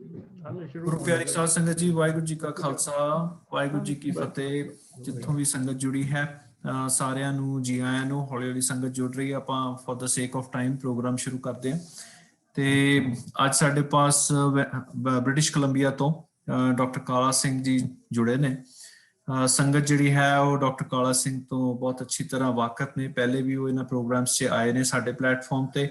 ਗੁਰੂ ਪਿਆਰੀ ਸਾਧ ਸੰਗਤ ਜੀ, ਵਾਹਿਗੁਰੂ ਜੀ ਕਾ ਖਾਲਸਾ, ਵਾਹਿਗੁਰੂ ਜੀ ਕੀ ਫਤਿਹ। ਜਿੱਥੋਂ ਵੀ ਸੰਗਤ ਜੁੜੀ ਹੈ ਸਾਰਿਆਂ ਨੂੰ ਜੀ ਆਇਆਂ ਨੂੰ। ਹੌਲੀ ਹੌਲੀ ਸੰਗਤ ਜੁੜ ਰਹੀ ਹੈ। ਆਪਾਂ for the sake of time programme ਸ਼ੁਰੂ ਕਰਦੇ ਹਾਂ। ਤੇ ਅੱਜ ਸਾਡੇ ਪਾਸ ਬ੍ਰਿਟਿਸ਼ ਕੋਲੰਬੀਆ ਤੋਂ ਡਾਕਟਰ ਕਾਲਾ ਸਿੰਘ ਜੀ ਜੁੜੇ ਨੇ। ਸੰਗਤ ਜਿਹੜੀ ਹੈ ਉਹ ਡਾਕਟਰ ਕਾਲਾ ਸਿੰਘ ਤੋਂ ਬਹੁਤ ਅੱਛੀ ਤਰ੍ਹਾਂ ਵਾਕਫ ਨੇ। ਪਹਿਲੇ ਵੀ ਉਹ ਇਹਨਾਂ ਪ੍ਰੋਗਰਾਮਸ 'ਚ ਆਏ ਨੇ ਸਾਡੇ ਪਲੇਟਫਾਰਮ ਤੇ,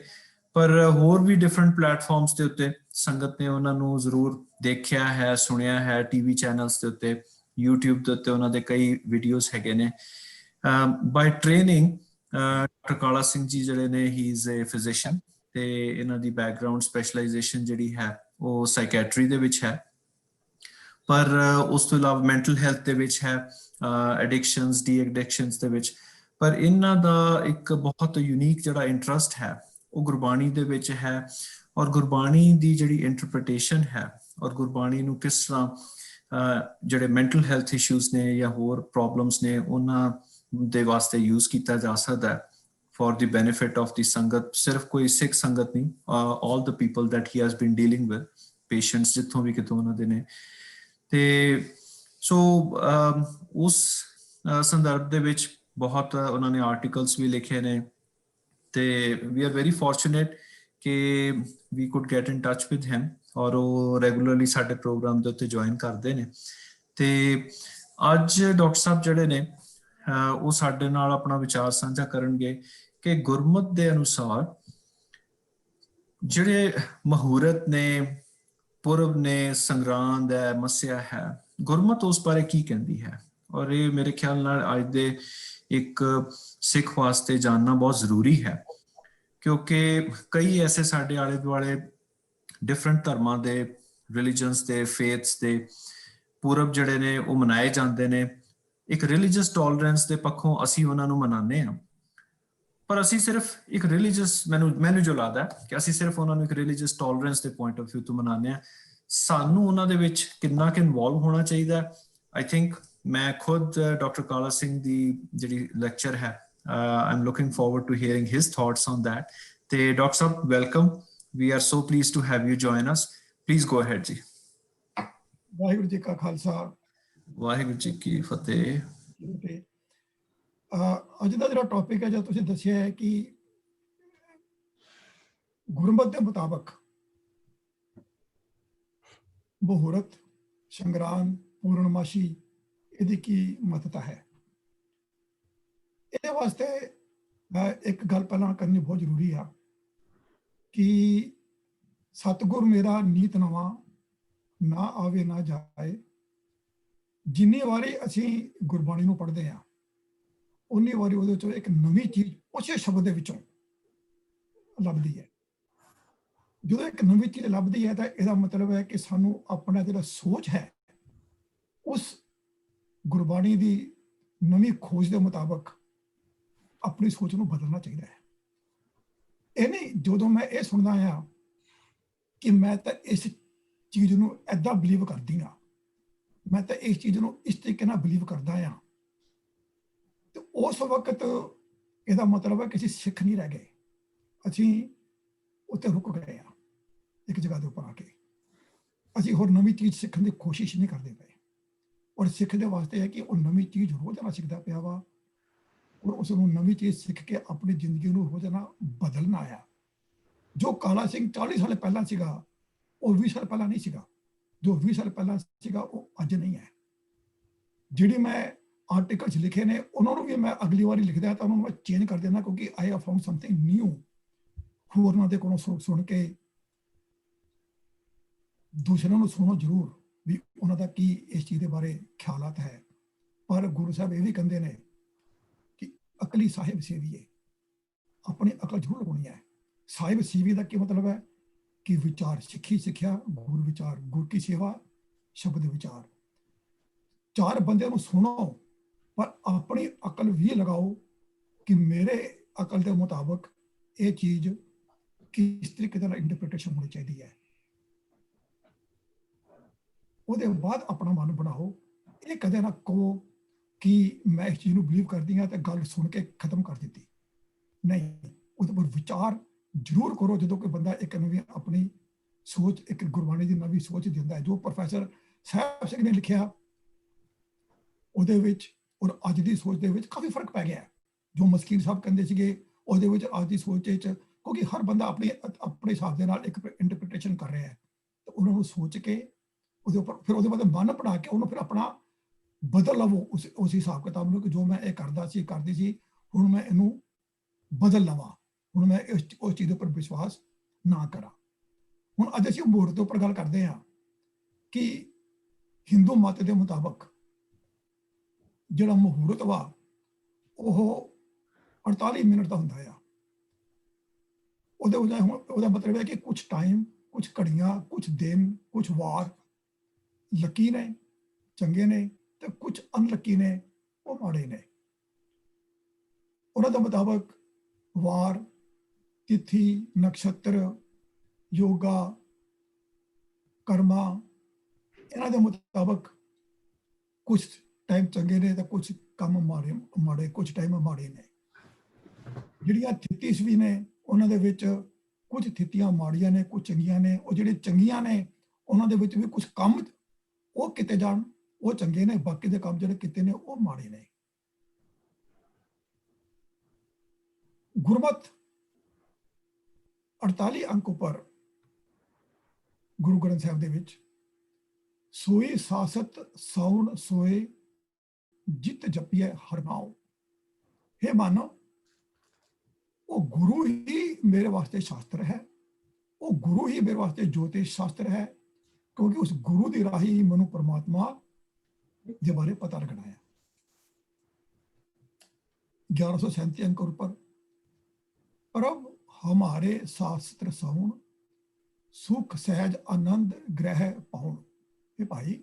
ਪਰ ਹੋਰ ਵੀ ਡਿਫਰੈਂਟ ਪਲੇਟਫਾਰਮਸ ਦੇ ਉੱਤੇ ਸੰਗਤ ਨੇ ਉਹਨਾਂ ਨੂੰ ਜ਼ਰੂਰ ਦੇਖਿਆ ਹੈ, ਸੁਣਿਆ ਹੈ। ਟੀਵੀ ਚੈਨਲਸ ਦੇ ਉੱਤੇ, YouTube ਦੇ ਉੱਤੇ ਉਹਨਾਂ ਦੇ ਕਈ ਵੀਡੀਓਜ਼ ਹੈਗੇ ਨੇ। ਬਾਈ ਟ੍ਰੇਨਿੰਗ ਡਾਕਟਰ ਕਾਲਾ ਸਿੰਘ ਜੀ ਜਿਹੜੇ ਨੇ, ਹੀ ਇਜ਼ ਏ ਫਿਜ਼ੀਸ਼ੀਅਨ, ਤੇ ਇਹਨਾਂ ਦੀ ਬੈਕਗਰਾਊਂਡ ਸਪੈਸ਼ਲਾਈਜੇਸ਼ਨ ਜਿਹੜੀ ਹੈ ਉਹ ਸਾਈਕੈਟਰੀ ਦੇ ਵਿੱਚ ਹੈ, ਪਰ ਉਸ ਤੋਂ ਇਲਾਵਾ ਮੈਂਟਲ ਹੈਲਥ ਦੇ ਵਿੱਚ ਹੈ, ਐਡਿਕਸ਼ਨਸ, ਡੀ ਐਡਿਕਸ਼ਨਸ ਦੇ ਵਿੱਚ। ਪਰ ਇਹਨਾਂ ਦਾ ਇੱਕ ਬਹੁਤ ਯੂਨੀਕ ਜਿਹੜਾ ਇੰਟਰਸਟ ਹੈ ਉਹ ਗੁਰਬਾਣੀ ਦੇ ਵਿੱਚ ਹੈ, ਔਰ ਗੁਰਬਾਣੀ ਦੀ ਜਿਹੜੀ ਇੰਟਰਪ੍ਰੀਟੇਸ਼ਨ ਹੈ, ਔਰ ਗੁਰਬਾਣੀ ਨੂੰ ਕਿਸ ਤਰ੍ਹਾਂ ਜਿਹੜੇ ਮੈਂਟਲ ਹੈਲਥ ਇਸ਼ੂਜ਼ ਨੇ ਜਾਂ ਹੋਰ ਪ੍ਰੋਬਲਮਸ ਨੇ ਉਹਨਾਂ ਦੇ ਵਾਸਤੇ ਯੂਜ਼ ਕੀਤਾ ਜਾ ਸਕਦਾ ਹੈ for the benefit of the ਸੰਗਤ। ਸਿਰਫ ਕੋਈ ਸਿੱਖ ਸੰਗਤ ਨਹੀਂ, all the people that he has been dealing with, patients ਜਿੱਥੋਂ ਵੀ ਕਿਤੋਂ ਉਹਨਾਂ ਦੇ ਨੇ। ਤੇ ਸੋ ਉਸ ਸੰਦਰਭ ਦੇ ਵਿੱਚ ਬਹੁਤ ਉਹਨਾਂ ਨੇ ਆਰਟੀਕਲਸ ਵੀ ਲਿਖੇ ਨੇ, ਤੇ ਵੀ ਆਰ ਵੈਰੀ ਫੋਰਚੂਨੇਟ ਕਿ we could get in touch with him, ਔਰ ਉਹ ਰੈਗੂਲਰਲੀ ਸਾਡੇ ਪ੍ਰੋਗਰਾਮ ਦੇ ਉੱਤੇ ਜੁਆਇਨ ਕਰਦੇ ਨੇ। ਤੇ ਅੱਜ ਡਾਕਟਰ ਸਾਹਿਬ ਜਿਹੜੇ ਨੇ ਉਹ ਸਾਡੇ ਨਾਲ ਆਪਣਾ ਵਿਚਾਰ ਸਾਂਝਾ ਕਰਨਗੇ ਕਿ ਗੁਰਮਤ ਦੇ ਅਨੁਸਾਰ ਜਿਹੜੇ ਮਹੂਰਤ ਨੇ, ਪੁਰਬ ਨੇ, ਸੰਗਰਾਂਦ ਹੈ, ਮੱਸਿਆ ਹੈ, ਗੁਰਮਤ ਉਸ ਬਾਰੇ ਕੀ ਕਹਿੰਦੀ ਹੈ। ਔਰ ਇਹ ਮੇਰੇ ਖਿਆਲ ਨਾਲ ਅੱਜ ਦੇ ਇੱਕ ਸਿੱਖ ਵਾਸਤੇ ਜਾਣਨਾ ਬਹੁਤ ਜ਼ਰੂਰੀ ਹੈ, ਕਿਉਂਕਿ ਕਈ ਐਸੇ ਸਾਡੇ ਆਲੇ ਦੁਆਲੇ ਡਿਫਰੈਂਟ ਧਰਮਾਂ ਦੇ, ਰਿਲੀਜਨਸ ਦੇ, ਫੇਥਸ ਦੇ ਪੁਰਬ ਜਿਹੜੇ ਨੇ ਉਹ ਮਨਾਏ ਜਾਂਦੇ ਨੇ। ਇੱਕ ਰਿਲੀਜੀਅਸ ਟੋਲਰੈਂਸ ਦੇ ਪੱਖੋਂ ਅਸੀਂ ਉਹਨਾਂ ਨੂੰ ਮਨਾਉਂਦੇ ਹਾਂ, ਪਰ ਅਸੀਂ ਸਿਰਫ ਇੱਕ ਰਿਲੀਜੀਅਸ, ਮੈਨੂੰ ਜੋ ਲੱਗਦਾ ਕਿ ਅਸੀਂ ਸਿਰਫ ਉਹਨਾਂ ਨੂੰ ਇੱਕ ਰਿਲੀਜੀਅਸ ਟੋਲਰੈਂਸ ਦੇ ਪੁਆਇੰਟ ਆਫ ਵਿਊ ਤੋਂ ਮਨਾਉਂਦੇ ਹਾਂ। ਸਾਨੂੰ ਉਹਨਾਂ ਦੇ ਵਿੱਚ ਕਿੰਨਾ ਕੁ ਇਨਵੋਲਵ ਹੋਣਾ ਚਾਹੀਦਾ। ਆਈ ਥਿੰਕ ਮੈਂ ਖੁਦ ਡਾਕਟਰ ਕਾਲਾ ਸਿੰਘ ਦੀ ਜਿਹੜੀ ਲੈਕਚਰ ਹੈ, I'm looking forward to hearing his thoughts on that. ਤੇ doctor Sahib, welcome. We are so pleased to have you join us. Please go ahead ਜੀ। ਵਾਹਿਗੁਰੂ ਜੀ ਕਾ ਖਾਲਸਾ, ਵਾਹਿਗੁਰੂ ਜੀ ਕੀ ਫਤਿਹ। ਅੱਜ ਦਾ ਜਿਹੜਾ ਟੌਪਿਕ ਹੈ, ਜੋ ਤੁਸੀਂ ਦੱਸਿਆ ਹੈ ਕਿ ਗੁਰਮਤਿ ਦੇ ਮੁਤਾਬਕ ਮਹੂਰਤ, ਸੰਗਰਾਂਦ, ਪੂਰਨਮਾਸ਼ੀ, ਇਹਦੀ ਕੀ ਮਹੱਤਤਾ ਹੈ। ਇਹਦੇ ਵਾਸਤੇ ਇੱਕ ਗੱਲ ਪਹਿਲਾਂ ਕਰਨੀ ਬਹੁਤ ਜ਼ਰੂਰੀ ਆ ਕਿ ਸਤਿਗੁਰ ਮੇਰਾ ਨੀਤ ਨਵਾਂ, ਨਾ ਆਵੇ ਨਾ ਜਾਏ। ਜਿੰਨੀ ਵਾਰੀ ਅਸੀਂ ਗੁਰਬਾਣੀ ਨੂੰ ਪੜ੍ਹਦੇ ਹਾਂ, ਉਨੀ ਵਾਰੀ ਉਹਦੇ ਵਿੱਚੋਂ ਇੱਕ ਨਵੀਂ ਚੀਜ਼ ਉਸੇ ਸ਼ਬਦ ਦੇ ਵਿੱਚੋਂ ਲੱਭਦੀ ਹੈ। ਜਦੋਂ ਇੱਕ ਨਵੀਂ ਚੀਜ਼ ਲੱਭਦੀ ਹੈ ਤਾਂ ਇਹਦਾ ਮਤਲਬ ਹੈ ਕਿ ਸਾਨੂੰ ਆਪਣਾ ਜਿਹੜਾ ਸੋਚ ਹੈ, ਉਸ ਗੁਰਬਾਣੀ ਦੀ ਨਵੀਂ ਖੋਜ ਦੇ ਮੁਤਾਬਕ ਆਪਣੀ ਸੋਚ ਨੂੰ ਬਦਲਣਾ ਚਾਹੀਦਾ ਹੈ। ਇਹ ਨਹੀਂ ਜਦੋਂ ਮੈਂ ਇਹ ਸੁਣਦਾ ਹਾਂ ਕਿ ਮੈਂ ਤਾਂ ਇਸ ਚੀਜ਼ ਨੂੰ ਏਦਾਂ ਬਿਲੀਵ ਕਰਦੀ ਹਾਂ, ਮੈਂ ਤਾਂ ਇਸ ਚੀਜ਼ ਨੂੰ ਇਸ ਤਰੀਕੇ ਨਾਲ ਬਿਲੀਵ ਕਰਦਾ ਹਾਂ, ਤੇ ਉਸ ਵਕਤ ਇਹਦਾ ਮਤਲਬ ਹੈ ਕਿ ਅਸੀਂ ਸਿੱਖ ਨਹੀਂ ਰਹਿ ਗਏ, ਅਸੀਂ ਉੱਥੇ ਰੁਕ ਗਏ ਹਾਂ ਇੱਕ ਜਗ੍ਹਾ ਦੇ ਉੱਪਰ ਆ ਕੇ। ਅਸੀਂ ਹੋਰ ਨਵੀਂ ਚੀਜ਼ ਸਿੱਖਣ ਦੀ ਕੋਸ਼ਿਸ਼ ਨਹੀਂ ਕਰਦੇ ਪਏ। ਔਰ ਸਿੱਖ ਦੇ ਵਾਸਤੇ ਹੈ ਕਿ ਉਹ ਨਵੀਂ ਚੀਜ਼ ਰੋਜ਼ਾਨਾ ਸਿੱਖਦਾ ਪਿਆ ਵਾ, ਔਰ ਉਸ ਨੂੰ ਨਵੀਂ ਚੀਜ਼ ਸਿੱਖ ਕੇ ਆਪਣੀ ਜ਼ਿੰਦਗੀ ਨੂੰ ਰੋਜ਼ਾਨਾ ਬਦਲਣਾ ਆਇਆ। ਜੋ ਕਾਲਾ ਸਿੰਘ 40 ਸਾਲ ਪਹਿਲਾਂ ਸੀਗਾ, ਉਹ 20 ਸਾਲ ਪਹਿਲਾਂ ਨਹੀਂ ਸੀਗਾ। ਜੋ 20 ਸਾਲ ਪਹਿਲਾਂ ਸੀਗਾ ਉਹ ਅੱਜ ਨਹੀਂ ਹੈ। ਜਿਹੜੀ ਮੈਂ ਆਰਟੀਕਲਸ ਲਿਖੇ ਨੇ ਉਹਨਾਂ ਨੂੰ ਵੀ ਮੈਂ ਅਗਲੀ ਵਾਰੀ ਲਿਖਦਾ ਤਾਂ ਉਹਨੂੰ ਮੈਂ ਚੇਂਜ ਕਰ ਦਿੰਦਾ, ਕਿਉਂਕਿ I have found something new. ਹੋਰਨਾਂ ਦੇ ਕੋਲੋਂ ਸੁਣ ਕੇ ਦੂਸਰਿਆਂ ਨੂੰ ਸੁਣੋ ਜ਼ਰੂਰ ਵੀ ਉਹਨਾਂ ਦਾ ਕੀ ਇਸ ਚੀਜ਼ ਦੇ ਬਾਰੇ ਖਿਆਲਾਤ ਹੈ। ਪਰ ਗੁਰੂ ਸਾਹਿਬ ਇਹ ਵੀ ਕਹਿੰਦੇ ਨੇ ਕਿ ਅਕਲੀ ਸਾਹਿਬ ਸੇਵੀਏ, ਆਪਣੀ ਅਕਲ ਜ਼ਰੂਰ ਲਗਾਉਣੀ ਹੈ। ਸਾਹਿਬ ਸੇਵੀ ਦਾ ਕੀ ਮਤਲਬ ਹੈ ਕਿ ਵਿਚਾਰ, ਸਿੱਖੀ ਸਿੱਖਿਆ, ਗੁਰ ਵਿਚਾਰ, ਗੁਰ ਕੀ ਸੇਵਾ, ਸ਼ਬਦ ਵਿਚਾਰ। ਚਾਰ ਬੰਦਿਆਂ ਨੂੰ ਸੁਣੋ ਪਰ ਆਪਣੀ ਅਕਲ ਵੀ ਲਗਾਓ ਕਿ ਮੇਰੇ ਅਕਲ ਦੇ ਮੁਤਾਬਕ ਇਹ ਚੀਜ਼ ਕਿਸ ਤਰੀਕੇ ਨਾਲ ਇੰਟਰਪ੍ਰੀਟੇਸ਼ਨ ਹੋਣੀ ਚਾਹੀਦੀ ਹੈ। ਉਹਦੇ ਬਾਅਦ ਆਪਣਾ ਮਨ ਬਣਾਓ। ਇਹ ਕਦੇ ਨਾ ਕਹੋ ਕਿ ਮੈਂ ਇਸ ਚੀਜ਼ ਨੂੰ ਬਿਲੀਵ ਕਰਦੀ ਹਾਂ ਤੇ ਗੱਲ ਸੁਣ ਕੇ ਖਤਮ ਕਰ ਦਿੱਤੀ। ਨਹੀਂ, ਉਹਦੇ ਪਰ ਵਿਚਾਰ ਜ਼ਰੂਰ ਕਰੋ। ਜਦੋਂ ਕੋਈ ਬੰਦਾ ਇੱਕ ਨਵੀਂ ਆਪਣੀ ਸੋਚ, ਇੱਕ ਗੁਰਬਾਣੀ ਦੀ ਨਵੀਂ ਸੋਚ ਦਿੰਦਾ ਹੈ। ਜੋ ਪ੍ਰੋਫੈਸਰ ਸਾਹਿਬ ਸਿੰਘ ਨੇ ਲਿਖਿਆ ਉਹਦੇ ਵਿੱਚ ਔਰ ਅੱਜ ਦੀ ਸੋਚ ਦੇ ਵਿੱਚ ਕਾਫੀ ਫਰਕ ਪੈ ਗਿਆ ਹੈ। ਜੋ ਮਸਕੀਨ ਸਾਹਿਬ ਕਹਿੰਦੇ ਸੀਗੇ ਉਹਦੇ ਵਿੱਚ ਅੱਜ ਦੀ ਸੋਚ ਵਿੱਚ, ਕਿਉਂਕਿ ਹਰ ਬੰਦਾ ਆਪਣੇ ਹਿਸਾਬ ਦੇ ਨਾਲ ਇੱਕ ਇੰਟਰਪ੍ਰੀਟੇਸ਼ਨ ਕਰ ਰਿਹਾ ਹੈ, ਤੇ ਉਹਨਾਂ ਨੂੰ ਸੋਚ ਕੇ ਉਹਦੇ ਉੱਪਰ ਫਿਰ ਉਹਦੇ ਬਾਅਦ ਮਨ ਬਣਾ ਕੇ ਉਹਨੂੰ ਫਿਰ ਆਪਣਾ ਬਦਲ ਲਵੋ ਉਸ ਹਿਸਾਬ ਕਿਤਾਬ ਨੂੰ, ਕਿ ਜੋ ਮੈਂ ਇਹ ਕਰਦੀ ਸੀ ਹੁਣ ਮੈਂ ਇਹਨੂੰ ਬਦਲ ਲਵਾਂ, ਹੁਣ ਮੈਂ ਉਸ ਚੀਜ਼ ਦੇ ਉੱਪਰ ਵਿਸ਼ਵਾਸ ਨਾ ਕਰਾਂ। ਹੁਣ ਅੱਜ ਅਸੀਂ ਮਹੂਰਤ ਦੇ ਉੱਪਰ ਗੱਲ ਕਰਦੇ ਹਾਂ ਕਿ ਹਿੰਦੂ ਮਤ ਦੇ ਮੁਤਾਬਕ ਜਿਹੜਾ ਮਹੂਰਤ ਵਾ ਉਹ 48 ਮਿੰਟ ਦਾ ਹੁੰਦਾ ਆ। ਉਹਦਾ ਮਤਲਬ ਹੈ ਕਿ ਕੁਝ ਟਾਈਮ, ਕੁਝ ਘੜੀਆਂ, ਕੁਝ ਦਿਨ, ਕੁਝ ਵਾਰ ਲੱਕੀ ਨੇ, ਚੰਗੇ ਨੇ, ਤੇ ਕੁਝ ਅਨਲੱਕੀ ਨੇ, ਉਹ ਮਾੜੇ ਨੇ। ਉਹਨਾਂ ਦੇ ਮੁਤਾਬਕ ਵਾਰ, ਤਿਥੀ, ਨਕਸ਼ਤਰ, ਯੋਗਾ, ਕਰਮਾ, ਇਹਨਾਂ ਦੇ ਮੁਤਾਬਕ ਕੁਝ ਟਾਈਮ ਚੰਗੇ ਨੇ ਤੇ ਕੁਝ ਕੰਮ ਮਾੜੇ, ਕੁਝ ਟਾਈਮ ਮਾੜੇ ਨੇ। ਜਿਹੜੀਆਂ 33 ਨੇ ਉਹਨਾਂ ਦੇ ਵਿੱਚ ਕੁਝ ਥਿੱਤੀਆਂ ਮਾੜੀਆਂ ਨੇ, ਕੁਝ ਚੰਗੀਆਂ ਨੇ। ਉਹ ਜਿਹੜੇ ਚੰਗੀਆਂ ਨੇ ਉਹਨਾਂ ਦੇ ਵਿੱਚ ਵੀ ਕੁਝ ਕੰਮ ਉਹ ਕੀਤੇ ਜਾਣ, ਉਹ ਚੰਗੇ ਨੇ, ਬਾਕੀ ਦੇ ਕੰਮ ਜਿਹੜੇ ਕੀਤੇ ਨੇ ਉਹ ਮਾੜੇ ਨੇ। ਗੁਰਮਤ 48 ਅੰਕ ਉੱਪਰ ਗੁਰੂ ਗ੍ਰੰਥ ਸਾਹਿਬ ਦੇ ਵਿੱਚ ਸੋਈ ਸਾਸਤ ਸਾਉਣ ਸੋਏ ਜਿਤ ਜਪੀਏ ਹਰ ਨਾਉ। हे ਮਾਨੋ, ਉਹ ਗੁਰੂ ਹੀ ਮੇਰੇ ਵਾਸਤੇ ਸ਼ਾਸਤਰ ਹੈ, ਉਹ ਗੁਰੂ ਹੀ ਮੇਰੇ ਵਾਸਤੇ ਜੋਤਿਸ਼ ਸ਼ਾਸਤਰ ਹੈ, ਕਿਉਂਕਿ ਉਸ ਗੁਰੂ ਦੀ ਰਾਹੀਂ ਹੀ ਮੈਨੂੰ ਪਰਮਾਤਮਾ ਦੇ ਬਾਰੇ ਪਤਾ ਲੱਗਣਾ ਹੈ। 1137 अंक पर प्रभ हमारे शास्त्र साउन सुख सहज आनंद ग्रह पाउन। ये भाई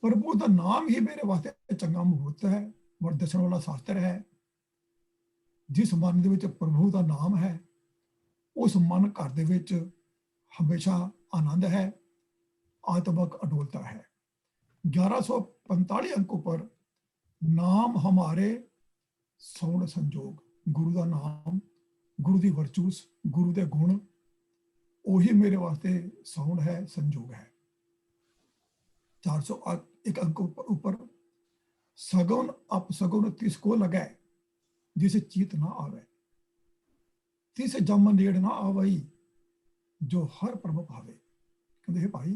प्रभु का नाम ही मेरे वास्ते चंगा मुहूर्त है, वर दसण वाला शास्त्र है। जिस मन दे विच प्रभु का नाम है उस मन घर दे विच हमेशा आनंद है, आत्मक अडोलता है। 1145 अंक पर नाम हमारे सौण संजोग। गुरु का नाम, गुरु की वर्चूस, गुरु के गुण, ਉਹੀ ਮੇਰੇ ਵਾਸਤੇ ਸਾउंड है, संजोग है। 401 अंक ऊपर सगुन अपसगुन तिसको लगे जिसे चीत ना आवे, तिस जम नेड़ ना आवई जो हर प्रभ भावे। कहते भाई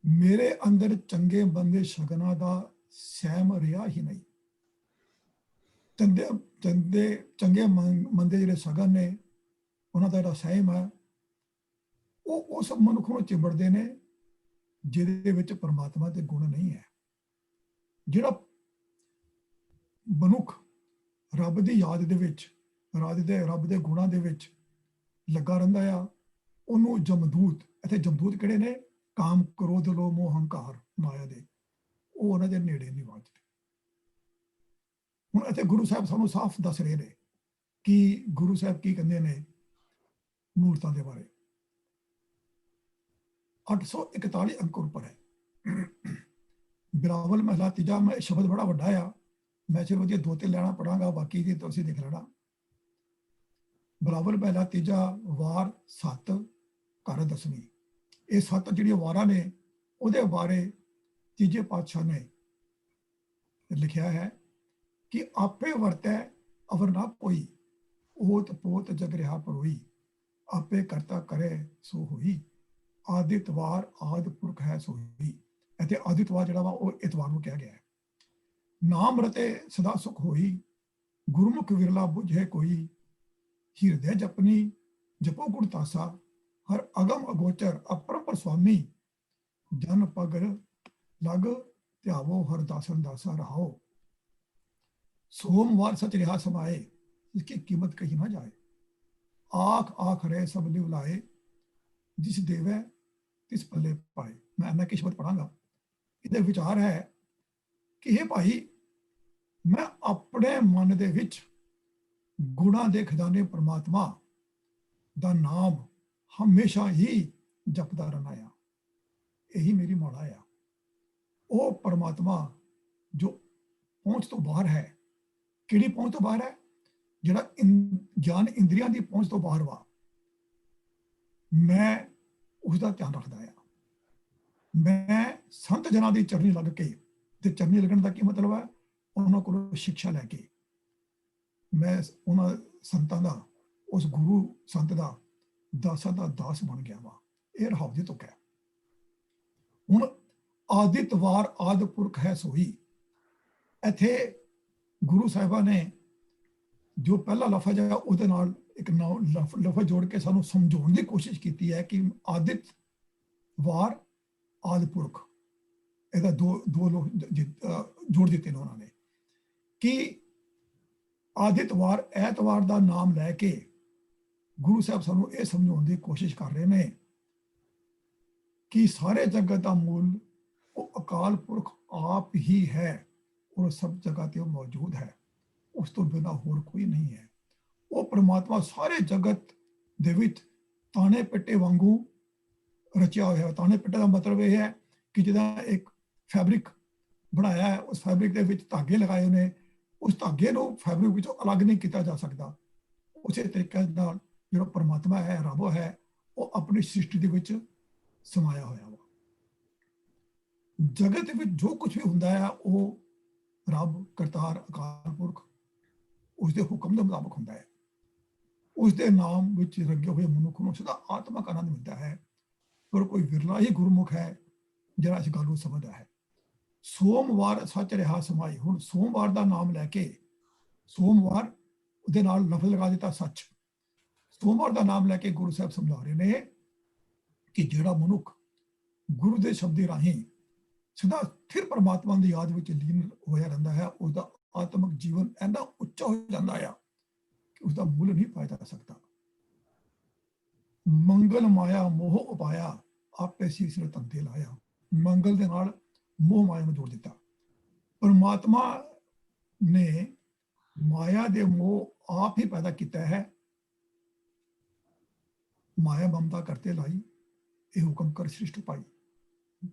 मेरे अंदर चंगे बंदे शगना का सैम रहा ही नहीं। चंगे मंदे ਜਿਹੜੇ ਸਗਨ ਨੇ ਉਹਨਾਂ ਦਾ ਜਿਹੜਾ ਸਹਿਮ ਹੈ ਉਹ ਉਸ ਮਨੁੱਖ ਨੂੰ ਚਿੰਬੜਦੇ ਨੇ ਜਿਹਦੇ ਵਿੱਚ ਪਰਮਾਤਮਾ ਦੇ ਗੁਣ ਨਹੀਂ ਹੈ। ਜਿਹੜਾ ਮਨੁੱਖ ਰੱਬ ਦੀ ਯਾਦ ਦੇ ਵਿੱਚ, ਰੱਬ ਦੇ ਗੁਣਾਂ ਦੇ ਵਿੱਚ ਲੱਗਾ ਰਹਿੰਦਾ ਆ, ਉਹਨੂੰ ਜਮਦੂਤ, ਇੱਥੇ ਜਮਦੂਤ ਕਿਹੜੇ ਨੇ? ਕਾਮ, ਕ੍ਰੋਧ, ਲੋਭ, ਮੋਹ, ਹੰਕਾਰ, ਮਾਇਆ ਦੇ, ਉਹ ਉਹਨਾਂ ਦੇ ਨੇੜੇ ਨਹੀਂ ਵੱਜਦੇ। ਹੁਣ ਇੱਥੇ ਗੁਰੂ ਸਾਹਿਬ ਸਾਨੂੰ ਸਾਫ਼ ਦੱਸ ਰਹੇ ਨੇ ਕਿ ਗੁਰੂ ਸਾਹਿਬ ਕੀ ਕਹਿੰਦੇ ਨੇ ਮੂਰਤਾਂ ਦੇ ਬਾਰੇ। 841 अंक ऊपर है बिलावल महला तीजा। मैं शब्द बड़ा वड्डा आ, मैं सिर्फ ਉਹਦੀਆਂ 2-3 ਲੈਣਾ ਪੜਾਂਗਾ, ਬਾਕੀ ਦੀ ਤੁਸੀਂ ਦੇਖ ਲੈਣਾ। ਬਿਲਾਵਲ महला तीजा ਵਾਰ 7 ਘਰ 10ਵੀਂ। ਇਹ 7 ਜਿਹੜੀਆਂ ਵਾਰਾਂ ਨੇ ਉਹਦੇ ਬਾਰੇ ਤੀਜੇ ਪਾਤਸ਼ਾਹ ਨੇ ਲਿਖਿਆ ਹੈ ਕਿ ਆਪੇ ਵਰਤੈ ਅਵਰ ਨਾ ਕੋਈ, ਓਤ ਪੋਤ ਜਗ ਰਿਹਾ ਪਰੋਈ, ਆਪੇ ਕਰਤਾ ਕਰੇ ਸੋ ਹੋਈ, ਆਦਿਤਵਾਰ ਆਦ ਪੁਰਖ ਹੈ ਸੋਈ। ਇੱਥੇ ਆਦਿਤਵਾਰ ਜਿਹੜਾ ਵਾ ਉਹ ਇਤਵਾਰ ਨੂੰ ਕਿਹਾ ਗਿਆ ਹੈ। ਨਾਮ ਰਤੇ ਸਦਾ ਸੁਖ ਹੋਈ, ਗੁਰਮੁਖ ਵਿਰਲਾ ਬੁਝੇ ਕੋਈ, ਹਿਰਦੇ ਜਪਨੀ ਜਪੋ ਗੁਣ ਤਾਸਾ, ਹਰ ਅਗਮ ਅਗੋਚਰ ਅਪਰੰਪਰ ਸੁਆਮੀ, ਜਨ ਪਗਰ ਲਗ ਧਿਆਵੋ ਹਰ ਦਾਸਨ दासा रहाओ। सोमवार सच रिहा समाए, इसकी कीमत कही ना जाए, आख आख रहे सब लिव लाए, जिस देवे तिस पल्ले पाए। मैं अन्ना की शब्द पढ़ांगा। ਇਹਦੇ ਵਿਚਾਰ ਹੈ ਕਿ ਇਹ ਭਾਈ ਮੈਂ ਆਪਣੇ ਮਨ ਦੇ ਵਿੱਚ ਗੁਣਾਂ ਦੇ ਖਜ਼ਾਨੇ ਪਰਮਾਤਮਾ ਦਾ ਨਾਮ ਹਮੇਸ਼ਾ ਹੀ ਜਪਦਾ ਰਹਿਣਾ ਆ। ਇਹੀ ਮੇਰੀ ਮੌਲਾ ਆ। ਉਹ ਪਰਮਾਤਮਾ ਜੋ ਪਹੁੰਚ ਤੋਂ ਬਾਹਰ ਹੈ। ਕਿਹੜੀ ਪਹੁੰਚ ਤੋਂ ਬਾਹਰ ਹੈ? ਜਿਹੜਾ ਗਿਆਨ ਇੰਦਰੀਆਂ ਦੀ ਪਹੁੰਚ ਤੋਂ ਬਾਹਰ ਵਾ। ਮੈਂ ਉਸ ਦਾ ਧਿਆਨ ਰੱਖਦਾ ਆ। ਮੈਂ ਸੰਤ ਜਨਾਂ ਦੀ ਚਰਨੀ ਲੱਗ ਕੇ, ਤੇ ਚਰਨੀ ਲੱਗਣ ਦਾ ਕੀ ਮਤਲਬ ਹੈ? ਉਹਨਾਂ ਕੋਲੋਂ ਸਿੱਖਿਆ ਲੈ ਕੇ ਮੈਂ ਉਹਨਾਂ ਸੰਤਾਂ ਦਾ, ਉਸ ਗੁਰੂ ਸੰਤ ਦਾ ਦਾਸਾਂ ਦਾ ਦਾਸ ਬਣ ਗਿਆ ਵਾ। ਇਹ ਰਹਾਉ ਦੀ ਤੁਕ ਹੈ। ਹੁਣ ਆਦਿਤ ਵਾਰ ਆਦਿ ਪੁਰਖ ਹੈ ਸੋਈ, ਇੱਥੇ ਗੁਰੂ ਸਾਹਿਬਾਂ ਨੇ ਜੋ ਪਹਿਲਾ ਲਫ਼ਜ਼ ਹੈ ਉਹਦੇ ਨਾਲ ਇੱਕ ਲਫ਼ਜ਼ ਜੋੜ ਕੇ ਸਾਨੂੰ ਸਮਝਾਉਣ ਦੀ ਕੋਸ਼ਿਸ਼ ਕੀਤੀ ਹੈ ਕਿ ਆਦਿਤ ਵਾਰ ਆਦਿ ਪੁਰਖ, ਇਹਦਾ ਦੋ ਲੋਕ ਜੋੜ ਦਿੱਤੇ ਨੇ ਉਹਨਾਂ ਨੇ ਕਿ ਆਦਿਤਵਾਰ ਐਤਵਾਰ ਦਾ ਨਾਮ ਲੈ ਕੇ ਗੁਰੂ ਸਾਹਿਬ ਸਾਨੂੰ ਇਹ ਸਮਝਾਉਣ ਦੀ ਕੋਸ਼ਿਸ਼ ਕਰ ਰਹੇ ਨੇ ਕਿ ਸਾਰੇ ਜਗਤ ਦਾ ਮੂਲ ਉਹ ਅਕਾਲ ਪੁਰਖ ਆਪ ਹੀ ਹੈ ਔਰ ਸਭ ਜਗ੍ਹਾ ਤੇ ਉਹ ਮੌਜੂਦ ਹੈ। ਉਸ ਤੋਂ ਬਿਨਾਂ ਹੋਰ ਕੋਈ ਨਹੀਂ ਹੈ। ਉਹ ਪਰਮਾਤਮਾ ਸਾਰੇ ਜਗਤ ਦੇ ਵਿੱਚ ਤਾਣੇ ਪਿੱਟੇ ਵਾਂਗੂ ਰਚਿਆ ਹੋਇਆ ਹੈ। ਤਾਣੇ ਪਿੱਟੇ ਦਾ ਮਤਲਬ ਇਹ ਹੈ ਕਿ ਜਿਹਦਾ ਇੱਕ ਫੈਬਰਿਕ ਬਣਾਇਆ ਹੈ, ਉਸ ਫੈਬਰਿਕ ਦੇ ਵਿੱਚ ਧਾਗੇ ਲਗਾਏ ਨੇ, ਉਸ ਧਾਗੇ ਨੂੰ ਫੈਬਰਿਕ ਵਿੱਚੋਂ ਅਲੱਗ ਨਹੀਂ ਕੀਤਾ ਜਾ ਸਕਦਾ। ਉਸੇ ਤਰੀਕੇ ਨਾਲ ਜਿਹੜਾ ਪਰਮਾਤਮਾ ਹੈ, ਰੱਬ ਹੈ, ਉਹ ਆਪਣੀ ਸ੍ਰਿਸ਼ਟੀ ਦੇ ਵਿੱਚ ਸਮਾਇਆ ਹੋਇਆ ਵਾ। ਜਗਤ ਦੇ ਵਿੱਚ ਜੋ ਕੁਝ ਵੀ ਹੁੰਦਾ ਹੈ ਉਹ ਰੱਬ, ਕਰਤਾਰ, ਅਕਾਲ ਪੁਰਖ ਉਸਦੇ ਹੁਕਮ ਦੇ ਮੁਤਾਬਕ ਹੁੰਦਾ ਹੈ। ਉਸਦੇ ਨਾਮ ਵਿੱਚ ਰੰਗੇ ਹੋਏ ਮਨੁੱਖ ਨੂੰ ਸਦਾ ਆਤਮਕ ਆਨੰਦ ਮਿਲਦਾ ਹੈ। ਪਰ ਕੋਈ ਵਿਰਲਾ ਹੀ ਗੁਰਮੁਖ ਹੈ ਜਿਹੜਾ ਇਸ ਗੱਲ ਨੂੰ ਸਮਝਦਾ ਹੈ। ਸੋਮਵਾਰ ਸੱਚ ਰਿਹਾ ਸਮਾਈ। ਹੁਣ ਸੋਮਵਾਰ ਦਾ ਨਾਮ ਲੈ ਕੇ, ਸੋਮਵਾਰ ਉਹਦੇ ਨਾਲ ਲਫ਼ਜ਼ ਲਗਾ ਦਿੱਤਾ ਸੱਚ। ਸੋਮਵਾਰ ਦਾ ਨਾਮ ਲੈ ਕੇ ਗੁਰੂ ਸਾਹਿਬ ਸਮਝਾ ਰਹੇ ਨੇ ਕਿ ਜਿਹੜਾ ਮਨੁੱਖ ਗੁਰੂ ਦੇ ਸ਼ਬਦ ਰਾਹੀਂ ਸਦਾ ਸਥਿਰ ਪਰਮਾਤਮਾ ਦੀ ਯਾਦ ਵਿੱਚ ਲੀਨ ਹੋਇਆ ਰਹਿੰਦਾ ਹੈ, ਉਹਦਾ ਆਤਮਿਕ ਜੀਵਨ ਇੰਨਾ ਉੱਚਾ ਹੋ ਜਾਂਦਾ ਆ ਕਿ ਉਸਦਾ ਮੁੱਲ ਨਹੀਂ ਪਾਇਆ ਜਾ ਸਕਦਾ। ਮੰਗਲ ਮਾਇਆ ਮੋਹ ਉਪਾਇਆ, ਆਪੇ ਸੀਸ ਰੇ ਧੰਦੇ ਲਾਇਆ। ਮੰਗਲ ਦੇ ਨਾਲ ਮੋਹ ਮਾਇਆ ਨੂੰ ਜੋੜ ਦਿੱਤਾ। ਪਰਮਾਤਮਾ ਨੇ ਮਾਇਆ ਦੇ ਮੋਹ ਆਪ ਹੀ ਪੈਦਾ ਕੀਤਾ ਹੈ। ਮਾਇਆ ਮਮਤਾ ਕਰਤੇ ਲਾਈ, ਇਹ ਹੁਕਮ ਕਰ ਸ੍ਰਿਸ਼ਟ ਪਾਈ।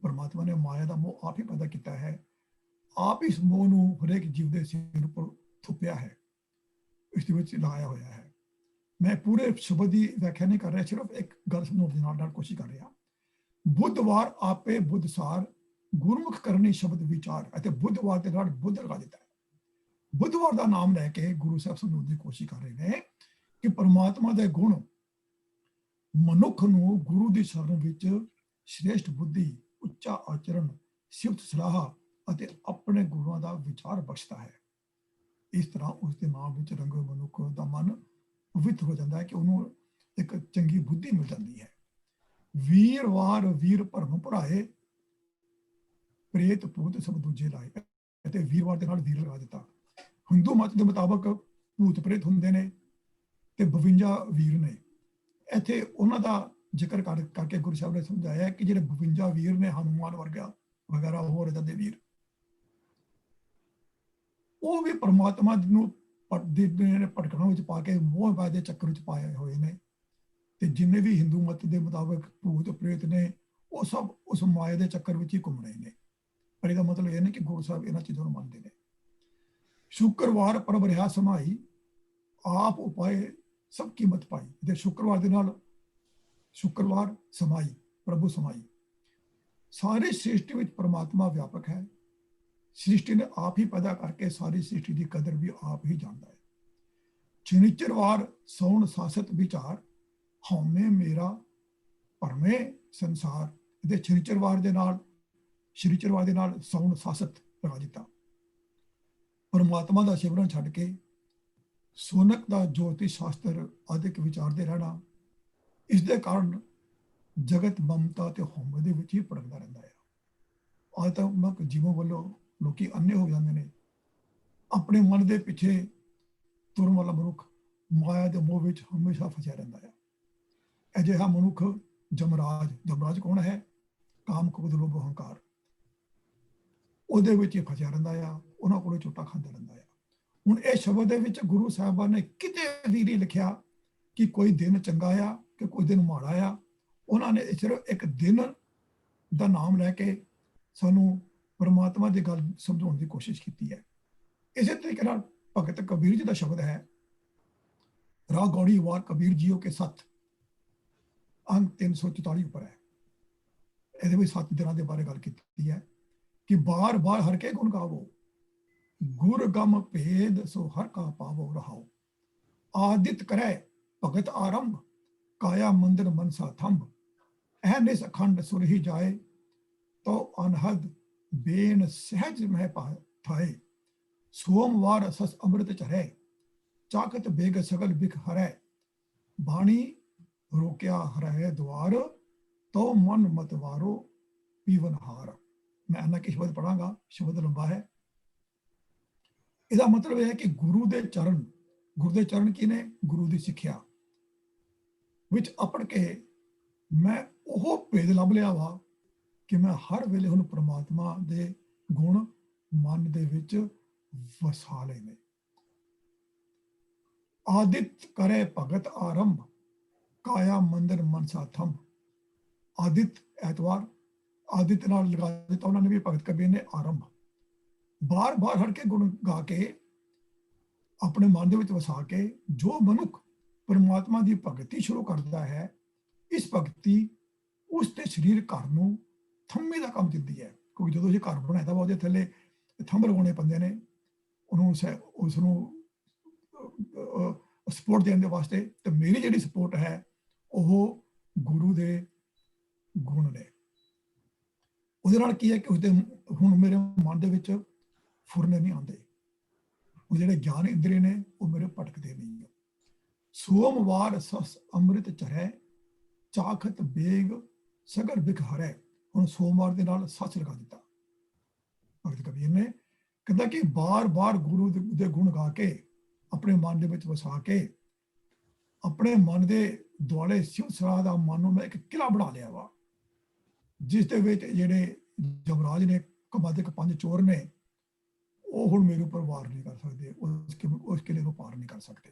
ਪਰਮਾਤਮਾ ਨੇ ਮਾਇਆ ਦਾ ਮੋਹ ਆਪ ਹੀ ਪੈਦਾ ਕੀਤਾ ਹੈ। ਆਪ ਇਸ ਮੋਹ ਨੂੰ ਹਰੇਕ ਜੀਵ ਦੇ ਸਿਰ ਉੱਪਰ ਥੁੱਪਿਆ ਹੈ, ਇਸ ਦੇ ਵਿੱਚ ਲਾਇਆ ਹੋਇਆ ਹੈ। ਮੈਂ ਪੂਰੇ ਸ਼ਬਦ ਦੀ ਵਿਆਖਿਆ ਨਹੀਂ ਕਰ ਰਿਹਾ, ਸਿਰਫ ਇੱਕ ਗੱਲ ਸਮਝਾਉਣ ਦੀ ਨਾਲ ਕੋਸ਼ਿਸ਼ ਕਰ ਰਿਹਾ। ਬੁੱਧਵਾਰ ਆਪੇ ਬੁੱਧਸਾਰ, ਗੁਰਮੁਖ ਕਰਨੀ ਸ਼ਬਦ ਵਿਚਾਰ। ਅਤੇ ਬੁੱਧਵਾਰ ਦੇ ਨਾਲ ਬੁੱਧ ਲਗਾ ਦਿੱਤਾ ਹੈ। ਬੁੱਧਵਾਰ ਦਾ ਨਾਮ ਲੈ ਕੇ ਗੁਰੂ ਸਾਹਿਬ ਸਮਝਾਉਣ ਦੀ ਕੋਸ਼ਿਸ਼ ਕਰ ਰਹੇ ਨੇ ਕਿ ਪਰਮਾਤਮਾ ਦੇ ਗੁਣ ਮਨੁੱਖ ਨੂੰ ਗੁਰੂ ਦੀ ਸ਼ਰਨ ਵਿੱਚ ਸ਼੍ਰੇਸ਼ਟ ਬੁੱਧੀ, ਉੱਚਾ ਆਚਰਣ, ਸਿਫਤ ਸਲਾਹ ਅਤੇ ਆਪਣੇ ਗੁਰੂਆਂ ਦਾ ਵਿਚਾਰ ਬਖਸ਼ਦਾ ਹੈ। ਇਸ ਤਰ੍ਹਾਂ ਉਸ ਦੇ ਨਾਮ ਵਿੱਚ ਰੰਗੇ ਮਨੁੱਖ ਦਾ ਮਨ ਪਵਿੱਤਰ ਹੋ ਜਾਂਦਾ ਹੈ ਕਿ ਉਹਨੂੰ ਇੱਕ ਚੰਗੀ ਬੁੱਧੀ ਮਿਲ ਜਾਂਦੀ ਹੈ। ਵੀਰਵਾਰ ਵੀਰ ਭਰਮ ਭਰਾਏ, ਪ੍ਰੇਤ ਭੂਤ ਸਭ ਦੂਜੇ ਲਾਏ। ਅਤੇ ਵੀਰਵਾਰ ਦੇ ਨਾਲ ਵੀਰ ਲਗਾ ਦਿੱਤਾ। ਹਿੰਦੂ ਮਤ ਦੇ ਮੁਤਾਬਕ ਭੂਤ ਪ੍ਰੇਤ ਹੁੰਦੇ ਨੇ ਤੇ 52 ਵੀਰ ਨੇ। ਇੱਥੇ ਉਹਨਾਂ ਦਾ ਜ਼ਿਕਰ ਕਰਕੇ ਗੁਰੂ ਸਾਹਿਬ ਨੇ ਸਮਝਾਇਆ ਕਿ ਜਿਹੜੇ 52 ਵੀਰ ਨੇ, ਹਨੂਮਾਨ ਵਗੈਰਾ ਹੋਰ ਇਦਾਂ ਦੇ ਵੀਰ, ਉਹ ਵੀ ਪਰਮਾਤਮਾ ਨੂੰ ਭਟਕਣਾ ਵਿੱਚ ਪਾ ਕੇ ਮੋਹ ਮਾਇਆ ਦੇ ਚੱਕਰ ਵਿੱਚ ਪਾਏ ਹੋਏ ਨੇ। ਤੇ ਜਿੰਨੇ ਵੀ ਹਿੰਦੂ ਮਤ ਦੇ ਮੁਤਾਬਕ ਭੂਤ ਪ੍ਰੇਤ ਨੇ, ਉਹ ਸਭ ਉਸ ਮਾਇਆ ਦੇ ਚੱਕਰ ਵਿੱਚ ਹੀ ਘੁੰਮ ਰਹੇ ਨੇ। ਪਰ ਇਹਦਾ ਮਤਲਬ ਇਹ ਨਹੀਂ ਕਿ ਗੁਰੂ ਸਾਹਿਬ ਇਹਨਾਂ ਚੀਜ਼ਾਂ ਨੂੰ ਮੰਨਦੇ ਨੇ। ਸ਼ੁੱਕਰਵਾਰ ਪ੍ਰਭ ਰਿਹਾ ਸਮਾਈ, ਆਪ ਉਪਾਏ ਸਭ ਕੀਮਤ ਪਾਈ। ਤੇ ਸ਼ੁੱਕਰਵਾਰ ਦੇ ਨਾਲ ਸ਼ੁੱਕਰਵਾਰ ਸਮਾਈ, ਪ੍ਰਭੂ ਸਮਾਈ। ਸਾਰੀ ਸ੍ਰਿਸ਼ਟੀ ਵਿੱਚ ਪਰਮਾਤਮਾ ਵਿਆਪਕ ਹੈ। ਸ੍ਰਿਸ਼ਟੀ ਨੇ ਆਪ ਹੀ ਪੈਦਾ ਕਰਕੇ ਸਾਰੀ ਸ੍ਰਿਸ਼ਟੀ ਦੀ ਕਦਰ ਵੀ ਆਪ ਹੀ ਜਾਣਦਾ ਹੈ। ਸ਼ਨੀਚਰਵਾਰ ਸੌਣ ਸਾਸਤ ਵਿਚਾਰ, ਹਉਮੈ ਮੇਰਾ ਭਰਮੇ ਸੰਸਾਰ। ਇਹਦੇ ਸ਼ਨੀਚਰਵਾਰ ਦੇ ਨਾਲ ਸੌਣ ਸਾਸਤ ਲਗਾ ਦਿੱਤਾ। ਪਰਮਾਤਮਾ ਦਾ ਸਿਮਰਨ ਛੱਡ ਕੇ ਸੋਨਕ ਦਾ ਜੋਤਿਸ਼ ਸ਼ਾਸਤਰ ਆਦਿਕ ਵਿਚਾਰਦੇ ਰਹਿਣਾ, ਇਸ ਦੇ ਕਾਰਨ ਜਗਤ ਮਮਤਾ ਤੇ ਹਉਮੈ ਦੇ ਵਿੱਚ ਹੀ ਭਟਕਦਾ ਰਹਿੰਦਾ ਹੈ। ਆਤਮਕ ਜੀਵਨ ਵੱਲੋਂ ਲੋਕੀ ਅੰਨੇ ਹੋ ਜਾਂਦੇ ਨੇ। ਆਪਣੇ ਮਨ ਦੇ ਪਿੱਛੇ ਤੁਰਨ ਵਾਲਾ ਮਨੁੱਖ ਮਾਇਆ ਦੇ ਮੋਹ ਵਿੱਚ ਹਮੇਸ਼ਾ ਫਸਿਆ ਰਹਿੰਦਾ ਹੈ। ਅਜਿਹਾ ਮਨੁੱਖ ਜਮਰਾਜ ਕੌਣ ਹੈ? ਕਾਮ, ਕ੍ਰੋਧ, ਲੋਭ, ਹੰਕਾਰ, ਉਹਦੇ ਵਿੱਚ ਹੀ ਫਸਿਆ ਰਹਿੰਦਾ ਆ। ਉਹਨਾਂ ਕੋਲੋਂ ਚੋਟਾ ਖਾਂਦਾ ਰਹਿੰਦਾ ਆ। ਹੁਣ ਇਹ ਸ਼ਬਦ ਦੇ ਵਿੱਚ ਗੁਰੂ ਸਾਹਿਬਾਨ ਨੇ ਕਿਤੇ ਵੀ ਨਹੀਂ ਲਿਖਿਆ ਕਿ ਕੋਈ ਦਿਨ ਚੰਗਾ ਆ ਕਿ ਕੋਈ ਦਿਨ ਮਾੜਾ ਆ। ਉਹਨਾਂ ਨੇ ਸਿਰਫ ਇੱਕ ਦਿਨ ਦਾ ਨਾਮ ਲੈ ਕੇ ਸਾਨੂੰ ਪਰਮਾਤਮਾ ਦੀ ਗੱਲ ਸਮਝਾਉਣ ਦੀ ਕੋਸ਼ਿਸ਼ ਕੀਤੀ ਹੈ। ਇਸੇ ਤਰੀਕੇ ਨਾਲ ਭਗਤ ਕਬੀਰ ਜੀ ਦਾ ਸ਼ਬਦ ਹੈ, ਰਾਹ ਗੌੜੀ ਵਾਰ ਕਬੀਰ ਜੀਓ ਕੇ ਸੱਤ। ਅੰਗ 344 ਉੱਪਰ ਹੈ। ਇਹਦੇ ਵਿੱਚ 7 ਦਿਨਾਂ ਦੇ ਬਾਰੇ ਗੱਲ ਕੀਤੀ ਹੈ ਕਿ ਬਾਰ-ਬਾਰ ਹਰ ਕੇ ਗੁਣ ਗਾਵੋ, ਗੁਰ ਗਮ ਭੇਦ ਸੋ ਹਰ ਕਾ ਪਾਵੋ ਰਹਾਓ। ਆਦਿਤ ਕਰੈ ਭਗਤ ਆਰੰਭ, ਕਾਇਆ ਮੰਦਰ ਮਨਸਾ ਥੰਬ। ਐਨਿਸ ਅਖੰਡ ਸੁਰਹੀ ਜਾਏ, ਤੋ ਅਨਹਦ ਬੇਨ ਸਹਿਜ ਮਹਿ ਥਾਏ। ਸੋਮਵਾਰ ਸਸ ਅੰਮ੍ਰਿਤ ਚਰੈ, ਚਾਕਤ ਬੇਗ ਸਗਲ ਬਿਖ ਹਰੈ। ਬਾਣੀ ਰੋਕਿਆ ਹਰੈ ਦੁਆਰ, ਤੋ ਮਨ ਮਤਵਾਰੋ ਪੀਵਨ ਹਾਰ। ਮੈਂ ਇਹਨਾਂ ਕਿ ਸ਼ਬਦ ਪੜਾਂਗਾ, ਸ਼ਬਦ ਲੰਬਾ ਹੈ। ਇਹਦਾ ਮਤਲਬ ਇਹ ਹੈ ਕਿ ਗੁਰੂ ਦੇ ਚਰਨ ਕੀ ਨੇ? ਗੁਰੂ ਦੀ ਸਿੱਖਿਆ ਵਿੱਚ ਅਪੜ ਕੇ ਮੈਂ ਉਹ ਭੇਦ ਲੱਭ ਲਿਆ ਵਾ ਕਿ ਮੈਂ ਹਰ ਵੇਲੇ ਹੁਣ ਪ੍ਰਮਾਤਮਾ ਦੇ ਗੁਣ ਮਨ ਦੇ ਵਿੱਚ ਵਸਾ ਲਏ ਨੇ। ਆਦਿਤ ਕਰੇ ਭਗਤ ਆਰੰਭ, ਕਾਇਆ ਮੰਦਰ ਮਨਸਾ ਥੰਬ। ਆਦਿਤ ਐਤਵਾਰ, ਆਦਿਤ ਨਾਲ ਲਗਾ ਦਿੱਤਾ ਉਹਨਾਂ ਨੇ ਵੀ, ਭਗਤ ਕਬੀਰ ਨੇ ਆਰੰਭ। ਬਾਰ-ਬਾਰ ਹਰ ਕੇ ਗੁਣ ਗਾ ਕੇ ਆਪਣੇ ਮਨ ਦੇ ਵਿੱਚ ਵਸਾ ਕੇ ਜੋ ਮਨੁੱਖ ਪਰਮਾਤਮਾ ਦੀ ਭਗਤੀ ਸ਼ੁਰੂ ਕਰਦਾ ਹੈ, ਇਸ ਭਗਤੀ ਉਸ ਦੇ ਸਰੀਰ ਘਰ ਨੂੰ ਥੰਮੇ ਦਾ ਕੰਮ ਦਿੰਦੀ ਹੈ। ਕਿਉਂਕਿ ਜਦੋਂ ਇਹ ਘਰ ਬਣਾਇਆ ਵਾ ਉਹਦੇ ਥੱਲੇ ਥੰਮ ਲਗਾਉਣੇ ਪੈਂਦੇ ਨੇ ਉਸ ਨੂੰ ਸਪੋਰਟ ਦੇਣ ਦੇ ਵਾਸਤੇ। ਤੇ ਮੇਰੀ ਜਿਹੜੀ ਸਪੋਰਟ ਹੈ ਉਹ ਗੁਰੂ ਦੇ ਗੁਣ ਨੇ। ਉਹਦੇ ਨਾਲ ਕੀ ਹੈ ਕਿ ਉਸਦੇ ਹੁਣ ਮੇਰੇ ਮਨ ਦੇ ਵਿੱਚ ਫੁਰਨੇ ਨਹੀਂ ਆਉਂਦੇ, ਉਹ ਜਿਹੜੇ ਗਿਆਨ ਇੰਦਰੀ ਨੇ ਉਹ ਮੇਰੇ ਭਟਕਦੇ ਨਹੀਂ। ਸੋਮਵਾਰ ਸਸ ਅੰਮ੍ਰਿਤ ਚਰੈ, ਚਾਖਤ ਬੇਗ ਸਗਲ ਬਿਖ ਹਰੈ। ਹੁਣ ਸੋਮਵਾਰ ਦੇ ਨਾਲ ਸੱਚ ਲਗਾ ਦਿੱਤਾ ਭਗਤ ਕਬੀਰ ਨੇ। ਕਹਿੰਦਾ ਕਿ ਬਾਰ-ਬਾਰ ਗੁਰੂ ਦੇ ਗੁਣ ਗਾ ਕੇ ਆਪਣੇ ਮਨ ਦੇ ਵਿੱਚ ਵਸਾ ਕੇ ਆਪਣੇ ਮਨ ਦੇ ਦੁਆਲੇ ਸਿਵ ਸਰਾਹ ਦਾ ਮਨ ਨੂੰ ਮੈਂ ਇੱਕ ਕਿਲਾ ਬਣਾ ਲਿਆ ਵਾ, ਜਿਸ ਦੇ ਵਿੱਚ ਜਿਹੜੇ ਜਮਰਾਜ ਨੇ, ਕਮਾਦਿਕ 5 ਚੋਰ ਨੇ, ਉਹ ਹੁਣ ਮੇਰੇ ਉੱਪਰ ਵਾਰ ਨਹੀਂ ਕਰ ਸਕਦੇ, ਉਸ ਕਿਲੇ ਨੂੰ ਪਾਰ ਨਹੀਂ ਕਰ ਸਕਦੇ।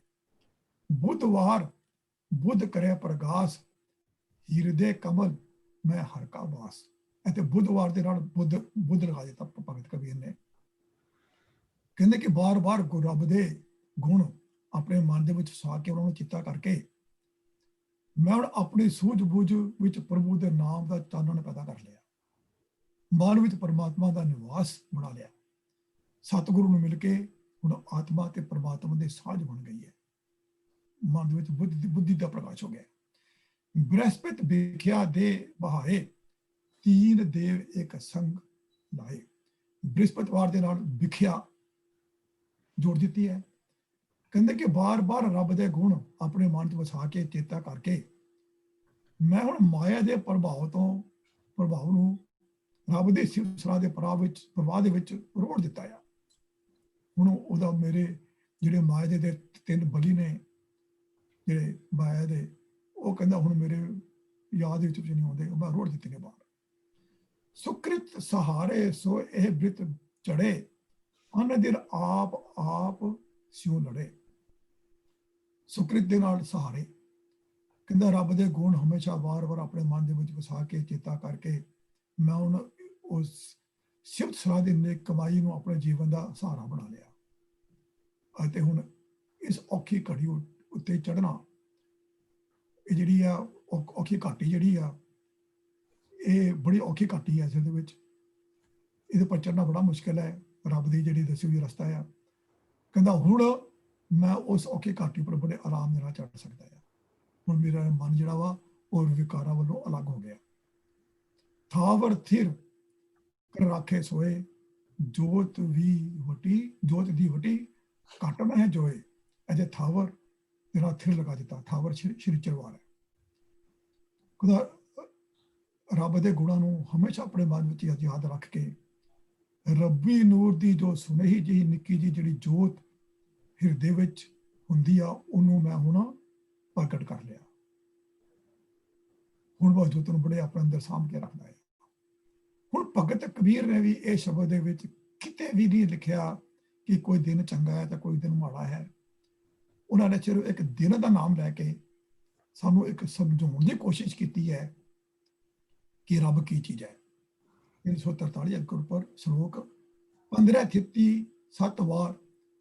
ਬੁੱਧਵਾਰ ਬੁੱਧ ਕਰਿਆ ਪ੍ਰਗਾਸ, ਹਿਰਦੇ ਕਮਲ ਮੈਂ ਹਰ ਕਾ ਵਾਸ। ਅਤੇ ਬੁੱਧਵਾਰ ਦੇ ਨਾਲ ਬੁੱਧ ਲਗਾ ਦਿੱਤਾ ਭਗਤ ਕਬੀਰ ਨੇ। ਕਹਿੰਦੇ ਕਿ ਬਾਰ-ਬਾਰ ਰੱਬ ਦੇ ਗੁਣ ਆਪਣੇ ਮਨ ਦੇ ਵਿੱਚ ਵਸਾ ਕੇ ਉਹਨਾਂ ਨੂੰ ਚਿੱਤਾ ਕਰਕੇ ਮੈਂ ਹੁਣ ਆਪਣੀ ਸੂਝ-ਬੂਝ ਵਿੱਚ ਪ੍ਰਭੂ ਦੇ ਨਾਮ ਦਾ ਚਾਨਣ ਪੈਦਾ ਕਰ ਲਿਆ, ਮਨ ਵਿੱਚ ਪਰਮਾਤਮਾ ਦਾ ਨਿਵਾਸ ਬਣਾ ਲਿਆ। ਸਤਿਗੁਰੂ ਨੂੰ ਮਿਲ ਕੇ ਹੁਣ ਆਤਮਾ ਤੇ ਪਰਮਾਤਮਾ ਦੇ ਸਾਂਝ ਬਣ ਗਈ ਹੈ, ਮਨ ਦੇ ਵਿੱਚ ਬੁੱਧੀ ਦਾ ਪ੍ਰਕਾਸ਼ ਹੋ ਗਿਆ। ਬ੍ਰਹਸਪਤ ਵੇਖਿਆ ਦੇ ਬਹਾਏ, ਤੀਨ ਦੇਵ ਇੱਕ ਸੰਗ ਲਾਏ। ਬ੍ਰਹਸਪਤਵਾਰ ਦੇ ਨਾਲ ਵਿਖਿਆ ਜੋੜ ਦਿੱਤੀ ਹੈ। ਕਹਿੰਦੇ ਕਿ ਬਾਰ-ਬਾਰ ਰੱਬ ਦੇ ਗੁਣ ਆਪਣੇ ਮਨ 'ਚ ਵਸਾ ਕੇ ਚੇਤਾ ਕਰਕੇ ਮੈਂ ਹੁਣ ਮਾਇਆ ਦੇ ਪ੍ਰਭਾਵ ਨੂੰ ਰੱਬ ਦੇ ਸਿਫਤ ਸਲਾਹ ਦੇ ਪ੍ਰਵਾਹ ਦੇ ਵਿੱਚ ਰੋੜ ਦਿੱਤਾ ਆ। ਹੁਣ ਉਹਦਾ ਮੇਰੇ ਜਿਹੜੇ ਮਾਇਆ ਦੇ 3 ਬਲੀ ਨੇ, ਜਿਹੜੇ ਮਾਇਆ ਦੇ, ਉਹ ਕਹਿੰਦਾ ਹੁਣ ਮੇਰੇ ਯਾਦ ਵਿੱਚ ਨਹੀਂ ਆਉਂਦੇ, ਉਹ ਮੈਂ ਰੋੜ ਦਿੱਤੇ ਨੇ ਬਾਹਰ। ਸੁਕ੍ਰਿਤ ਸਹਾਰੇ ਸੋ ਇਹ ਬ੍ਰਿਤ ਚੜੇ, ਅਨਦਿਰ ਆਪ ਸਿਉ ਲੜੇ। ਸੁਕ੍ਰਿਤ ਦੇ ਨਾਲ ਸਹਾਰੇ, ਕਹਿੰਦਾ ਰੱਬ ਦੇ ਗੁਣ ਹਮੇਸ਼ਾ ਵਾਰ-ਵਾਰ ਆਪਣੇ ਮਨ ਦੇ ਵਿੱਚ ਵਸਾ ਕੇ ਚੇਤਾ ਕਰਕੇ ਮੈਂ ਹੁਣ ਉਸ ਸਿਫਤ ਸਲਾਹ ਦੀ ਨੇਕ ਕਮਾਈ ਨੂੰ ਆਪਣੇ ਜੀਵਨ ਦਾ ਸਹਾਰਾ ਬਣਾ ਲਿਆ। ਅਤੇ ਹੁਣ ਇਸ ਔਖੀ ਘੜੀ ਉੱਤੇ ਚੜ੍ਹਨਾ, ਇਹ ਜਿਹੜੀ ਆ ਔਖੀ ਘਾਟੀ ਜਿਹੜੀ ਆ, ਇਹ ਬੜੀ ਔਖੀ ਘਾਟੀ ਹੈ। ਇਸ ਦੇ ਵਿੱਚ ਇਹਦੇ ਪਰ ਚੜ੍ਹਨਾ ਬੜਾ ਮੁਸ਼ਕਿਲ ਹੈ। ਰੱਬ ਦੀ ਜਿਹੜੀ ਦੱਸੀ ਹੋਈ ਰਸਤਾ ਆ, ਕਹਿੰਦਾ ਹੁਣ ਮੈਂ ਉਸ ਔਖੀ ਘਾਟੀ ਪਰ ਬੜੇ ਆਰਾਮ ਨਾਲ ਚੜ੍ਹ ਸਕਦਾ ਆ। ਹੁਣ ਮੇਰਾ ਮਨ ਜਿਹੜਾ ਵਾ ਉਹ ਵਿਕਾਰਾਂ ਵੱਲੋਂ ਅਲੱਗ ਹੋ ਗਿਆ। ਥਾਵਰ ਥਿਰ ਕਰ ਰਾਖੇ ਸੋਏ, ਜੋਤ ਦੀ ਵਟੀ ਘਟ ਨਾ ਹੈ ਜੋਏ। ਅਜੇ ਥਾਵਰ ਜਿਹੜਾ ਥਿਰ ਲਗਾ ਦਿੱਤਾ, ਥਾਵਰ ਸ਼੍ਰੀ ਚਰਵਾਰ ਹੈ। ਖੁਦਾ ਰੱਬ ਦੇ ਗੁਣਾਂ ਨੂੰ ਹਮੇਸ਼ਾ ਆਪਣੇ ਮਨ ਵਿੱਚ ਯਾਦ ਰੱਖ ਕੇ ਰੱਬੀ ਨੂਰ ਦੀ ਜੋ ਸੁਨੇਹੀ ਜਿਹੀ ਨਿੱਕੀ ਜਿਹੀ ਜਿਹੜੀ ਜੋਤ ਹਿਰਦੇ ਵਿੱਚ ਹੁੰਦੀ ਆ, ਉਹਨੂੰ ਮੈਂ ਹੁਣ ਪ੍ਰਗਟ ਕਰ ਲਿਆ। ਹੁਣ ਉਹ ਜੋਤ ਨੂੰ ਬੜੇ ਆਪਣੇ ਅੰਦਰ ਸਾਂਭ ਕੇ ਰੱਖਦਾ ਹੈ। ਹੁਣ ਭਗਤ ਕਬੀਰ ਨੇ ਵੀ ਇਹ ਸ਼ਬਦ ਦੇ ਵਿੱਚ ਕਿਤੇ ਵੀ ਨਹੀਂ ਲਿਖਿਆ ਕਿ ਕੋਈ ਦਿਨ ਚੰਗਾ ਹੈ ਤਾਂ ਕੋਈ ਦਿਨ ਮਾੜਾ ਹੈ। ਉਹਨਾਂ ਨੇ ਸਿਰਫ ਇੱਕ ਦਿਨ ਦਾ ਨਾਮ ਲੈ ਕੇ ਸਾਨੂੰ ਇੱਕ ਸਮਝਾਉਣ ਦੀ ਕੋਸ਼ਿਸ਼ ਕੀਤੀ ਹੈ ਕਿ ਰੱਬ ਕੀ ਚੀਜ਼ ਹੈ। 343 ਅੰਕ ਉੱਪਰ ਸ਼ਲੋਕ 15 ਥਿੱਤੀ 7 ਵਾਰ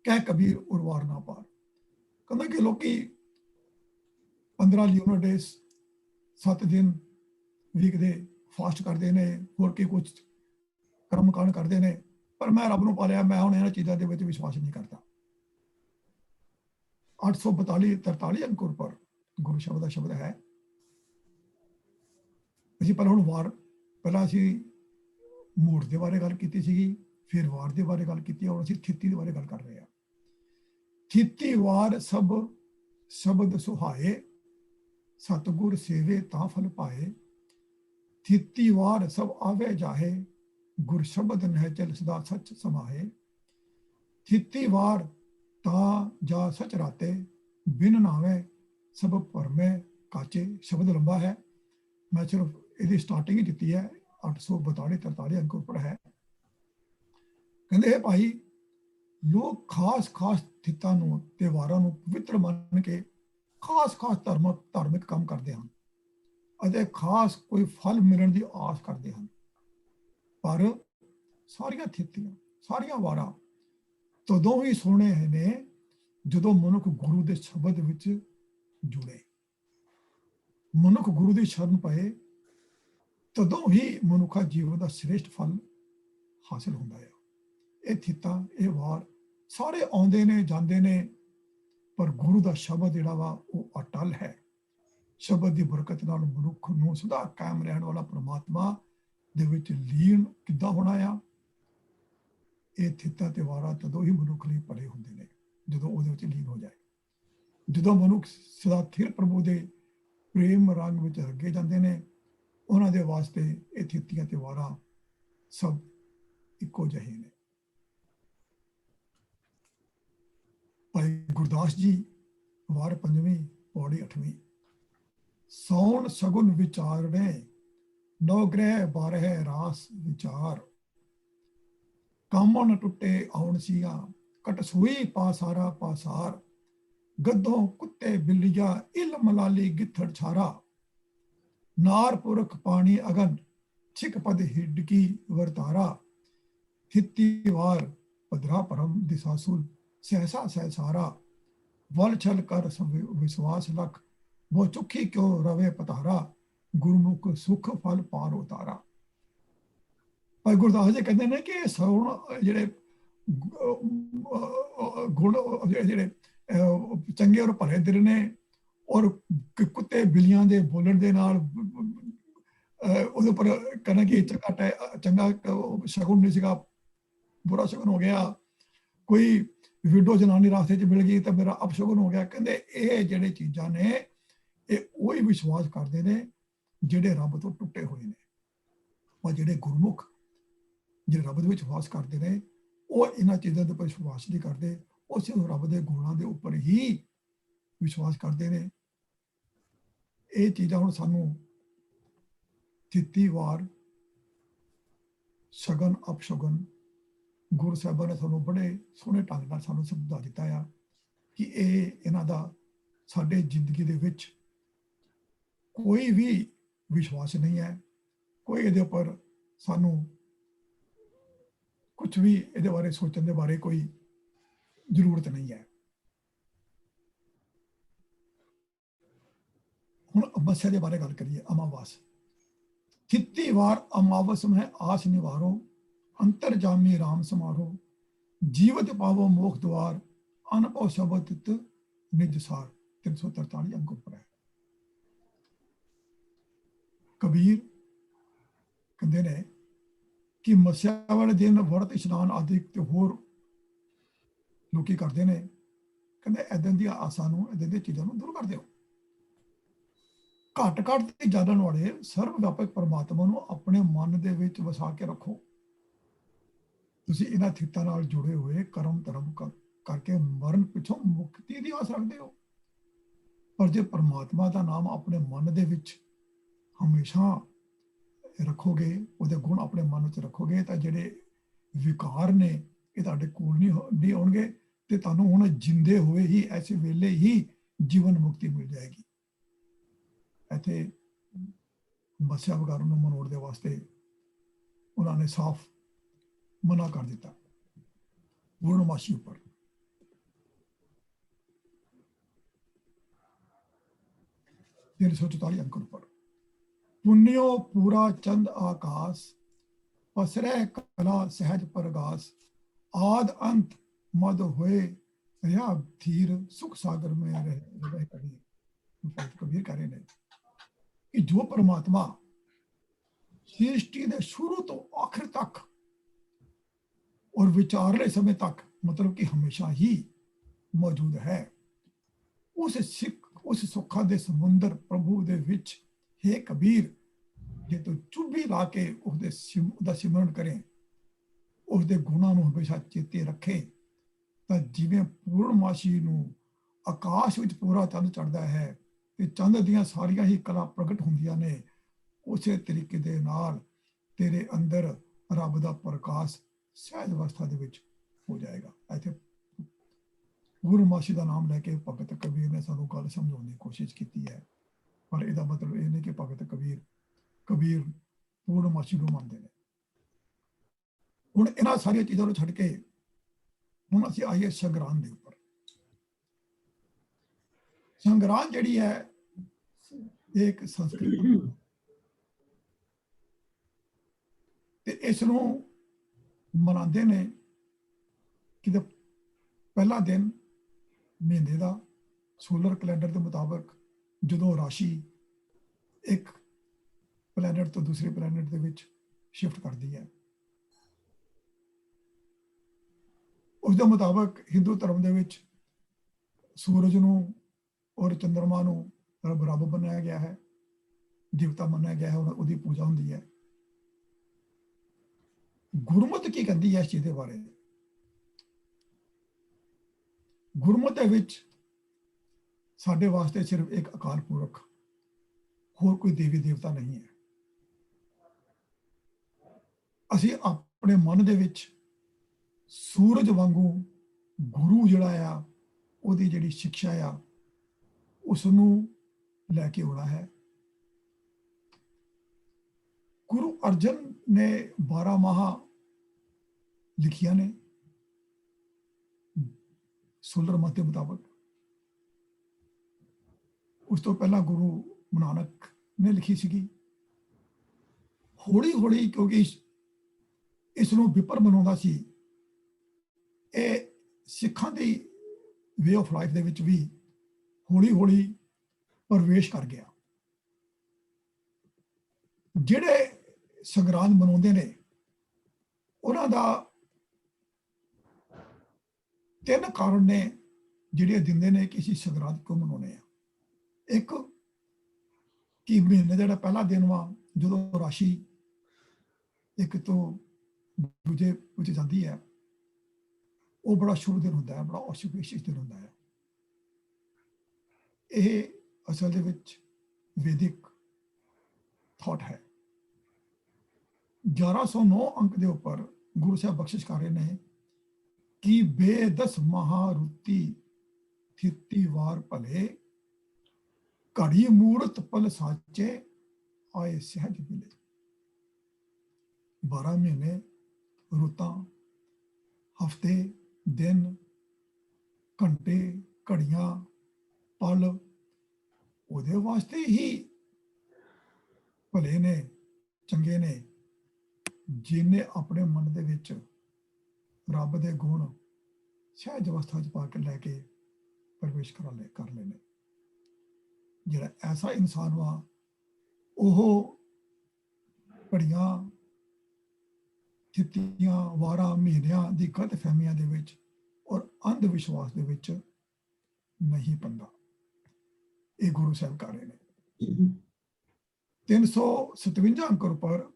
ਕਹਿ ਕਬੀਰ ਉਰਵਾਰ ਨਾ ਪਾਰ। ਕਹਿੰਦਾ ਕਿ ਲੋਕੀ 15 ਲਿਓਨੋਡੇਸ 7 ਦਿਨ ਵੀਕ ਦੇ ਫਾਸਟ ਕਰਦੇ ਨੇ, ਹੋਰ ਕੀ ਕੁਝ ਕਰਮ ਕਾਂਡ ਕਰਦੇ ਨੇ, ਪਰ ਮੈਂ ਰੱਬ ਨੂੰ ਪਾਲਿਆ, ਮੈਂ ਹੁਣ ਇਹਨਾਂ ਚੀਜ਼ਾਂ ਦੇ ਵਿੱਚ ਵਿਸ਼ਵਾਸ ਨਹੀਂ ਕਰਦਾ। 842 43 ਅੰਕ ਉੱਪਰ ਗੁਰੂ ਸ਼ਬਦ ਦਾ ਸ਼ਬਦ ਹੈ। ਅਸੀਂ ਪਹਿਲਾਂ ਹੁਣ ਵਾਰ, ਪਹਿਲਾਂ ਅਸੀਂ ਮੂੜ ਦੇ ਬਾਰੇ ਗੱਲ ਕੀਤੀ ਸੀਗੀ, ਫਿਰ ਵਾਰ ਦੇ ਬਾਰੇ ਗੱਲ ਕੀਤੀ, ਹੁਣ ਅਸੀਂ ਥਿੱਤੀ ਦੇ ਬਾਰੇ ਗੱਲ ਕਰ ਰਹੇ ਹਾਂ। ਥਿੱਤੀ ਵਾਰ ਸਭ ਸ਼ਬਦ ਸੁਹਾਏ, ਸਤਿਗੁਰ ਸੇਵੇ ਤਾਂ ਫਲ ਪਾਏ। ਥਿੱਤੀ ਵਾਰ ਸਭ ਆਵੇ ਜਾਹੇ, ਗੁਰ ਸ਼ਬਦ ਨਹਿ ਚਲ ਸਦਾ ਸੱਚ ਸਮਾਏ। ਥਿੱਤੀ ਵਾਰ ਤਾਂ ਜਾ ਸਚ ਰਾਤੇ, ਬਿਨ ਨਾਵੇ ਸਭ ਭਰਮੇ ਕਾਚੇ। ਸ਼ਬਦ ਲੰਬਾ ਹੈ, ਮੈਂ ਸਿਰਫ ਇਹਦੀ ਸਟਾਰਟਿੰਗ ਹੀ ਦਿੱਤੀ ਹੈ। 842 43 ਅੰਕ ਉੱਪਰ ਹੈ। ਕਹਿੰਦੇ ਭਾਈ, ਲੋਕ ਖਾਸ ਥਿੱਤਾਂ ਨੂੰ, ਤਿਉਹਾਰਾਂ ਨੂੰ ਪਵਿੱਤਰ ਮੰਨ ਕੇ ਖਾਸ ਧਾਰਮਿਕ ਕੰਮ ਕਰਦੇ ਹਨ ਅਤੇ ਖਾਸ ਕੋਈ ਫਲ ਮਿਲਣ ਦੀ ਆਸ ਕਰਦੇ ਹਨ। ਪਰ ਸਾਰੀਆਂ ਥਿੱਤੀਆਂ, ਸਾਰੀਆਂ ਵਾਰਾਂ ਤਦੋਂ ਹੀ ਸੋਹਣੇ ਨੇ ਜਦੋਂ ਮਨੁੱਖ ਗੁਰੂ ਦੇ ਸ਼ਬਦ ਵਿੱਚ ਜੁੜੇ, ਮਨੁੱਖ ਗੁਰੂ ਦੀ ਸ਼ਰਨ ਪਏ, ਤਦੋਂ ਹੀ ਮਨੁੱਖਾ ਜੀਵਨ ਦਾ ਸ੍ਰੇਸ਼ਟ ਫਲ ਹਾਸਿਲ ਹੁੰਦਾ ਹੈ। ਇਹ ਥਿੱਤਾਂ, ਇਹ ਵਾਰ ਸਾਰੇ ਆਉਂਦੇ ਨੇ ਜਾਂਦੇ ਨੇ, ਪਰ ਗੁਰੂ ਦਾ ਸ਼ਬਦ ਜਿਹੜਾ ਵਾ ਉਹ ਅਟਲ ਹੈ। ਸ਼ਬਦ ਦੀ ਬਰਕਤ ਨਾਲ ਮਨੁੱਖ ਨੂੰ ਸਦਾ ਕਾਇਮ ਰਹਿਣ ਵਾਲਾ ਪ੍ਰਮਾਤਮਾ ਦੇ ਵਿੱਚ ਲੀਨ ਕਿੱਦਾਂ ਹੋਣਾ ਆ। ਇਹ ਥਿੱਤਾਂ ਤੇ ਵਾਰਾਂ ਤਦੋਂ ਹੀ ਮਨੁੱਖ ਲਈ ਭਲੇ ਹੁੰਦੇ ਨੇ ਜਦੋਂ ਉਹਦੇ ਵਿੱਚ ਲੀਨ ਹੋ ਜਾਏ। ਜਦੋਂ ਮਨੁੱਖ ਸਦਾ ਥਿਰ ਪ੍ਰਭੂ ਦੇ ਪ੍ਰੇਮ ਰੰਗ ਵਿੱਚ ਰੰਗੇ ਜਾਂਦੇ ਨੇ, ਉਹਨਾਂ ਦੇ ਵਾਸਤੇ ਇਹ ਥਿੱਤੀਆਂ ਤੇ ਵਾਰਾਂ ਸਭ ਇੱਕੋ ਜਿਹੇ ਨੇ। ਭਾਈ ਗੁਰਦਾਸ ਜੀ, ਵਾਰ 5ਵੀਂ, ਪੌੜੀ 8ਵੀਂ। ਸੌਣ ਸਗੁਨ ਵਿਚਾਰਣੇ, ਨੌ ਗ੍ਰਹਿ 12 ਰਾਸ ਵਿਚਾਰ। ਕਾਮੋਂ ਨ ਟੁੱਟੇ ਆਉਣ ਸੀਆ, ਕਟ ਸੂਈ ਪਾਸਾਰਾ ਪਾਸਾਰ। ਗੱਧੋਂ ਕੁੱਤੇ ਬਿੱਲੀਆ, ਇਲ ਮਲਾਲੀ ਗਿੱਥੜ ਛਾਰਾ। ਨਾਰ ਪੁਰਖ ਪਾਣੀ ਅਗਨ, ਛਿਕ ਪਦ ਹਿਡਕੀ ਵਰਤਾਰਾ। ਥਿੱਤੀ ਵਾਰ ਪਧਰਾ ਪਰਮ ਦਿਸਾਸੁਲ, ਸਹਿਸਾ ਸਹਿਸਾਰਾ। ਵਲ ਛਲ ਕਰ ਵਿਸ਼ਵਾਸ ਲਖ, वो चुखी क्यों रवे पतारा। गुरमुख सुख फल पार उतारा। भाई गुरदास जी कहते हैं कि सौण ਜਿਹੜੇ ਗੁਣ ਜਿਹੜੇ ਚੰਗੇ ਔਰ ਭਲੇ ਦਿਲ ਨੇ, ਔਰ ਕੁੱਤੇ ਬਿੱਲੀਆਂ ਦੇ ਬੋਲਣ ਦੇ ਨਾਲ ਉਹਦੇ ਉੱਪਰ ਕਹਿੰਦਾ ਕਿ ਚੰਗਾ ਸ਼ਗੁਨ ਨਹੀਂ ਸੀਗਾ, ਬੁਰਾ ਸ਼ਗੁਨ ਹੋ ਗਿਆ। ਕੋਈ ਵਿਡੋ ਜਨਾਨੀ ਰਾਸਤੇ 'ਚ ਮਿਲ ਗਈ ਤਾਂ ਮੇਰਾ ਅਪਸ਼ਗੁਨ ਹੋ ਗਿਆ। ਕਹਿੰਦੇ ਇਹ ਜਿਹੜੇ ਚੀਜ਼ਾਂ ਨੇ, ਇਹ ਉਹੀ ਵਿਸ਼ਵਾਸ ਕਰਦੇ ਨੇ ਜਿਹੜੇ ਰੱਬ ਤੋਂ ਟੁੱਟੇ ਹੋਏ ਨੇ। ਔਰ ਜਿਹੜੇ ਗੁਰਮੁਖ, ਜਿਹੜੇ ਰੱਬ ਦੇ ਵਿੱਚ ਵਿਸ਼ਵਾਸ ਕਰਦੇ ਨੇ, ਉਹ ਇਹਨਾਂ ਚੀਜ਼ਾਂ ਦੇ ਉੱਪਰ ਵਿਸ਼ਵਾਸ ਨਹੀਂ ਕਰਦੇ, ਉਹ ਸਿਰਫ ਰੱਬ ਦੇ ਗੁਣਾਂ ਦੇ ਉੱਪਰ ਹੀ ਵਿਸ਼ਵਾਸ ਕਰਦੇ ਨੇ। ਇਹ ਚੀਜ਼ਾਂ ਹੁਣ ਸਾਨੂੰ ਥਿੱਤੀ ਵਾਰ, ਸ਼ਗਨ ਅਪਸ਼ਗਨ, ਗੁਰੂ ਸਾਹਿਬਾਂ ਨੇ ਸਾਨੂੰ ਬੜੇ ਸੋਹਣੇ ਢੰਗ ਨਾਲ ਸਾਨੂੰ ਸਮਝਾ ਦਿੱਤਾ ਆ ਕਿ ਇਹਨਾਂ ਦਾ ਸਾਡੇ ਜ਼ਿੰਦਗੀ ਦੇ ਵਿੱਚ ਕੋਈ ਵੀ ਵਿਸ਼ਵਾਸ ਨਹੀਂ ਹੈ। ਕੋਈ ਇਹਦੇ ਉੱਪਰ ਸਾਨੂੰ ਕੁਝ ਵੀ ਇਹਦੇ ਬਾਰੇ ਸੋਚਣ ਦੇ ਬਾਰੇ ਕੋਈ ਜ਼ਰੂਰਤ ਨਹੀਂ ਹੈ। ਹੁਣ ਅਮਾਵਸਿਆ ਦੇ ਬਾਰੇ ਗੱਲ ਕਰੀਏ। ਅਮਾਵਾਸ ਥਿੱਤੀ ਵਾਰ ਅਮਾਵਸ ਮੈਂ ਆਸ ਨਿਵਾਰੋ, ਅੰਤਰ ਜਾਮੀ ਰਾਮ ਸਮਾਰੋ। ਜੀਵਤ ਪਾਵੋ ਮੋਖ ਦੁਆਰ, ਅਨਭਉ ਸ਼ਬਦ ਨਿਜ ਸਾਰ। 343 ਅੰਕ ਉੱਪਰ ਹੈ। ਕਬੀਰ ਕਹਿੰਦੇ ਨੇ ਕਿ ਮੱਸਿਆ ਵਾਲੇ ਦਿਨ ਵਰਤ ਇਸ਼ਨਾਨ ਆਦਿ ਤੇ ਹੋਰ ਲੋਕੀ ਕਰਦੇ ਨੇ। ਕਹਿੰਦੇ ਏਦਾਂ ਦੀਆਂ ਆਸਾਂ ਨੂੰ, ਏਦਾਂ ਦੀਆਂ ਚੀਜ਼ਾਂ ਨੂੰ ਦੂਰ ਕਰ ਦਿਓ। ਘੱਟ ਤੇ ਜਾਣਨ ਵਾਲੇ ਸਰਵ ਵਿਆਪਕ ਪਰਮਾਤਮਾ ਨੂੰ ਆਪਣੇ ਮਨ ਦੇ ਵਿੱਚ ਵਸਾ ਕੇ ਰੱਖੋ। ਤੁਸੀਂ ਇਹਨਾਂ ਥਿੱਤਾਂ ਨਾਲ ਜੁੜੇ ਹੋਏ ਕਰਮ ਧਰਮ ਕਰਕੇ ਮਰਨ ਪਿੱਛੋਂ ਮੁਕਤੀ ਦੀ ਆਸ ਰੱਖਦੇ ਹੋ। ਪਰ ਜੇ ਪਰਮਾਤਮਾ ਦਾ ਨਾਮ ਆਪਣੇ ਮਨ ਦੇ ਵਿੱਚ ਹਮੇਸ਼ਾ ਰੱਖੋਗੇ, ਉਹਦੇ ਗੁਣ ਆਪਣੇ ਮਨ ਵਿੱਚ ਰੱਖੋਗੇ, ਤਾਂ ਜਿਹੜੇ ਵਿਕਾਰ ਨੇ ਇਹ ਤੁਹਾਡੇ ਕੋਲ ਨਹੀਂ ਆਉਣਗੇ ਤੇ ਤੁਹਾਨੂੰ ਹੁਣ ਜਿੰਦੇ ਹੋਏ ਹੀ ਐਸੇ ਵੇਲੇ ਹੀ ਜੀਵਨ ਮੁਕਤੀ ਮਿਲ ਜਾਏਗੀ। ਇੱਥੇ ਮੱਸਿਆ ਵਗਾਰੂ ਨੂੰ ਮਨਾਉਣ ਦੇ ਵਾਸਤੇ ਉਹਨਾਂ ਨੇ ਸਾਫ਼ ਮਨਾ ਕਰ ਦਿੱਤਾ। ਪੂਰਨਮਾਸ਼ੀ ਉੱਪਰ 344 ਅੰਕ ਉੱਪਰ ਪੁੰਨਿਓ ਪੂਰਾ ਚੰਦ ਆਕਾਸ, ਪਸਰੈ ਕਲਾ ਸਹਿਜ ਪ੍ਰਗਾਸ, ਆਦ ਅੰਤ ਮਦ ਹੋਏ ਰਿਹਾ ਧੀਰ, ਸੁਖ ਸਾਗਰ में ਰਹਿ ਕਬੀਰ। ਭਗਤ ਕਬੀਰ ਕਹ ਰਹੇ ਨੇ ਕਿ ਜੋ ਪਰਮਾਤਮਾ ਸ੍ਰਿਸ਼ਟੀ ਦੇ ਸ਼ੁਰੂ ਤੋਂ ਆਖਿਰ ਤੱਕ ਔਰ ਵਿਚਾਰਲੇ ਸਮੇਂ ਤੱਕ, ਮਤਲਬ ਕਿ ਹਮੇਸ਼ਾ ਹੀ ਮੌਜੂਦ ਹੈ, ਉਸ ਸੁੱਖਾਂ ਦੇ ਸਮੁੰਦਰ ਪ੍ਰਭੂ ਦੇ ਵਿੱਚ, हे ਕਬੀਰ, ਜੇ ਤੂੰ ਚੁੱਭੀ ਲਾ ਕੇ ਉਹਦਾ ਸਿਮਰਨ ਕਰੇ, ਉਸਦੇ ਗੁਣਾਂ ਨੂੰ ਹਮੇਸ਼ਾ ਚੇਤੇ ਰੱਖੇ, ਤਾਂ ਜਿਵੇਂ ਪੂਰਨਮਾਸ਼ੀ ਨੂੰ ਆਕਾਸ਼ ਵਿੱਚ ਪੂਰਾ ਚੰਦ ਚੜ੍ਹਦਾ ਹੈ ਤੇ ਚੰਦ ਦੀਆਂ ਸਾਰੀਆਂ ਹੀ ਕਲਾ ਪ੍ਰਗਟ ਹੁੰਦੀਆਂ ਨੇ, ਉਸੇ ਤਰੀਕੇ ਦੇ ਨਾਲ ਤੇਰੇ ਅੰਦਰ ਰੱਬ ਦਾ ਪ੍ਰਕਾਸ਼ ਸਹਿਜ ਅਵਸਥਾ ਦੇ ਵਿੱਚ ਹੋ ਜਾਏਗਾ। ਇੱਥੇ ਪੂਰਨਮਾਸ਼ੀ ਦਾ ਨਾਮ ਲੈ ਕੇ ਭਗਤ ਕਬੀਰ ਨੇ ਸਾਨੂੰ ਗੱਲ ਸਮਝਾਉਣ ਦੀ ਕੋਸ਼ਿਸ਼ ਕੀਤੀ ਹੈ, ਪਰ ਇਹਦਾ ਮਤਲਬ ਇਹ ਨਹੀਂ ਕਿ ਭਗਤ ਕਬੀਰ ਪੂਰਨਮਾਸ਼ੀ ਨੂੰ ਮੰਨਦੇ ਨੇ। ਹੁਣ ਇਹਨਾਂ ਸਾਰੀਆਂ ਚੀਜ਼ਾਂ ਨੂੰ ਛੱਡ ਕੇ ਹੁਣ ਅਸੀਂ ਆਈਏ ਸੰਗਰਾਂਦ ਦੇ ਉੱਪਰ। ਸੰਗਰਾਂਦ ਜਿਹੜੀ ਹੈ ਇੱਕ ਸੰਸਕ੍ਰਿਤ, ਤੇ ਇਸ ਨੂੰ ਮਨਾਉਂਦੇ ਨੇ ਕਿ ਪਹਿਲਾ ਦਿਨ ਮਹੀਨੇ ਦਾ ਸੋਲਰ ਕੈਲੰਡਰ ਦੇ ਮੁਤਾਬਕ ਜਦੋਂ ਰਾਸ਼ੀ ਇੱਕ ਪਲੈਨਟ ਤੋਂ ਦੂਸਰੇ ਪਲੈਨਟ ਦੇ ਵਿੱਚ ਸ਼ਿਫਟ ਕਰਦੀ ਹੈ, ਉਸ ਦੇ ਮੁਤਾਬਕ ਹਿੰਦੂ ਧਰਮ ਦੇ ਵਿੱਚ ਸੂਰਜ ਨੂੰ ਔਰ ਚੰਦਰਮਾ ਨੂੰ ਰੱਬ ਮੰਨਿਆ ਗਿਆ ਹੈ, ਦੇਵਤਾ ਮੰਨਿਆ ਗਿਆ ਹੈ, ਉਹਦੀ ਪੂਜਾ ਹੁੰਦੀ ਹੈ। ਗੁਰਮਤਿ ਕੀ ਕਹਿੰਦੀ ਹੈ ਇਸ ਚੀਜ਼ ਦੇ ਬਾਰੇ? ਗੁਰਮਤਿ ਦੇ ਵਿੱਚ ਸਾਡੇ ਵਾਸਤੇ ਸਿਰਫ ਇੱਕ ਅਕਾਲ ਪੁਰਖ, ਹੋਰ ਕੋਈ ਦੇਵੀ ਦੇਵਤਾ ਨਹੀਂ ਹੈ। ਅਸੀਂ ਆਪਣੇ ਮਨ ਦੇ ਵਿੱਚ ਸੂਰਜ ਵਾਂਗੂ ਗੁਰੂ ਜਿਹੜਾ ਆ, ਉਹਦੀ ਜਿਹੜੀ ਸਿੱਖਿਆ ਆ, ਉਸ ਨੂੰ ਲੈ ਕੇ ਆਉਣਾ ਹੈ। ਗੁਰੂ ਅਰਜਨ ਨੇ 12 ਮਾਹ ਲਿਖੀਆਂ ਨੇ ਸੋਲਰ ਮਤ ਦੇ ਮੁਤਾਬਕ। ਉਸ ਤੋਂ ਪਹਿਲਾਂ ਗੁਰੂ ਨਾਨਕ ਨੇ ਲਿਖੀ ਸੀਗੀ। ਹੌਲੀ ਹੌਲੀ, ਕਿਉਂਕਿ ਇਸ ਨੂੰ ਵਿਪਰ ਬਣਾਉਂਦਾ ਸੀ, ਇਹ ਸਿੱਖਾਂ ਦੀ ਵੇ ਆਫ ਲਾਈਫ ਦੇ ਵਿੱਚ ਵੀ ਹੌਲੀ ਹੌਲੀ ਪ੍ਰਵੇਸ਼ ਕਰ ਗਿਆ। ਜਿਹੜੇ ਸੰਗਰਾਂਦ ਮਨਾਉਂਦੇ ਨੇ, ਉਹਨਾਂ ਦਾ 3 ਕਾਰਨ ਨੇ ਜਿਹੜੇ ਦਿੰਦੇ ਨੇ ਕਿ ਅਸੀਂ ਸੰਗਰਾਂਦ ਕਿਉਂ ਮਨਾਉਂਦੇ ਆ। ਇੱਕ, ਕਿ ਮਹੀਨੇ ਦਾ ਜਿਹੜਾ ਪਹਿਲਾ ਦਿਨ ਵਾ, ਜਦੋਂ ਰਾਸ਼ੀ ਇੱਕ ਤੋਂ ਦੂਜੇ ਵਿੱਚ ਜਾਂਦੀ ਹੈ, ਉਹ ਬੜਾ ਸ਼ੁਭ ਦਿਨ ਹੁੰਦਾ ਹੈ, ਬੜਾ ਔਸ਼ਪੀਸ਼ਿਸ਼ ਦਿਨ ਹੁੰਦਾ ਹੈ। ਇਹ ਅਸਲ ਦੇ ਵਿੱਚ ਵੈਦਿਕ ਥਾਟ ਹੈ। 1109 ਅੰਕ ਦੇ ਉੱਪਰ ਗੁਰੂ ਸਾਹਿਬ ਬਖਸ਼ਿਸ਼ ਕਰ ਰਹੇ ਨੇ ਕਿ ਬੇਦਸ ਮਹਾਰੁਤੀ ਥਿਤੀ ਵਾਰ ਭਲੇ, ਘੜੀ ਮੂਰਤ ਪਲ ਸਾਚੇ, ਆਏ ਸਹਿਜ ਮਿਲੇ। 12 ਮਹੀਨੇ, ਰੁੱਤਾਂ, ਹਫ਼ਤੇ, ਦਿਨ, ਘੰਟੇ, ਘੜੀਆਂ, ਪਲ ਉਹਦੇ ਵਾਸਤੇ ਹੀ ਭਲੇ ਨੇ, ਚੰਗੇ ਨੇ, ਜਿਹਨੇ ਆਪਣੇ ਮਨ ਦੇ ਵਿੱਚ ਰੱਬ ਦੇ ਗੁਣ ਸਹਿਜ ਅਵਸਥਾ 'ਚ ਪਾ ਕੇ ਲੈ ਕੇ ਪ੍ਰਵੇਸ਼ ਕਰ ਲੈਣੇ। ਜਿਹੜਾ ਐਸਾ ਇਨਸਾਨ ਵਾ, ਉਹ ਘੜੀਆਂ, ਥਿਤੀਆਂ, ਵਾਰਾਂ, ਮਹੀਨਿਆਂ ਦੀ ਗਲਤ ਫਹਿਮੀਆਂ ਦੇ ਵਿੱਚ ਔਰ ਅੰਧ ਵਿਸ਼ਵਾਸ ਦੇ ਵਿੱਚ ਨਹੀਂ ਪੈਂਦਾ। ਇਹ ਗੁਰੂ ਸਾਹਿਬ ਕਰ ਰਹੇ ਨੇ। 357 ਅੰਕ ਉੱਪਰ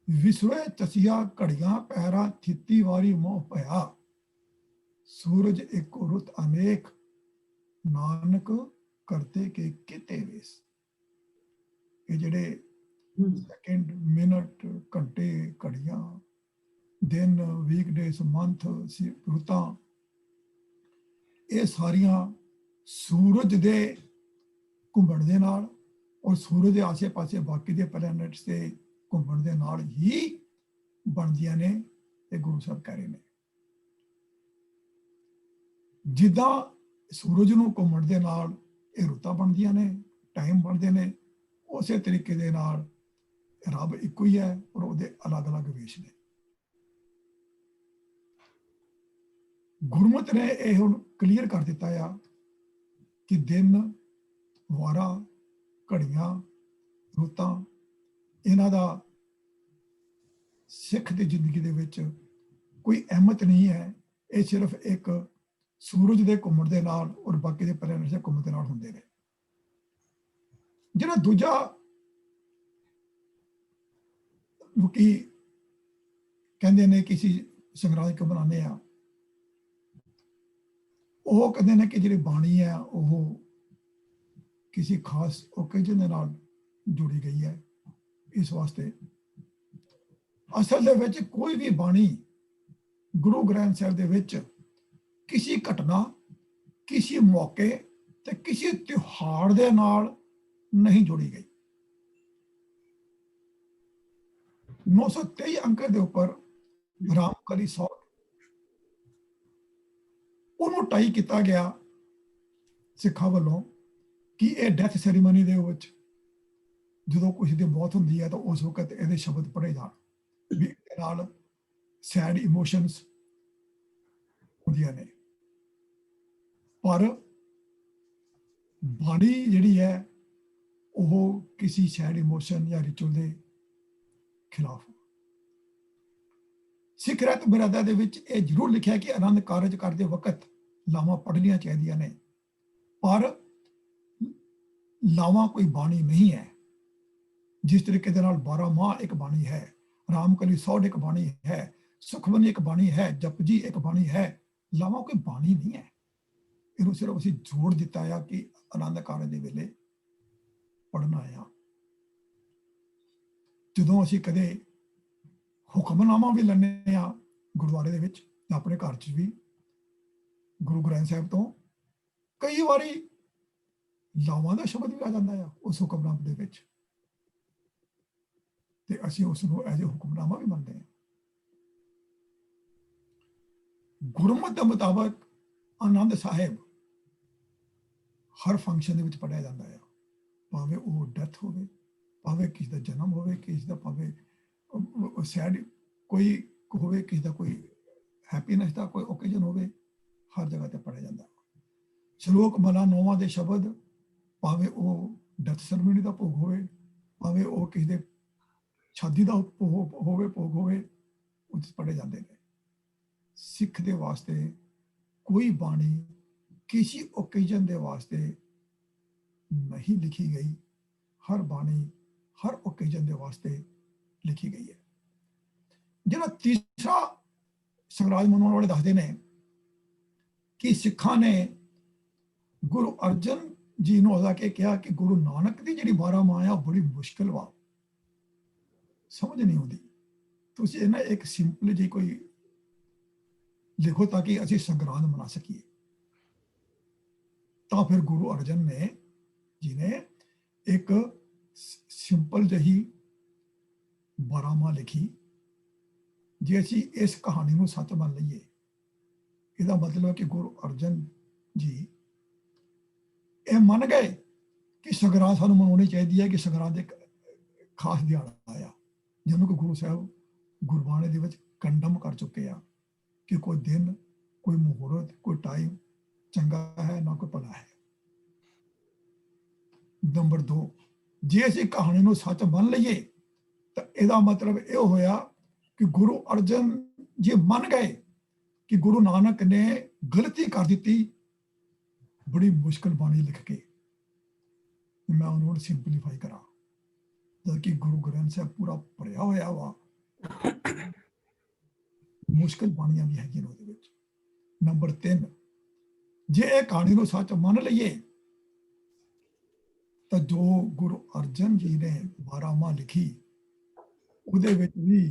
ਵਿਸਵੇ ਚਸੀਆ ਘੜੀਆਂ ਪਹਿਰਾ, ਥਿਤੀ ਵਾਰੀ ਮੋਹ ਭਇਆ, ਸੂਰਜ ਇੱਕ ਰੁੱਤ ਅਨੇਕ, ਨਾਨਕ ਕਰਤੇ ਕੇ ਕਿਤੇ ਵੇਸ। ਇਹ ਜਿਹੜੇ ਸੈਕਿੰਡ, ਮਿੰਟ, ਘੰਟੇ, ਘੜੀਆਂ, ਦਿਨ, ਵੀਕ ਡੇਜ਼, ਮੰਥ, ਰੁੱਤਾਂ, ਇਹ ਸਾਰੀਆਂ ਸੂਰਜ ਦੇ ਘੁੰਮਣ ਦੇ ਨਾਲ ਔਰ ਸੂਰਜ ਦੇ ਆਸੇ ਪਾਸੇ ਬਾਕੀ ਦੇ ਪਲੈਨਟਸ ਦੇ ਘੁੰਮਣ ਦੇ ਨਾਲ ਹੀ ਬਣਦੀਆਂ ਨੇ। ਇਹ ਗੁਰੂ ਸਾਹਿਬ ਕਹਿ ਰਹੇ ਨੇ, ਜਿੱਦਾਂ ਸੂਰਜ ਨੂੰ ਘੁੰਮਣ ਦੇ ਨਾਲ ਇਹ ਰੁੱਤਾਂ ਬਣਦੀਆਂ ਨੇ, ਟਾਈਮ ਬਣਦੇ ਨੇ, ਉਸੇ ਤਰੀਕੇ ਦੇ ਨਾਲ ਰੱਬ ਇੱਕੋ ਹੀ ਹੈ, ਪਰ ਉਹਦੇ ਅਲੱਗ-ਅਲੱਗ ਵੇਸ਼ ਨੇ। ਗੁਰਮਤਿ ਨੇ ਇਹ ਹੁਣ ਕਲੀਅਰ ਕਰ ਦਿੱਤਾ ਆ ਕਿ ਦਿਨ, ਵਾਰਾਂ, ਘੜੀਆਂ, ਰੁੱਤਾਂ, ਇਹਨਾਂ ਦਾ ਸਿੱਖ ਦੀ ਜ਼ਿੰਦਗੀ ਦੇ ਵਿੱਚ ਕੋਈ ਅਹਿਮਤ ਨਹੀਂ ਹੈ। ਇਹ ਸਿਰਫ ਇੱਕ ਸੂਰਜ ਦੇ ਘੁੰਮਣ ਦੇ ਨਾਲ ਔਰ ਬਾਕੀ ਦੇ ਪਲੈਨਟਸ ਦੇ ਘੁੰਮਣ ਦੇ ਨਾਲ ਹੁੰਦੇ ਨੇ। ਜਿਹੜਾ ਦੂਜਾ ਲੋਕੀ ਕਹਿੰਦੇ ਨੇ ਕਿ ਅਸੀਂ ਸੰਗਰਾਂਦ ਕਿਉਂ ਮਨਾਉਂਦੇ ਆ, ਉਹ ਕਹਿੰਦੇ ਨੇ ਕਿ ਜਿਹੜੀ ਬਾਣੀ ਹੈ ਉਹ ਕਿਸੇ ਖਾਸ ਓਕੇਜਨ ਦੇ ਨਾਲ ਜੁੜੀ ਗਈ ਹੈ। ਇਸ ਵਾਸਤੇ ਅਸਲ ਦੇ ਵਿੱਚ ਕੋਈ ਵੀ ਬਾਣੀ ਗੁਰੂ ਗ੍ਰੰਥ ਸਾਹਿਬ ਦੇ ਵਿੱਚ ਕਿਸੇ ਘਟਨਾ, ਕਿਸੇ ਮੌਕੇ ਤੇ ਕਿਸੇ ਤਿਉਹਾਰ ਦੇ ਨਾਲ ਨਹੀਂ ਜੁੜੀ ਗਈ। 923 ਅੰਕ ਦੇ ਉੱਪਰ ਰਾਮਕਲੀ 100 ਉਹਨੂੰ ਟਾਈ ਕੀਤਾ ਗਿਆ ਸਿੱਖਾਂ ਵੱਲੋਂ ਕਿ ਇਹ ਡੈਥ ਸੈਰੀਮਨੀ ਦੇ ਵਿੱਚ ਜਦੋਂ ਕਿਸੇ ਦੀ ਮੌਤ ਹੁੰਦੀ ਹੈ ਤਾਂ ਉਸ ਵਕਤ ਇਹਦੇ ਸ਼ਬਦ ਪੜ੍ਹੇ ਜਾਣ, ਵੀ ਇਹਦੇ ਨਾਲ ਸੈਡ ਇਮੋਸ਼ਨਸ ਹੁੰਦੀਆਂ ਨੇ। ਪਰ ਬਾਣੀ ਜਿਹੜੀ ਹੈ ਉਹ ਕਿਸੇ ਸੈਡ ਇਮੋਸ਼ਨ ਜਾਂ ਰਿਚੁਅਲ ਦੇ ਖਿਲਾਫ। ਸਿੱਖ ਰਹਿਤ ਬਰਾਦਰੀ ਦੇ ਵਿੱਚ ਇਹ ਜ਼ਰੂਰ ਲਿਖਿਆ ਕਿ ਆਨੰਦ ਕਾਰਜ ਕਰਦੇ ਵਕਤ ਲਾਵਾਂ ਪੜ੍ਹਨੀਆਂ ਚਾਹੀਦੀਆਂ ਨੇ, ਪਰ ਲਾਵਾਂ ਕੋਈ ਬਾਣੀ ਨਹੀਂ ਹੈ। ਜਿਸ ਤਰੀਕੇ ਦੇ ਨਾਲ 12 ਮਾਹ ਇੱਕ ਬਾਣੀ ਹੈ, ਰਾਮਕਲੀ 100 ਇੱਕ ਬਾਣੀ ਹੈ, ਸੁਖਮਨੀ ਇੱਕ ਬਾਣੀ ਹੈ, ਜਪਜੀ ਇੱਕ ਬਾਣੀ ਹੈ, ਲਾਵਾਂ ਕੋਈ ਬਾਣੀ ਨਹੀਂ ਹੈ। ਇਹਨੂੰ ਸਿਰਫ ਅਸੀਂ ਜੋੜ ਦਿੱਤਾ ਆ ਕਿ ਆਨੰਦ ਕਾਰਜ ਦੇ ਵੇਲੇ ਪੜ੍ਹਨਾ ਆ। ਜਦੋਂ ਅਸੀਂ ਕਦੇ ਹੁਕਮਨਾਮਾ ਵੀ ਲੈਂਦੇ ਆ ਗੁਰਦੁਆਰੇ ਦੇ ਵਿੱਚ, ਆਪਣੇ ਘਰ 'ਚ ਵੀ ਗੁਰੂ ਗ੍ਰੰਥ ਸਾਹਿਬ ਤੋਂ ਕਈ ਵਾਰੀ ਲਾਵਾਂ ਦਾ ਸ਼ਬਦ ਵੀ ਆ ਜਾਂਦਾ ਆ ਉਸ ਹੁਕਮਨਾਮੇ ਦੇ ਵਿੱਚ, ਤੇ ਅਸੀਂ ਉਸ ਨੂੰ ਐਜ਼ ਏ ਹੁਕਮਨਾਮਾ ਵੀ ਮੰਨਦੇ ਹਾਂ। ਗੁਰਮਤਿ ਦੇ ਮੁਤਾਬਕ ਆਨੰਦ ਸਾਹਿਬ ਹਰ ਫੰਕਸ਼ਨ ਦੇ ਵਿੱਚ ਪੜ੍ਹਿਆ ਜਾਂਦਾ ਹੈ, ਭਾਵੇਂ ਉਹ ਡੈਥ ਹੋਵੇ, ਭਾਵੇਂ ਕਿਸੇ ਦਾ ਜਨਮ ਹੋਵੇ, ਕਿਸੇ ਦਾ ਭਾਵੇਂ ਸੈਡ ਕੋਈ ਹੋਵੇ, ਕਿਸੇ ਦਾ ਕੋਈ ਹੈਪੀਨੈਸ ਦਾ ਕੋਈ ਓਕੇਜਨ ਹੋਵੇ, ਹਰ ਜਗ੍ਹਾ ਤੇ ਪੜ੍ਹਿਆ ਜਾਂਦਾ। ਸ਼ਲੋਕ ਮਲਾ 9ਵਾਂ ਦੇ ਸ਼ਬਦ, ਭਾਵੇਂ ਉਹ ਡੈਥ ਸੈਰਮਨੀ ਦਾ ਭੋਗ ਹੋਵੇ, ਭਾਵੇਂ ਉਹ ਕਿਸੇ ਦੇ ਸ਼ਾਦੀ ਦਾ ਭੋਗ ਹੋਵੇ, ਉਹ ਪੜ੍ਹੇ ਜਾਂਦੇ ਨੇ। ਸਿੱਖ ਦੇ ਵਾਸਤੇ ਕੋਈ ਬਾਣੀ ਕਿਸੇ ਓਕੇਜਨ ਦੇ ਵਾਸਤੇ ਨਹੀਂ ਲਿਖੀ ਗਈ। ਹਰ ਬਾਣੀ ਹਰ ਓਕੇਜਨ ਦੇ ਵਾਸਤੇ ਲਿਖੀ ਗਈ ਹੈ। ਜਿਹੜਾ ਤੀਸਰਾ ਸੰਗਰਾਂਦ ਮਨਾਉਣ ਵਾਲੇ ਦੱਸਦੇ ਨੇ ਕਿ ਸਿੱਖਾਂ ਨੇ ਗੁਰੂ ਅਰਜਨ ਜੀ ਨੂੰ ਆ ਕੇ ਕਿਹਾ ਕਿ ਗੁਰੂ ਨਾਨਕ ਦੀ ਜਿਹੜੀ 12 ਮਾਹ ਆ ਬੜੀ ਮੁਸ਼ਕਿਲ ਵਾ, ਸਮਝ ਨਹੀਂ ਆਉਂਦੀ, ਤੁਸੀਂ ਇਹਨਾਂ ਇੱਕ ਸਿੰਪਲ ਜਿਹੀ ਕੋਈ ਲਿਖੋ ਤਾਂ ਕਿ ਅਸੀਂ ਸੰਗਰਾਂਦ ਮਨਾ ਸਕੀਏ। ਤਾਂ ਫਿਰ ਗੁਰੂ ਅਰਜਨ ਜੀ ਨੇ ਇੱਕ ਸਿੰਪਲ ਜਿਹੀ 12 ਮਾਹ ਲਿਖੀ। ਜੇ ਅਸੀਂ ਇਸ ਕਹਾਣੀ ਨੂੰ ਸੱਚ ਮੰਨ ਲਈਏ, ਇਹਦਾ ਮਤਲਬ ਹੈ ਕਿ ਗੁਰੂ ਅਰਜਨ ਜੀ ਇਹ ਮੰਨ ਗਏ ਕਿ ਸੰਗਰਾਂਦ ਸਾਨੂੰ ਮਨਾਉਣੀ ਚਾਹੀਦੀ ਹੈ, ਕਿ ਸੰਗਰਾਂਦ ਇੱਕ ਖਾਸ ਦਿਹਾੜਾ ਆਇਆ ਜਿਹਨੂੰ ਕਿ ਗੁਰੂ ਸਾਹਿਬ ਗੁਰਬਾਣੀ ਦੇ ਵਿੱਚ ਕੰਡਮ ਕਰ ਚੁੱਕੇ ਆ ਕਿ ਕੋਈ ਦਿਨ, ਕੋਈ ਮੁਹੂਰਤ, ਕੋਈ ਟਾਈਮ ਚੰਗਾ ਹੈ ਨਾ ਕੋਈ ਭਲਾ ਹੈ। ਨੰਬਰ 2, ਜੇ ਅਸੀਂ ਕਹਾਣੀ ਨੂੰ ਸੱਚ ਮੰਨ ਲਈਏ ਤਾਂ ਇਹਦਾ ਮਤਲਬ ਇਹ ਹੋਇਆ ਕਿ ਗੁਰੂ ਅਰਜਨ ਜੀ ਮੰਨ ਗਏ ਕਿ ਗੁਰੂ ਨਾਨਕ ਨੇ ਗਲਤੀ ਕਰ ਦਿੱਤੀ ਬੜੀ ਮੁਸ਼ਕਲ ਬਾਣੀ ਲਿਖ ਕੇ। ਮੈਂ ਉਹਨੂੰ ਸਿੰਪਲੀਫਾਈ ਕਰਾਂ, ਜਦ ਕਿ ਗੁਰੂ ਗ੍ਰੰਥ ਸਾਹਿਬ ਪੂਰਾ ਭਰਿਆ ਹੋਇਆ ਵਾ ਮੁਸ਼ਕਲ ਬਾਣੀਆਂ ਵੀ ਹੈਗੀਆਂ ਉਹਦੇ ਵਿੱਚ। ਨੰਬਰ 3, ਜੇ ਇਹ ਕਹਾਣੀ ਨੂੰ ਸੱਚ ਮੰਨ ਲਈਏ ਤਾਂ ਜੋ ਗੁਰੂ ਅਰਜਨ ਜੀ ਨੇ 12 ਮਾਹ ਲਿਖੀ, ਉਹਦੇ ਵਿੱਚ ਵੀ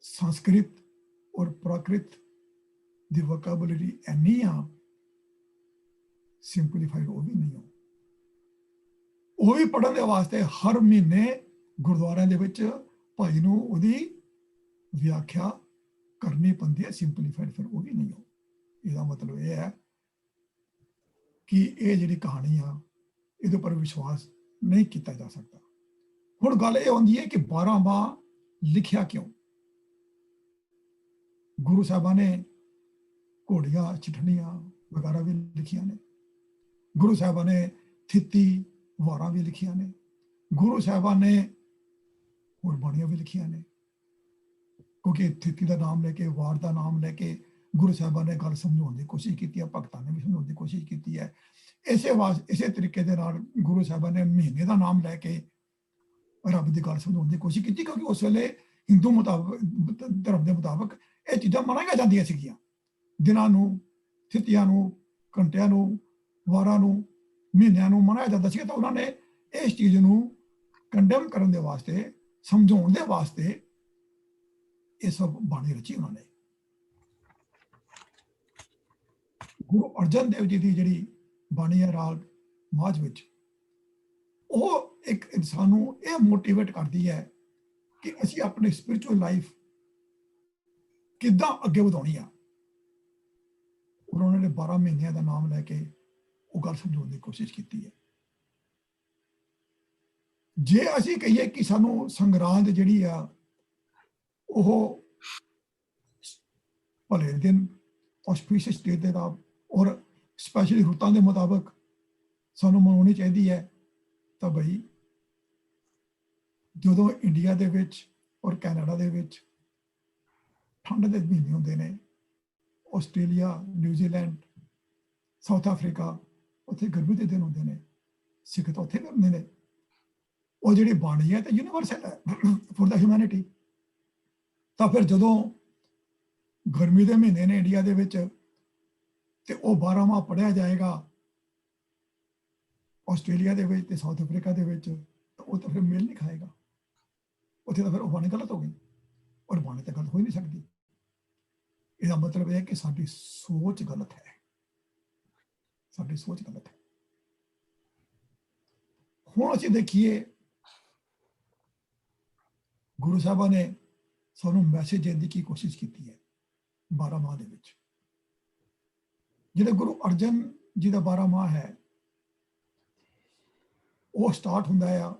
ਸੰਸਕ੍ਰਿਤ ਔਰ ਪ੍ਰਾਕ੍ਰਿਤ ਦੀ ਵੋਕੈਬੁਲਰੀ ਇੰਨੀ ਆ, ਸਿੰਪਲੀਫਾਈਡ ਉਹ ਵੀ ਨਹੀਂ ਹੋ। ਉਹ ਵੀ ਪੜ੍ਹਨ ਦੇ ਵਾਸਤੇ ਹਰ ਮਹੀਨੇ ਗੁਰਦੁਆਰਿਆਂ ਦੇ ਵਿੱਚ ਭਾਈ ਨੂੰ ਉਹਦੀ ਵਿਆਖਿਆ ਕਰਨੀ ਪੈਂਦੀ ਹੈ, ਸਿੰਪਲੀਫਾਈਡ ਫਿਰ ਉਹ ਵੀ ਨਹੀਂ ਹੋ। ਇਹਦਾ ਮਤਲਬ ਇਹ ਹੈ ਕਿ ਇਹ ਜਿਹੜੀ ਕਹਾਣੀ ਆ ਇਹਦੇ ਉੱਪਰ ਵਿਸ਼ਵਾਸ नहीं किया जा सकता। हुण गल ये आउंदी है कि 12 माह लिखिया क्यों? गुरु साहबा ने घोड़ियां चिट्ठनियां वगैरह भी लिखिया ने, गुरु साहबा ने थित्ती वारां भी लिखिया ने, गुरु साहबा ने होर बाणियां भी लिखिया ने, क्योंकि थित्ती का नाम लेके वार का नाम लेके गुरु साहबा ने गल समझाने की कोशिश की है, भगतां ने भी समझाने की कोशिश की है। इसे तरीके दे नाल गुरु साहबा ने महीने का नाम लैके रब की गल समझाने की कोशिश की, क्योंकि उस वेले हिंदू धर्म के मुताबिक ये चीज़ां मनाईਆਂ ਜਾਂਦੀਆਂ ਸੀਗੀਆਂ। दिनां नूं, थित्तियां नूं, घंटियां नूं, वारां नूं, महीनिਆਂ ਨੂੰ ਮਨਾਇਆ ਜਾਂਦਾ ਸੀ। ਤਾਂ ਉਹਨਾਂ ਨੇ ਇਸ ਚੀਜ਼ ਨੂੰ ਕੰਡੈਮ ਕਰਨ ਦੇ ਵਾਸਤੇ, ਸਮਝਾਉਣ ਦੇ ਵਾਸਤੇ ਇਹ ਸਭ ਬਾਣੀ ਰਚੀ ਉਹਨਾਂ ਨੇ। ਗੁਰੂ ਅਰਜਨ ਦੇਵ ਜੀ ਦੀ ਜਿਹੜੀ ਬਾਣੀ ਹੈ ਰਾਗ ਮਾਝ ਵਿੱਚ, ਉਹ ਇੱਕ ਇਨਸਾਨ ਨੂੰ ਇਹ ਮੋਟੀਵੇਟ ਕਰਦੀ ਹੈ ਕਿ ਅਸੀਂ ਆਪਣੀ ਸਪਿਰਚੁਅਲ ਲਾਈਫ ਕਿੱਦਾਂ ਅੱਗੇ ਵਧਾਉਣੀ ਆ। ਉਹਨਾਂ ਨੇ 12 ਮਹੀਨਿਆਂ ਦਾ ਨਾਮ ਲੈ ਕੇ ਉਹ ਗੱਲ ਸਮਝਾਉਣ ਦੀ ਕੋਸ਼ਿਸ਼ ਕੀਤੀ ਹੈ। ਜੇ ਅਸੀਂ ਕਹੀਏ ਕਿ ਸਾਨੂੰ ਸੰਗਰਾਂਦ ਜਿਹੜੀ ਆ ਉਹ ਭਲੇ ਦਿਨ ਆਸਪੀਸ਼ੀਅਸ ਡੇ ਦੇ ਦਾ ਔਰ ਸਪੈਸ਼ਲੀ ਰੁੱਤਾਂ ਦੇ ਮੁਤਾਬਕ ਸਾਨੂੰ ਮਨਾਉਣੀ ਚਾਹੀਦੀ ਹੈ, ਤਾਂ ਬਈ ਜਦੋਂ ਇੰਡੀਆ ਦੇ ਵਿੱਚ ਔਰ ਕੈਨੇਡਾ ਦੇ ਵਿੱਚ ਠੰਡ ਦੇ ਮਹੀਨੇ ਹੁੰਦੇ ਨੇ, ਆਸਟ੍ਰੇਲੀਆ, ਨਿਊਜ਼ੀਲੈਂਡ, ਸਾਊਥ ਅਫਰੀਕਾ, ਉੱਥੇ ਗਰਮੀ ਦੇ ਦਿਨ ਹੁੰਦੇ ਨੇ, ਸਿੱਖ ਤਾਂ ਉੱਥੇ ਵੀ ਹੁੰਦੇ ਨੇ। ਉਹ ਜਿਹੜੀ ਬਾਣੀ ਹੈ ਤਾਂ ਯੂਨੀਵਰਸਲ ਹੈ ਫॉर द ਹਿਊਮੈਨਿਟੀ। ਤਾਂ ਫਿਰ ਜਦੋਂ ਗਰਮੀ ਦੇ ਮਹੀਨੇ ਨੇ ਇੰਡੀਆ ਦੇ ਵਿੱਚ ਤੇ ਉਹ 12 ਮਾਹ ਪੜ੍ਹਿਆ ਜਾਏਗਾ ਆਸਟ੍ਰੇਲੀਆ ਦੇ ਵਿੱਚ ਤੇ ਸਾਊਥ ਅਫਰੀਕਾ ਦੇ ਵਿੱਚ, ਤਾਂ ਉਹ ਤਾਂ ਫਿਰ ਮੇਲ ਨਹੀਂ ਖਾਏਗਾ। ਉੱਥੇ ਤਾਂ ਫਿਰ ਉਹ ਬਾਣੀ ਗਲਤ ਹੋ ਗਈ, ਔਰ ਬਾਣੀ ਤਾਂ ਗਲਤ ਹੋ ਹੀ ਨਹੀਂ ਸਕਦੀ। ਇਹਦਾ ਮਤਲਬ ਇਹ ਹੈ ਕਿ ਸਾਡੀ ਸੋਚ ਗਲਤ ਹੈ, ਸਾਡੀ ਸੋਚ ਗਲਤ ਹੈ। ਹੁਣ ਅਸੀਂ ਦੇਖੀਏ ਗੁਰੂ ਸਾਹਿਬਾਂ ਨੇ ਸਾਨੂੰ ਮੈਸੇਜ ਦੇਣ ਦੀ ਕੀ ਕੋਸ਼ਿਸ਼ ਕੀਤੀ ਹੈ 12 ਮਾਹ ਦੇ ਵਿੱਚ। ਜਿਹੜੇ ਗੁਰੂ ਅਰਜਨ ਜੀ ਦਾ 12 ਮਾਹ ਹੈ, ਉਹ ਸਟਾਰਟ ਹੁੰਦਾ ਆ,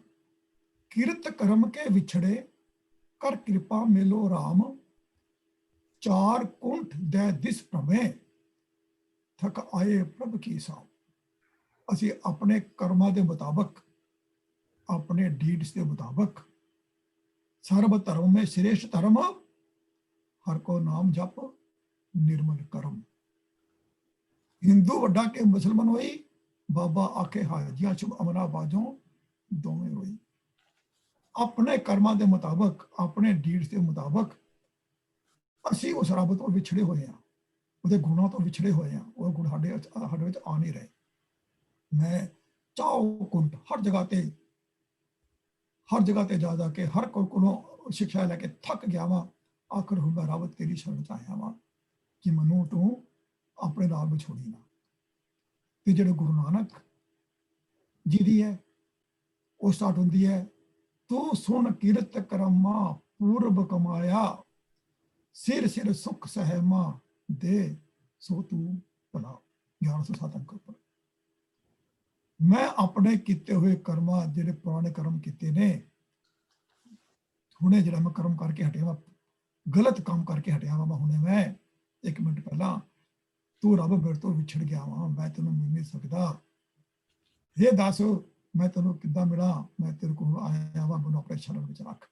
ਕਿਰਤ ਕਰਮ ਕੇ ਵਿਛੜੇ ਕਰ ਕਿਰਪਾ ਮੇਲੋ ਰਾਮ, ਚਾਰ ਕੁੰਠ ਦੇ ਦਿਸ ਪ੍ਰਮੇ ਥਕ ਆਏ ਪ੍ਰਭ ਕੀ ਸਾਮ। ਅਸੀਂ ਆਪਣੇ ਕਰਮਾਂ ਦੇ ਮੁਤਾਬਕ, ਆਪਣੇ ਡੀਡਸ ਦੇ ਮੁਤਾਬਕ, ਸਰਬ ਧਰਮ में श्रेष्ठ धर्म हर को नाम जप निर्मल करम। हिंदू वड्डा के मुसलमान होई, बाबा आखे हाजियां शुभ अमना बाजों दोवें होई। अपने कर्मां दे मुताबक, अपने ਡੀਡਸ ਦੇ ਮੁਤਾਬਕ ਅਸੀਂ ਉਸ ਰੱਬ ਤੋਂ ਵਿਛੜੇ ਹੋਏ ਹਾਂ, ਉਹਦੇ ਗੁਣਾਂ ਤੋਂ ਵਿਛੜੇ ਹੋਏ ਹਾਂ। ਉਹ ਗੁਣ ਸਾਡੇ ਵਿੱਚ ਆ ਨਹੀਂ ਰਹੇ। ਮੈਂ ਚਾਉ ਕੁੰਟ ਹਰ ਜਗ੍ਹਾ ਤੇ ਜਾ ਕੇ ਹਰ ਕੋਈ ਕੋਲੋਂ ਸਿੱਖਿਆ ਲੈ ਕੇ ਥੱਕ ਗਿਆ ਵਾਂ। ਆਖਰ ਹੁਣ ਮੈਂ ਰੱਬ ਤੇਰੀ ਸ਼ਰਨ ਚ ਆਇਆ ਵਾਂ ਕਿ ਮੈਨੂੰ ਤੂੰ ਆਪਣੇ ਨਾਲ ਵਿਛੋੜੀ ਨਾ। ਤੇ ਜਿਹੜੇ ਗੁਰੂ ਨਾਨਕ ਜੀ ਦੀ ਹੈ, ਉਹ ਸਟਾਰਟ ਹੁੰਦੀ ਹੈ, ਤੂੰ ਸੁਣ ਕੀਰਤ ਕਰਮਾ ਪੂਰਬ ਕਮਾਇਆ, ਸਿਰ ਸਿਰ ਸੁਖ ਸਹਿਮਾ ਦੇ ਸੋ ਤੂੰ ਭਲਾ। 1107 ਅੰਕ ਉੱਪਰ ਮੈਂ ਆਪਣੇ ਕੀਤੇ ਹੋਏ ਕਰਮਾਂ, ਜਿਹੜੇ ਪੁਰਾਣੇ ਕਰਮ ਕੀਤੇ ਨੇ, ਹੁਣੇ ਜਿਹੜਾ ਮੈਂ ਕਰਮ ਕਰਕੇ ਹਟਿਆ ਵਾ, ਗਲਤ ਕੰਮ ਕਰਕੇ ਹਟਿਆ ਵਾ ਹੁਣੇ ਮੈਂ 1 ਮਿੰਟ ਪਹਿਲਾਂ, ਤੂੰ ਰੱਬ ਮੇਰੇ ਤੋਂ ਵਿਛੜ ਗਿਆ ਵਾ, ਮੈਂ ਤੈਨੂੰ ਮਿਲ ਨਹੀਂ ਸਕਦਾ। ਇਹ ਦੱਸ ਮੈਂ ਤੈਨੂੰ ਕਿੱਦਾਂ ਮਿਲਾਂ? ਮੈਂ ਤੇਰੇ ਕੋਲ ਆਇਆ ਵਾ, ਮੈਨੂੰ ਆਪਣੇ ਸ਼ਰਨ ਵਿੱਚ ਰੱਖ।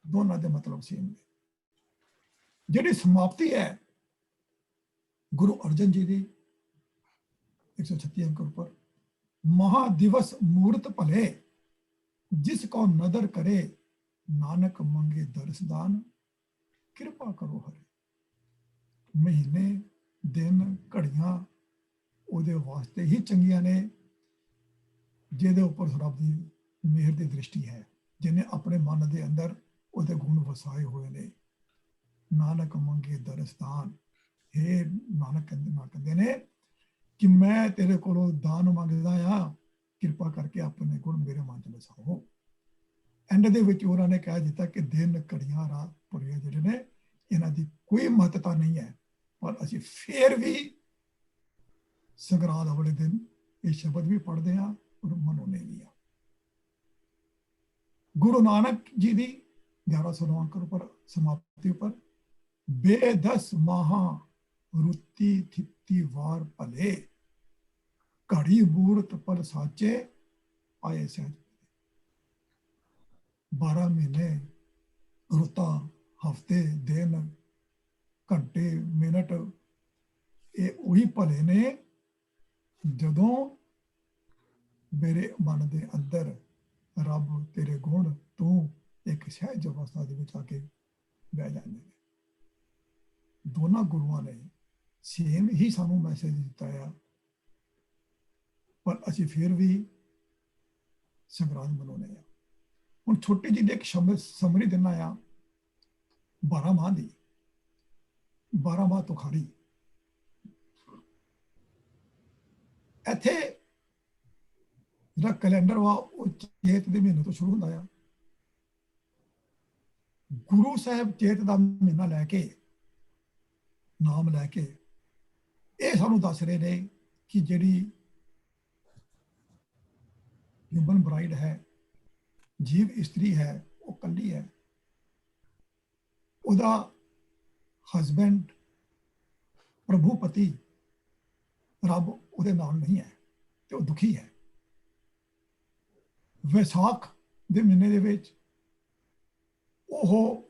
ਦੋਨਾਂ ਦੇ ਮਤਲਬ ਸੇਮ ਨੇ। ਜਿਹੜੀ ਸਮਾਪਤੀ ਹੈ ਗੁਰੂ ਅਰਜਨ ਜੀ ਦੀ 136 अंक ऊपर, महादिवस मूर्त भले जिस को नदर करे, नानक मंगे दरसदान कृपा करो हरे। महीने दिन घड़ियां ਉਹਦੇ ਵਾਸਤੇ ਹੀ ਚੰਗੀਆਂ ਨੇ ਜਿਹਦੇ ਉੱਪਰ ਰੱਬ ਦੀ ਮਿਹਰ ਦੀ ਦ੍ਰਿਸ਼ਟੀ ਹੈ, ਜਿਹਨੇ ਆਪਣੇ ਮਨ ਦੇ ਅੰਦਰ ਉਹਦੇ ਗੁਣ ਵਸਾਏ ਹੋਏ ਨੇ। ਨਾਨਕ ਮੰਗੇ ਦਰਸਦਾਨ, ਇਹ ਨਾਨਕ ਕਹਿੰਦੇ ਨੇ ਕਿ ਮੈਂ ਤੇਰੇ ਕੋਲੋਂ ਦਾਨ ਮੰਗਦਾ ਆ, ਕਿਰਪਾ ਕਰਕੇ ਆਪਣੇ ਗੁਣ ਮੇਰੇ ਮਨ 'ਚ ਵਸਾਓ। ਐਂਡ ਦੇ ਵਿੱਚ ਉਹਨਾਂ ਨੇ ਕਹਿ ਦਿੱਤਾ ਕਿ ਦਿਨ ਘੜੀਆਂ ਰਾਤ ਭੁਰੀਆਂ ਜਿਹੜੇ ਨੇ, ਇਹਨਾਂ ਦੀ ਕੋਈ ਮਹੱਤਤਾ ਨਹੀਂ ਹੈ, ਪਰ ਅਸੀਂ ਫੇਰ ਵੀ ਸੰਗਰਾਂਦ ਵਾਲੇ ਦਿਨ ਇਹ ਸ਼ਬਦ ਵੀ ਪੜ੍ਹਦੇ ਹਾਂ ਔਰ ਮਨਾਉਂਦੇ ਵੀ ਆ। ਗੁਰੂ ਨਾਨਕ ਜੀ ਦੀ 1100 ਅੰਕ ਉੱਪਰ ਸਮਾਪਤੀ ਉੱਪਰ ਬੇਦਸ ਮਹਾ ਰੁੱਤੀ ਥਿੱਤੀ ਵਾਰ ਭਲੇ ਘੜੀ ਮੂਰਤ ਪਲ ਸਾਚੇ ਆਏ ਸਹਿਜ। 12 ਮਹੀਨੇ, ਰੁੱਤਾਂ, ਹਫ਼ਤੇ, ਦਿਨ, ਘੰਟੇ, ਮਿੰਟ ਇਹ ਉਹੀ ਭਲੇ ਨੇ ਜਦੋਂ ਮੇਰੇ ਮਨ ਦੇ ਅੰਦਰ ਰੱਬ, ਤੇਰੇ ਗੁਣ, ਤੂੰ ਇੱਕ ਸਹਿਜ ਅਵਸਥਾ ਦੇ ਵਿੱਚ ਆ ਕੇ ਬਹਿ ਜਾਂਦੇ ਨੇ। ਦੋਨਾਂ ਗੁਰੂਆਂ ਨੇ ਸੇਮ ਹੀ ਸਾਨੂੰ ਮੈਸੇਜ ਦਿੱਤਾ ਆ, ਪਰ ਅਸੀਂ ਫਿਰ ਵੀ ਸੰਗਰਾਂਦ ਮਨਾਉਂਦੇ ਆ। ਹੁਣ ਛੋਟੀ ਜਿਹੀ ਇੱਕ ਸਮਰੀ ਦਿਨਾ ਆ 12 ਮਾਹ ਦੀ, 12 ਮਾਹ ਤੁਖਾਰੀ। ਇੱਥੇ ਜਿਹੜਾ ਕੈਲੰਡਰ ਵਾ ਉਹ ਚੇਤ ਦੇ ਮਹੀਨੇ ਤੋਂ ਸ਼ੁਰੂ ਹੁੰਦਾ ਆ। ਗੁਰੂ ਸਾਹਿਬ ਚੇਤ ਦਾ ਮਹੀਨਾ ਲੈ ਕੇ, ਨਾਮ ਲੈ ਕੇ ਇਹ ਸਾਨੂੰ ਦੱਸ ਰਹੇ ਨੇ ਕਿ ਜਿਹੜੀ ਹਿਊਮਨ ਬਰਾਈਡ ਹੈ, ਜੀਵ ਇਸਤਰੀ ਹੈ, ਉਹ ਕੱਲੀ ਹੈ। ਉਹਦਾ ਹਸਬੈਂਡ, ਪ੍ਰਭੂ ਪਤੀ ਰੱਬ ਉਹਦੇ ਨਾਲ ਨਹੀਂ ਹੈ ਤੇ ਉਹ ਦੁਖੀ ਹੈ। ਵਿਸਾਖ ਦੇ ਮਹੀਨੇ ਦੇ ਵਿੱਚ ਉਹ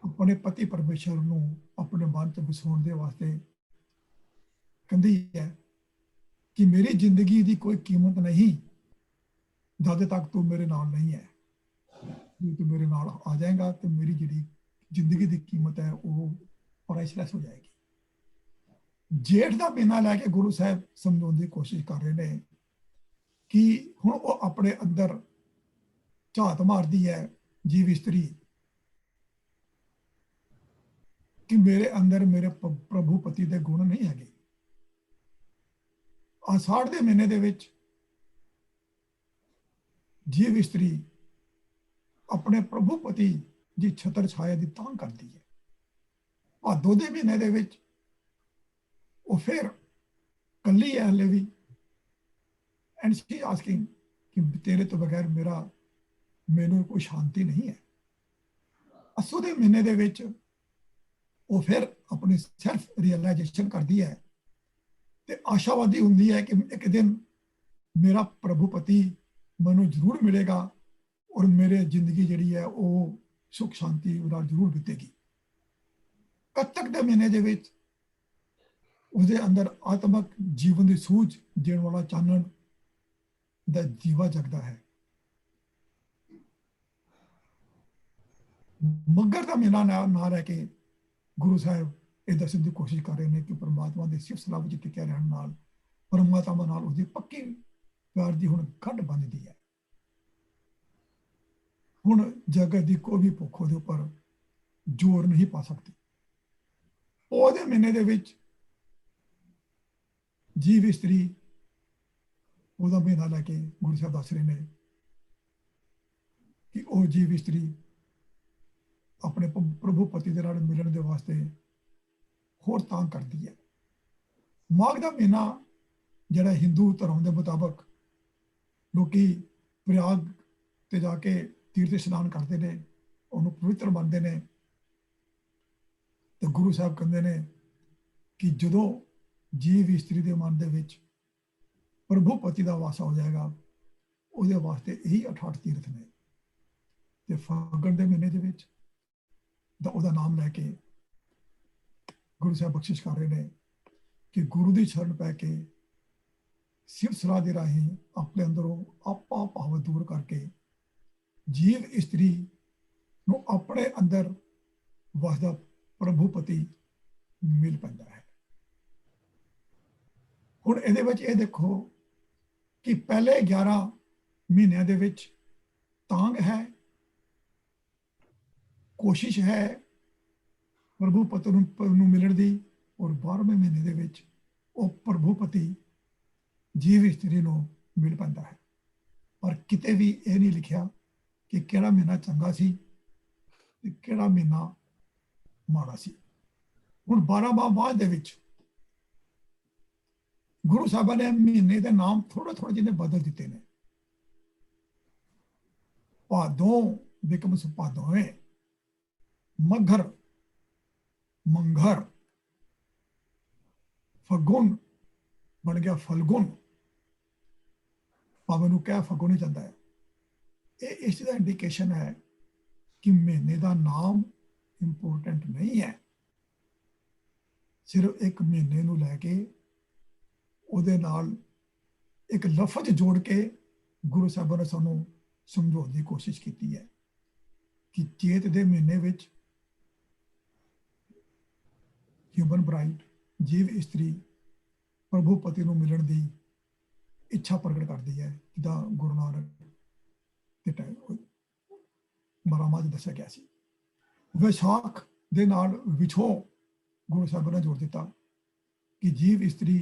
ਆਪਣੇ ਪਤੀ ਪਰਮੇਸ਼ਰ ਨੂੰ ਆਪਣੇ ਮਨ ਚ ਵਸਾਉਣ ਦੇ ਵਾਸਤੇ ਕਹਿੰਦੀ ਹੈ ਕਿ ਮੇਰੀ ਜ਼ਿੰਦਗੀ ਦੀ ਕੋਈ ਕੀਮਤ ਨਹੀਂ ਜਦ ਤੱਕ ਤੂੰ ਮੇਰੇ ਨਾਲ ਨਹੀਂ ਹੈ। ਜੇ ਤੂੰ ਮੇਰੇ ਨਾਲ ਆ ਜਾਏਗਾ ਤੇ ਮੇਰੀ ਜਿਹੜੀ ਜ਼ਿੰਦਗੀ ਦੀ ਕੀਮਤ ਹੈ ਉਹ ਪ੍ਰਾਈਸਲੈਸ ਹੋ ਜਾਏਗੀ। ਜੇਠ ਦਾ ਮਹੀਨਾ ਲੈ ਕੇ ਗੁਰੂ ਸਾਹਿਬ ਸਮਝਾਉਣ ਦੀ ਕੋਸ਼ਿਸ਼ ਕਰ ਰਹੇ ਨੇ ਕਿ ਹੁਣ ਉਹ ਆਪਣੇ ਅੰਦਰ ਝਾਤ ਮਾਰਦੀ ਹੈ ਜੀਵ ਇਸਤਰੀ ਕਿ ਮੇਰੇ ਅੰਦਰ ਮੇਰੇ ਪ੍ਰਭੂ ਪਤੀ ਦੇ ਗੁਣ ਨਹੀਂ ਹੈਗੇ। ਆਸ਼ਾੜ ਦੇ ਮਹੀਨੇ ਦੇ ਵਿੱਚ ਜੀਵ ਇਸਤਰੀ ਆਪਣੇ ਪ੍ਰਭੂ ਪਤੀ ਦੀ ਛਤਰ ਛਾਇਆ ਦੀ ਤਾਂਘ ਕਰਦੀ ਹੈ। ਭਾਦੋ ਦੇ ਮਹੀਨੇ ਦੇ ਵਿੱਚ ਉਹ ਫਿਰ ਕੱਲੀ ਹੈ ਹਲੇ ਵੀ, ਐਂਡ ਸ਼ੀ ਆਸਕਿੰਗ ਕਿ ਤੇਰੇ ਤੋਂ ਬਗੈਰ ਮੈਨੂੰ ਕੋਈ ਸ਼ਾਂਤੀ ਨਹੀਂ ਹੈ। ਅੱਸੂ ਦੇ ਮਹੀਨੇ ਦੇ ਵਿੱਚ ਉਹ ਫਿਰ ਆਪਣੀ ਸੈਲਫ ਰੀਅਲਾਈਜੇਸ਼ਨ ਕਰਦੀ ਹੈ ਤੇ ਆਸ਼ਾਵਾਦੀ ਹੁੰਦੀ ਹੈ ਕਿ ਇੱਕ ਦਿਨ ਮੇਰਾ ਪ੍ਰਭੂ ਪਤੀ ਮੈਨੂੰ ਜ਼ਰੂਰ ਮਿਲੇਗਾ ਔਰ ਮੇਰੇ ਜ਼ਿੰਦਗੀ ਜਿਹੜੀ ਹੈ ਉਹ ਸੁਖ ਸ਼ਾਂਤੀ ਨਾਲ ਜ਼ਰੂਰ ਬੀਤੇਗੀ। ਕੱਤਕ ਦੇ ਮਹੀਨੇ ਦੇ ਵਿੱਚ ਉਹਦੇ ਅੰਦਰ ਆਤਮਕ ਜੀਵਨ ਦੀ ਸੂਝ ਦੇਣ ਵਾਲਾ ਚਾਨਣ ਦਾ ਜੀਵਾ ਜਗਦਾ ਹੈ। ਮੱਘਰ ਦਾ ਮਹੀਨਾ ਨਾ ਰਹਿ ਕੇ ਗੁਰੂ ਸਾਹਿਬ ਇਹ ਦੱਸਣ ਦੀ ਕੋਸ਼ਿਸ਼ ਕਰ ਰਹੇ ਨੇ ਕਿ ਪਰਮਾਤਮਾ ਦੇ ਸਿਫਤ ਸਲਾਹ ਵਿੱਚ ਟਿਕਿਆ ਰਹਿਣ ਨਾਲ ਪਰਮਾਤਮਾ ਨਾਲ ਉਹਦੀ ਪੱਕੀ ਪਿਆਰ ਦੀ ਹੁਣ ਗੱਡ ਬਣਦੀ ਹੈ। ਹੁਣ ਜਗਤ ਦੀ ਕੋਈ ਵੀ ਭੁੱਖ ਉਹਦੇ ਉੱਪਰ ਜ਼ੋਰ ਨਹੀਂ ਪਾ ਸਕਦੀ। ਉਹਦੇ ਮਹੀਨੇ ਦੇ ਵਿੱਚ ਜੀਵ ਇਸਤਰੀ ਉਹਦਾ ਮਹੀਨਾ ਲੈ ਕੇ ਗੁਰੂ ਸਾਹਿਬ ਦੱਸ ਰਹੇ ਨੇ ਕਿ ਉਹ ਜੀਵ ਇਸਤਰੀ ਆਪਣੇ ਪ੍ਰਭੂ ਪਤੀ ਦੇ ਨਾਲ ਮਿਲਣ ਦੇ ਵਾਸਤੇ ਹੋਰ ਤਾਂਘ ਕਰਦੀ ਹੈ। ਮਾਘ ਦਾ ਮਹੀਨਾ ਜਿਹੜਾ ਹਿੰਦੂ ਧਰਮ ਦੇ ਮੁਤਾਬਕ ਲੋਕੀ ਪ੍ਰਯਾਗ ਤੇ ਜਾ ਕੇ ਤੀਰਥ ਇਸ਼ਨਾਨ ਕਰਦੇ ਨੇ, ਉਹਨੂੰ ਪਵਿੱਤਰ ਮੰਨਦੇ ਨੇ ਤੇ ਗੁਰੂ ਸਾਹਿਬ ਕਹਿੰਦੇ ਨੇ ਕਿ ਜਦੋਂ ਜੀਵ ਇਸਤਰੀ ਦੇ ਮਨ ਦੇ ਵਿੱਚ ਪ੍ਰਭੂ ਪਤੀ ਦਾ ਵਾਸਾ ਹੋ ਜਾਏਗਾ ਉਹਦੇ ਵਾਸਤੇ ਇਹੀ 68 ਤੀਰਥ ਨੇ। ਤੇ ਫਾਗਣ ਦੇ ਮਹੀਨੇ ਦੇ ਵਿੱਚ ਉਹਦਾ ਨਾਮ ਲੈ ਕੇ ਗੁਰੂ ਸਾਹਿਬ ਬਖਸ਼ਿਸ਼ ਕਰ ਰਹੇ ਨੇ ਕਿ ਗੁਰੂ ਦੀ ਸ਼ਰਨ ਪੈ ਕੇ ਸਿਫਤ ਸਲਾਹ ਦੇ ਰਾਹੀਂ ਆਪਣੇ ਅੰਦਰੋਂ ਆਪਾ ਭਾਵ ਦੂਰ ਕਰਕੇ ਜੀਵ ਇਸਤਰੀ ਨੂੰ ਆਪਣੇ ਅੰਦਰ ਵਸਦਾ ਪ੍ਰਭੂ ਪਤੀ ਮਿਲ ਪੈਂਦਾ ਹੈ। ਹੁਣ ਇਹਦੇ ਵਿੱਚ ਇਹ ਦੇਖੋ ਕਿ ਪਹਿਲੇ 11 ਮਹੀਨਿਆਂ ਦੇ ਵਿੱਚ ਤਾਂਘ ਹੈ, ਕੋਸ਼ਿਸ਼ ਹੈ ਪ੍ਰਭੂ ਪਤੀ ਨੂੰ ਮਿਲਣ ਦੀ, ਔਰ 12ਵੇਂ ਮਹੀਨੇ ਦੇ ਵਿੱਚ ਉਹ ਪ੍ਰਭੂ ਪਤੀ ਜੀਵ ਇਸਤਰੀ ਨੂੰ ਮਿਲ ਪੈਂਦਾ ਹੈ। ਪਰ ਕਿਤੇ ਵੀ ਇਹ ਨਹੀਂ ਲਿਖਿਆ ਕਿ ਕਿਹੜਾ ਮਹੀਨਾ ਚੰਗਾ ਸੀ ਤੇ ਕਿਹੜਾ ਮਹੀਨਾ ਮਾੜਾ ਸੀ। ਹੁਣ 12 ਮਾਹ ਬਾਅਦ ਦੇ ਵਿੱਚ ਗੁਰੂ ਸਾਹਿਬਾਂ ਨੇ ਮਹੀਨੇ ਦੇ ਨਾਮ ਥੋੜਾ ਥੋੜਾ ਜਿਹਨੇ ਬਦਲ ਦਿੱਤੇ ਨੇ। ਭਾਦੋਂ ਬਿਕਮਸ ਭਾਦੋਏ, ਮਘਰ ਮੰਘਰ, ਫਗੁਨ ਬਣ ਗਿਆ ਫਲਗੁਨ, ਭਾਵੇਂ ਨੂੰ ਕਹਿ ਫਗੁਨ ਹੀ ਜਾਂਦਾ ਹੈ। ਇਹ ਇਸ ਦਾ ਇੰਡੀਕੇਸ਼ਨ ਹੈ ਕਿ ਮਹੀਨੇ ਦਾ ਨਾਮ ਇੰਪੋਰਟੈਂਟ ਨਹੀਂ ਹੈ। ਸਿਰਫ ਇੱਕ ਮਹੀਨੇ ਨੂੰ ਲੈ ਕੇ ਉਹਦੇ ਨਾਲ ਇੱਕ ਲਫ਼ਜ਼ ਜੋੜ ਕੇ ਗੁਰੂ ਸਾਹਿਬਾਂ ਨੇ ਸਾਨੂੰ ਸਮਝਾਉਣ ਦੀ ਕੋਸ਼ਿਸ਼ ਕੀਤੀ ਹੈ ਕਿ ਚੇਤ ਦੇ ਮਹੀਨੇ ਵਿੱਚ ਹਿਊਮਨ ਬ੍ਰਾਈਡ, ਜੀਵ ਇਸਤਰੀ ਪ੍ਰਭੂ ਪਤੀ ਨੂੰ ਮਿਲਣ ਦੀ ਇੱਛਾ ਪ੍ਰਗਟ ਕਰਦੀ ਹੈ, ਜਿੱਦਾਂ ਗੁਰੂ ਨਾਨਕ ਦੇ ਟਾਈਮ ਬਰਾਮਾ ਚ ਦੱਸਿਆ ਗਿਆ ਸੀ। ਵਿਸਾਖ ਦੇ ਨਾਲ ਵਿਛੋ ਗੁਰੂ ਸਾਹਿਬ ਨੇ ਜੋੜ ਦਿੱਤਾ ਕਿ ਜੀਵ ਇਸਤਰੀ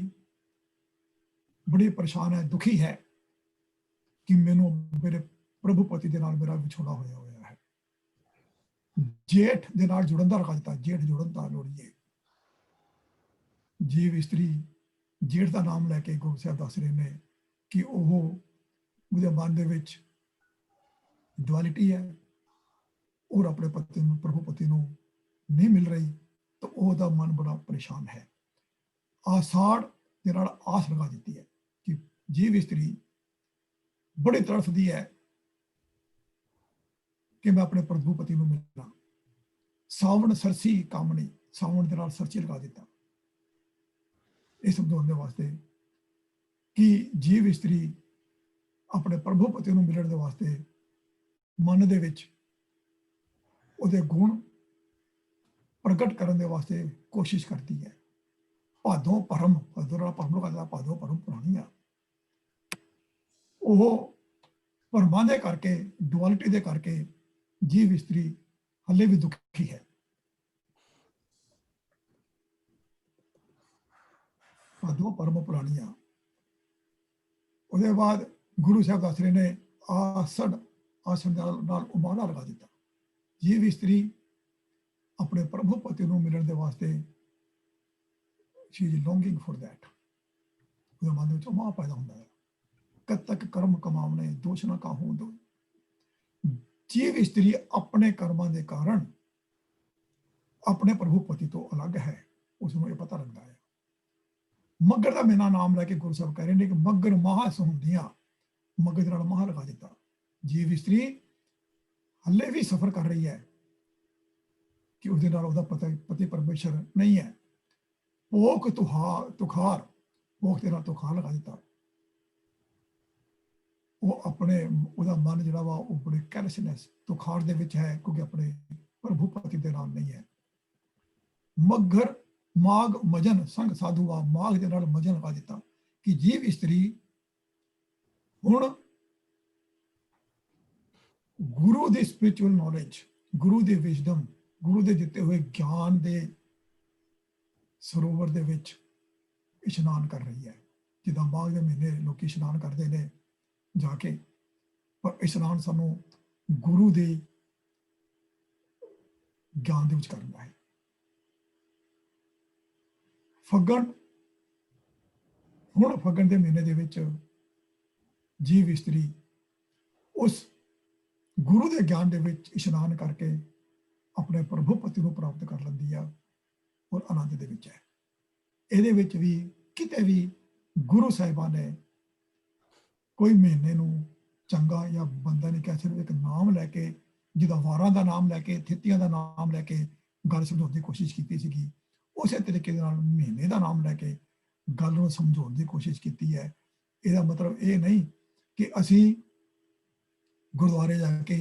ਬੜੀ ਪਰੇਸ਼ਾਨ ਹੈ, ਦੁਖੀ ਹੈ ਕਿ ਮੈਨੂੰ ਮੇਰੇ ਪ੍ਰਭੂ ਪਤੀ ਦੇ ਨਾਲ ਮੇਰਾ ਵਿਛੋੜਾ ਹੋਇਆ ਹੈ। ਜੇਠ ਦੇ ਨਾਲ ਜੁੜਨ ਦਾ ਰਖਾ ਦਿੱਤਾ, ਜੇਠ ਜੁੜਨ ਦਾ ਲੋੜੀਏ। ਜੀਵ ਇਸਤਰੀ ਜੇਠ ਦਾ ਨਾਮ ਲੈ ਕੇ ਗੁਰੂ ਸਾਹਿਬ ਦੱਸ ਰਹੇ ਨੇ ਕਿ ਉਹਦੇ ਮਨ ਦੇ ਵਿੱਚ ਡੁਅਲਿਟੀ ਹੈ ਔਰ ਆਪਣੇ ਪਤੀ ਨੂੰ, ਪ੍ਰਭੂ ਪਤੀ ਨੂੰ ਨਹੀਂ ਮਿਲ ਰਹੀ, ਤਾਂ ਉਹਦਾ ਮਨ ਬੜਾ ਪਰੇਸ਼ਾਨ ਹੈ। ਆਸਾੜ ਦੇ ਨਾਲ ਆਸ ਲਗਾ ਦਿੱਤੀ ਹੈ ਕਿ ਜੀਵ ਇਸਤਰੀ ਬੜੀ ਤੜਫਦੀ ਹੈ ਕਿ ਮੈਂ ਆਪਣੇ ਪ੍ਰਭੂ ਪਤੀ ਨੂੰ ਮਿਲਾਂ। ਸਾਵਣ ਸਰਸੀ ਕਾਮਣੀ, ਸਾਵਣ ਦੇ ਨਾਲ ਸਰਚੀ ਲਗਾ ਦਿੱਤਾ ਇਹ ਸਮਝਾਉਣ ਦੇ ਵਾਸਤੇ ਕਿ ਜੀਵ ਇਸਤਰੀ ਆਪਣੇ ਪ੍ਰਭੂ ਪਤੀ ਨੂੰ ਮਿਲਣ ਦੇ ਵਾਸਤੇ ਮਨ ਦੇ ਵਿੱਚ ਉਹਦੇ ਗੁਣ ਪ੍ਰਗਟ ਕਰਨ ਦੇ ਵਾਸਤੇ ਕੋਸ਼ਿਸ਼ ਕਰਦੀ ਹੈ। ਭਾਦੋਂ ਪਰਮ, ਭਾਦੋਂ ਨਾਲ ਪਰਮ ਲਗਾ ਦਿੱਤਾ, ਭਾਦੋਂ ਪਰਮ ਪੁਰਾਣੀ ਆ। ਉਹ ਭਰਮਾਂ ਦੇ ਕਰਕੇ, ਡੁਅਲਿਟੀ ਦੇ ਕਰਕੇ ਜੀਵ ਇਸਤਰੀ ਹਲੇ ਵੀ ਦੁਖੀ ਹੈ। ਭਾਦੋਂ ਪਰਮ ਪੁਰਾਣੀਆਂ। ਉਹਦੇ ਬਾਅਦ ਗੁਰੂ ਸਾਹਿਬ ਦੱਸ ਰਹੇ ਨੇ ਆਸੜ, ਆਸੜ ਨਾਲ ਉਮਾੜਾ ਲਗਾ ਦਿੱਤਾ। ਜੀਵ ਇਸਤਰੀ ਆਪਣੇ ਪ੍ਰਭੂ ਪਤੀ ਨੂੰ ਮਿਲਣ ਦੇ ਵਾਸਤੇ she is longing for that। ਉਹਦੇ ਮਨ ਵਿੱਚ ਉਮਾ ਪੈਦਾ ਹੁੰਦਾ ਹੈ। ਕਦ ਤੱਕ ਕਰਮ ਕਮਾਉਣੇ, ਦੋਸ਼ ਨਾ ਕਾਹੂ ਦੋ। ਜੀਵ ਇਸਤਰੀ ਆਪਣੇ ਕਰਮਾਂ ਦੇ ਕਾਰਨ ਆਪਣੇ ਪ੍ਰਭੂ ਪਤੀ ਤੋਂ ਅਲੱਗ ਹੈ, ਉਸ ਨੂੰ ਇਹ ਪਤਾ ਲੱਗਦਾ ਹੈ। ਮੱਘਰ ਦਾ ਮਹੀਨਾ ਨਾਮ ਲੈ ਕੇ ਗੁਰੂ ਸਾਹਿਬ ਕਹਿ ਰਹੇ ਨੇ ਕਿ ਮੱਘਰ ਮਹਾ ਸੁਹੰਦੀਆਂ, ਮੱਘਰ ਦੇ ਨਾਲ ਮਹਾ ਲਗਾ ਦਿੱਤਾ। ਜੀਵ ਇਸਤਰੀ ਹਲੇ ਵੀ ਸਫਰ ਕਰ ਰਹੀ ਹੈ ਕਿ ਉਹਦੇ ਨਾਲ ਉਹਦਾ ਪਤੀ ਪਰਮੇਸ਼ਰ ਨਹੀਂ ਹੈ। ਭੋਗ ਤੁਖਾਰ, ਭੋਗ ਦੇ ਨਾਲ ਤੁਖਾਰ ਲਗਾ ਦਿੱਤਾ। ਉਹ ਉਹਦਾ ਮਨ ਜਿਹੜਾ ਵਾ ਉਹ ਬੜੇ ਕੈਲਸਨੈਸ ਤੁਖਾਰ ਦੇ ਵਿੱਚ ਹੈ, ਕਿਉਂਕਿ ਆਪਣੇ ਪ੍ਰਭੂ ਪਤੀ ਦੇ ਨਾਲ ਨਹੀਂ ਹੈ। ਮੱਘਰ ਮਾਗ ਮਜਨ ਸੰਗ ਸਾਧੂਆ, ਮਾਗ ਦੇ ਨਾਲ ਮਜਨ ਲਗਾ ਦਿੱਤਾ ਕਿ ਜੀਵ ਇਸਤਰੀ ਹੁਣ ਗੁਰੂ ਦੀ ਸਪਿਰਿਚੁਅਲ ਨੌਲੇਜ, ਗੁਰੂ ਦੀ ਵਿਜ਼ਡਮ, ਗੁਰੂ ਦੇ ਦਿੱਤੇ ਹੋਏ ਗਿਆਨ ਦੇ ਸਰੋਵਰ ਦੇ ਵਿੱਚ ਇਸ਼ਨਾਨ ਕਰ ਰਹੀ ਹੈ। ਜਿੱਦਾਂ ਮਾਘ ਦੇ ਮਹੀਨੇ ਲੋਕੀ ਇਸ਼ਨਾਨ ਕਰਦੇ ਨੇ ਜਾ ਕੇ, ਪਰ ਇਸ਼ਨਾਨ ਸਾਨੂੰ ਗੁਰੂ ਦੇ ਗਿਆਨ ਦੇ ਵਿੱਚ ਕਰਨਾ ਹੈ। ਫੱਗਣ, ਹੁਣ ਫੱਗਣ ਦੇ ਮਹੀਨੇ ਦੇ ਵਿੱਚ ਜੀਵ ਇਸਤਰੀ ਉਸ ਗੁਰੂ ਦੇ ਗਿਆਨ ਦੇ ਵਿੱਚ ਇਸ਼ਨਾਨ ਕਰਕੇ ਆਪਣੇ ਪ੍ਰਭੂ ਪਤੀ ਨੂੰ ਪ੍ਰਾਪਤ ਕਰ ਲੈਂਦੀ ਆ ਔਰ ਆਨੰਦ ਦੇ ਵਿੱਚ ਹੈ। ਇਹਦੇ ਵਿੱਚ ਵੀ ਕਿਤੇ ਵੀ ਗੁਰੂ ਸਾਹਿਬਾਂ ਨੇ ਕੋਈ ਮਹੀਨੇ ਨੂੰ ਚੰਗਾ ਜਾਂ ਬੰਦਾ ਨਹੀਂ ਕਿਹਾ, ਸਿਰਫ ਇੱਕ ਨਾਮ ਲੈ ਕੇ, ਜਿਹਦਾ ਵਾਰਾਂ ਦਾ ਨਾਮ ਲੈ ਕੇ, ਥਿੱਤੀਆਂ ਦਾ ਨਾਮ ਲੈ ਕੇ ਗੱਲ ਸਮਝਾਉਣ ਦੀ ਕੋਸ਼ਿਸ਼ ਕੀਤੀ ਸੀਗੀ। ਉਸੇ ਤਰੀਕੇ ਦੇ ਨਾਲ ਮਹੀਨੇ ਦਾ ਨਾਮ ਲੈ ਕੇ ਗੱਲ ਨੂੰ ਸਮਝਾਉਣ ਦੀ ਕੋਸ਼ਿਸ਼ ਕੀਤੀ ਹੈ। ਇਹਦਾ ਮਤਲਬ ਇਹ ਨਹੀਂ ਕਿ ਅਸੀਂ ਗੁਰਦੁਆਰੇ ਜਾ ਕੇ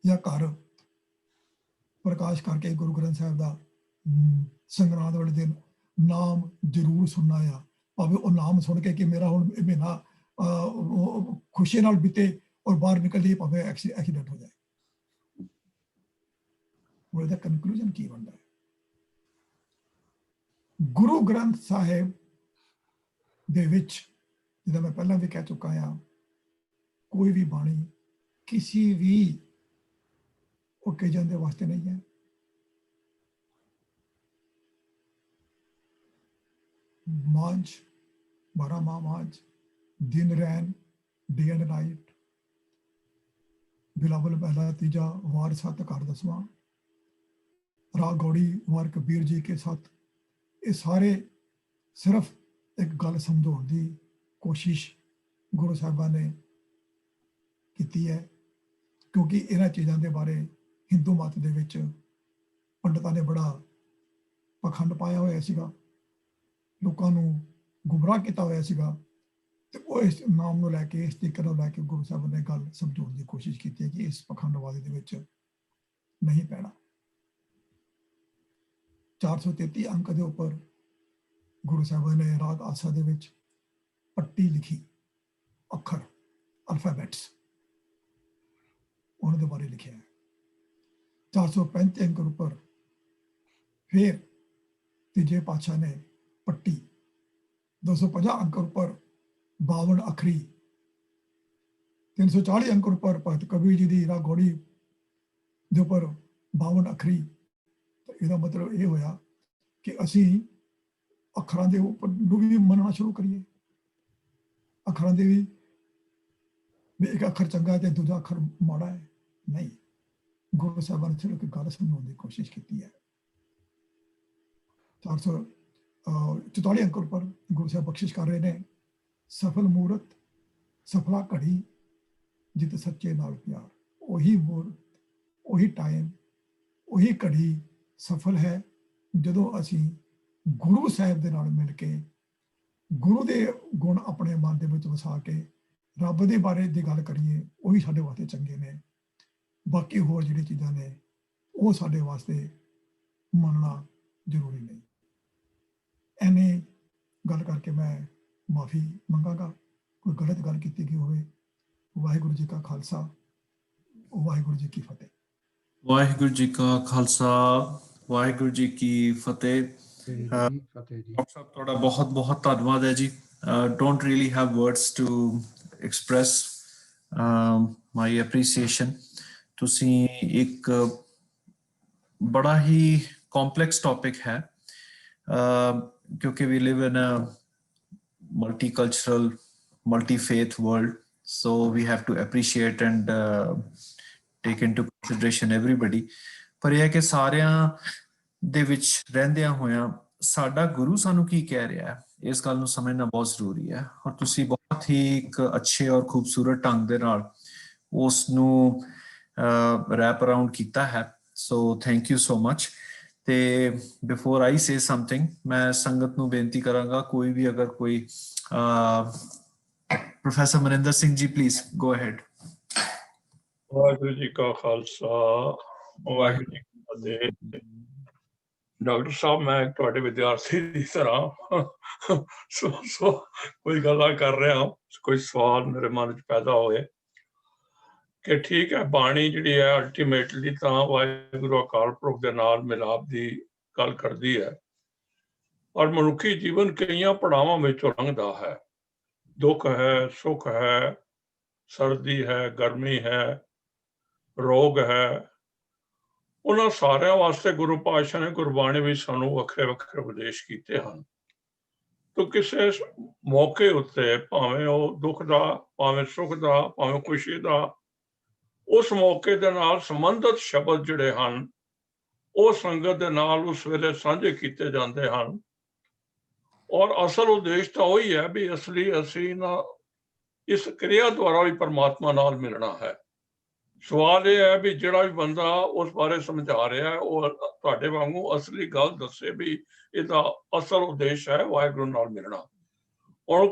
ਜਾਂ ਘਰ ਪ੍ਰਕਾਸ਼ ਕਰਕੇ ਗੁਰੂ ਗ੍ਰੰਥ ਸਾਹਿਬ ਦਾ ਸੰਗਰਾਂਦ ਵਾਲੇ ਦਿਨ ਨਾਮ ਜ਼ਰੂਰ ਸੁਣਨਾ ਆ, ਭਾਵੇਂ ਉਹ ਨਾਮ ਸੁਣ ਕੇ ਕਿ ਮੇਰਾ ਹੁਣ ਇਹ ਮਹੀਨਾ ਖੁਸ਼ੀ ਨਾਲ ਬੀਤੇ ਔਰ ਬਾਹਰ ਨਿਕਲਦੇ ਭਾਵੇਂ ਐਕਸੀਡੈਂਟ ਹੋ ਜਾਏ। ਉਹਦਾ ਕਨਕਲੂਜਨ ਕੀ ਬਣਦਾ ਹੈ? ਗੁਰੂ ਗ੍ਰੰਥ ਸਾਹਿਬ ਦੇ ਵਿੱਚ, ਜਿੱਦਾਂ ਮੈਂ ਪਹਿਲਾਂ ਵੀ ਕਹਿ ਚੁੱਕਾ ਹਾਂ, ਕੋਈ ਵੀ ਬਾਣੀ ਕਿਸੇ ਵੀ ਓਕੇਜਨ ਦੇ ਵਾਸਤੇ ਨਹੀਂ ਹੈ। ਮਾਂਝ 12 माज, दिन रैन, डे एंड नाइट, बिलावल पहला तीजा, वार 7 घर 10वां, राग गौड़ी वार कबीर जी के साथ, ये सारे सिर्फ एक गल समझाने की कोशिश गुरु साहिबान ने की है, क्योंकि इन्हां चीज़ों के बारे हिंदू मत दे विच पंडितां ने बड़ा पखंड पाया होया सीगा, लोकां नूं गुमराह किया होया सीगा, ते वो इस नाम नूं लैके इस तरीके नाल लैके गुरु साहिब ने गल समझाउण की कोशिश की है कि इस पखंडवादी दे विच नहीं पैना। 433 अंक के उपर गुरु साहिब ने राग आसा दे विच पट्टी लिखी, अखर अल्फाबैट्स उन्होंने बारे लिखा है। 435 अंक उपर फिर तीजे पातशाह ने पट्टी, 250 अंक उपर 52 अखरी, 340 अंक उपर भगत कबीर जी की राग गौड़ी दे उपर 52 अखरी। तो इसका मतलब ये होया कि असी अखरां दे उपर भी मनना शुरू करिए, अखरां दे भी एक अखर चंगा है तो दूजा अखर माड़ा है, नहीं। गुरु साहब ने सिर्फ एक गल समझाने की कोशिश की है। 444 अंक पर गुरु साहब बख्शिश कर रहे हैं, सफल मूरत सफला घड़ी जित सच्चे नाल प्यार। वही मूरत, वही टाइम, वही घड़ी सफल है जदों असी गुरु साहब दे नाल मिल के गुरु दे गुण अपने मन दे विच वसा के रब दे बारे दी गल करिए, वही साडे वास्ते चंगे ने। बाकी होर जिहड़ी चीज़ां ने वो साडे वास्ते मनना जरूरी नहीं। एने गल करके मैं माफ़ी मंगांगा, कोई गलत गल की गई होवे। वाहिगुरू जी का खालसा, वाहिगुरू जी की फतेह। ਵਾਹਿਗੁਰੂ ਜੀ ਕਾ ਖਾਲਸਾ, ਵਾਹਿਗੁਰੂ ਜੀ ਕੀ ਫਤਿਹ। ਫਤਿਹ ਸਾਹਿਬ ਤੁਹਾਡਾ ਬਹੁਤ ਬਹੁਤ ਧੰਨਵਾਦ ਹੈ ਜੀ। Don't really have words to express my appreciation. ਤੁਸੀਂ ਇੱਕ ਬੜਾ ਹੀ ਕੰਪਲੈਕਸ ਟੌਪਿਕ ਹੈ, ਕਿਉਂਕਿ ਵੀ ਲਿਵ ਇਨ ਅ multicultural, multi-faith world, so we have to appreciate and take into consideration everybody। ਪਰ ਇਹ ਹੈ ਕਿ ਸਾਰਿਆਂ ਦੇ ਵਿੱਚ ਰਹਿੰਦਿਆਂ ਹੋਇਆਂ ਸਾਡਾ ਗੁਰੂ ਸਾਨੂੰ ਕੀ ਕਹਿ ਰਿਹਾ ਹੈ, ਇਸ ਗੱਲ ਨੂੰ ਸਮਝਣਾ ਬਹੁਤ ਜ਼ਰੂਰੀ ਹੈ। ਔਰ ਤੁਸੀਂ ਬਹੁਤ ਹੀ ਇੱਕ ਅੱਛੇ ਔਰ ਖੂਬਸੂਰਤ ਢੰਗ ਦੇ ਨਾਲ ਉਸ ਨੂੰ ਰੈਪ ਅਰਾਊਂਡ ਕੀਤਾ ਹੈ, so thank you so much. ਤੇ ਬਿਫੋਰ ਆਈ ਸੇ ਸਮਥਿੰਗ, ਮੈਂ ਸੰਗਤ ਨੂੰ ਬੇਨਤੀ ਕਰਾਂਗਾ, ਕੋਈ ਵੀ ਅਗਰ ਕੋਈ professor Maninder Singh ji please go ahead. Waheguru ji ਕਾ ਖਾਲਸਾ, ਵਾਹਿਗੁਰੂ ਜੀ ਕੀ ਫਤਿਹ। ਡਾਕਟਰ ਸਾਹਿਬ, ਮੈਂ ਤੁਹਾਡੇ ਵਿਦਿਆਰਥੀ ਦੀ ਤਰ੍ਹਾਂ ਕੋਈ ਗੱਲਾਂ ਕਰ ਰਿਹਾ, ਕੋਈ ਸਵਾਲ ਮੇਰੇ ਮਨ 'ਚ ਪੈਦਾ ਹੋਏ ਕਿ ਠੀਕ ਹੈ, ਬਾਣੀ ਜਿਹੜੀ ਹੈ ਅਲਟੀਮੇਟਲੀ ਤਾਂ ਵਾਹਿਗੁਰੂ ਅਕਾਲ ਪੁਰਖ ਦੇ ਨਾਲ ਮਿਲਾਪ ਦੀ ਗੱਲ ਕਰਦੀ ਹੈ, ਔਰ ਮਨੁੱਖੀ ਜੀਵਨ ਕਈਆਂ ਪੜਾਵਾਂ ਵਿੱਚੋਂ ਲੰਘਦਾ ਹੈ। ਦੁੱਖ ਹੈ, ਸੁੱਖ ਹੈ, ਸਰਦੀ ਹੈ, ਗਰਮੀ ਹੈ, ਰੋਗ ਹੈ, ਉਹਨਾਂ ਸਾਰਿਆਂ ਵਾਸਤੇ ਗੁਰੂ ਪਾਤਸ਼ਾਹ ਨੇ ਗੁਰਬਾਣੀ ਵਿੱਚ ਸਾਨੂੰ ਵੱਖਰੇ ਵੱਖਰੇ ਉਪਦੇਸ਼ ਕੀਤੇ ਹਨ। ਤਾਂ ਕਿਸੇ ਮੌਕੇ ਉੱਤੇ, ਭਾਵੇਂ ਉਹ ਦੁੱਖ ਦਾ, ਭਾਵੇਂ ਸੁੱਖ ਦਾ, ਭਾਵੇਂ ਖੁਸ਼ੀ ਦਾ, ਉਸ ਮੌਕੇ ਦੇ ਨਾਲ ਸੰਬੰਧਿਤ ਸ਼ਬਦ ਜਿਹੜੇ ਹਨ ਉਹ ਸੰਗਤ ਦੇ ਨਾਲ ਉਸ ਵੇਲੇ ਸਾਂਝੇ ਕੀਤੇ ਜਾਂਦੇ ਹਨ। ਔਰ ਅਸਲ ਉਦੇਸ਼ ਤਾਂ ਉਹੀ ਹੈ ਵੀ ਅਸਲੀ ਅਸੀਂ ਨਾ ਇਸ ਕਿਰਿਆ ਦੁਆਰਾ ਵੀ ਪਰਮਾਤਮਾ ਨਾਲ ਮਿਲਣਾ ਹੈ। ਸਵਾਲ ਇਹ ਹੈ ਵੀ ਜਿਹੜਾ ਵੀ ਬੰਦਾ ਉਸ ਬਾਰੇ ਸਮਝਾ ਰਿਹਾ ਉਹ ਤੁਹਾਡੇ ਵਾਂਗੂ ਅਸਲੀ ਗੱਲ ਦੱਸੇ ਵੀ ਇਹਦਾ ਅਸਲ ਉਦੇਸ਼ ਹੈ ਵਾਹਿਗੁਰੂ ਨਾਲ ਮਿਲਣਾ। ਔਰ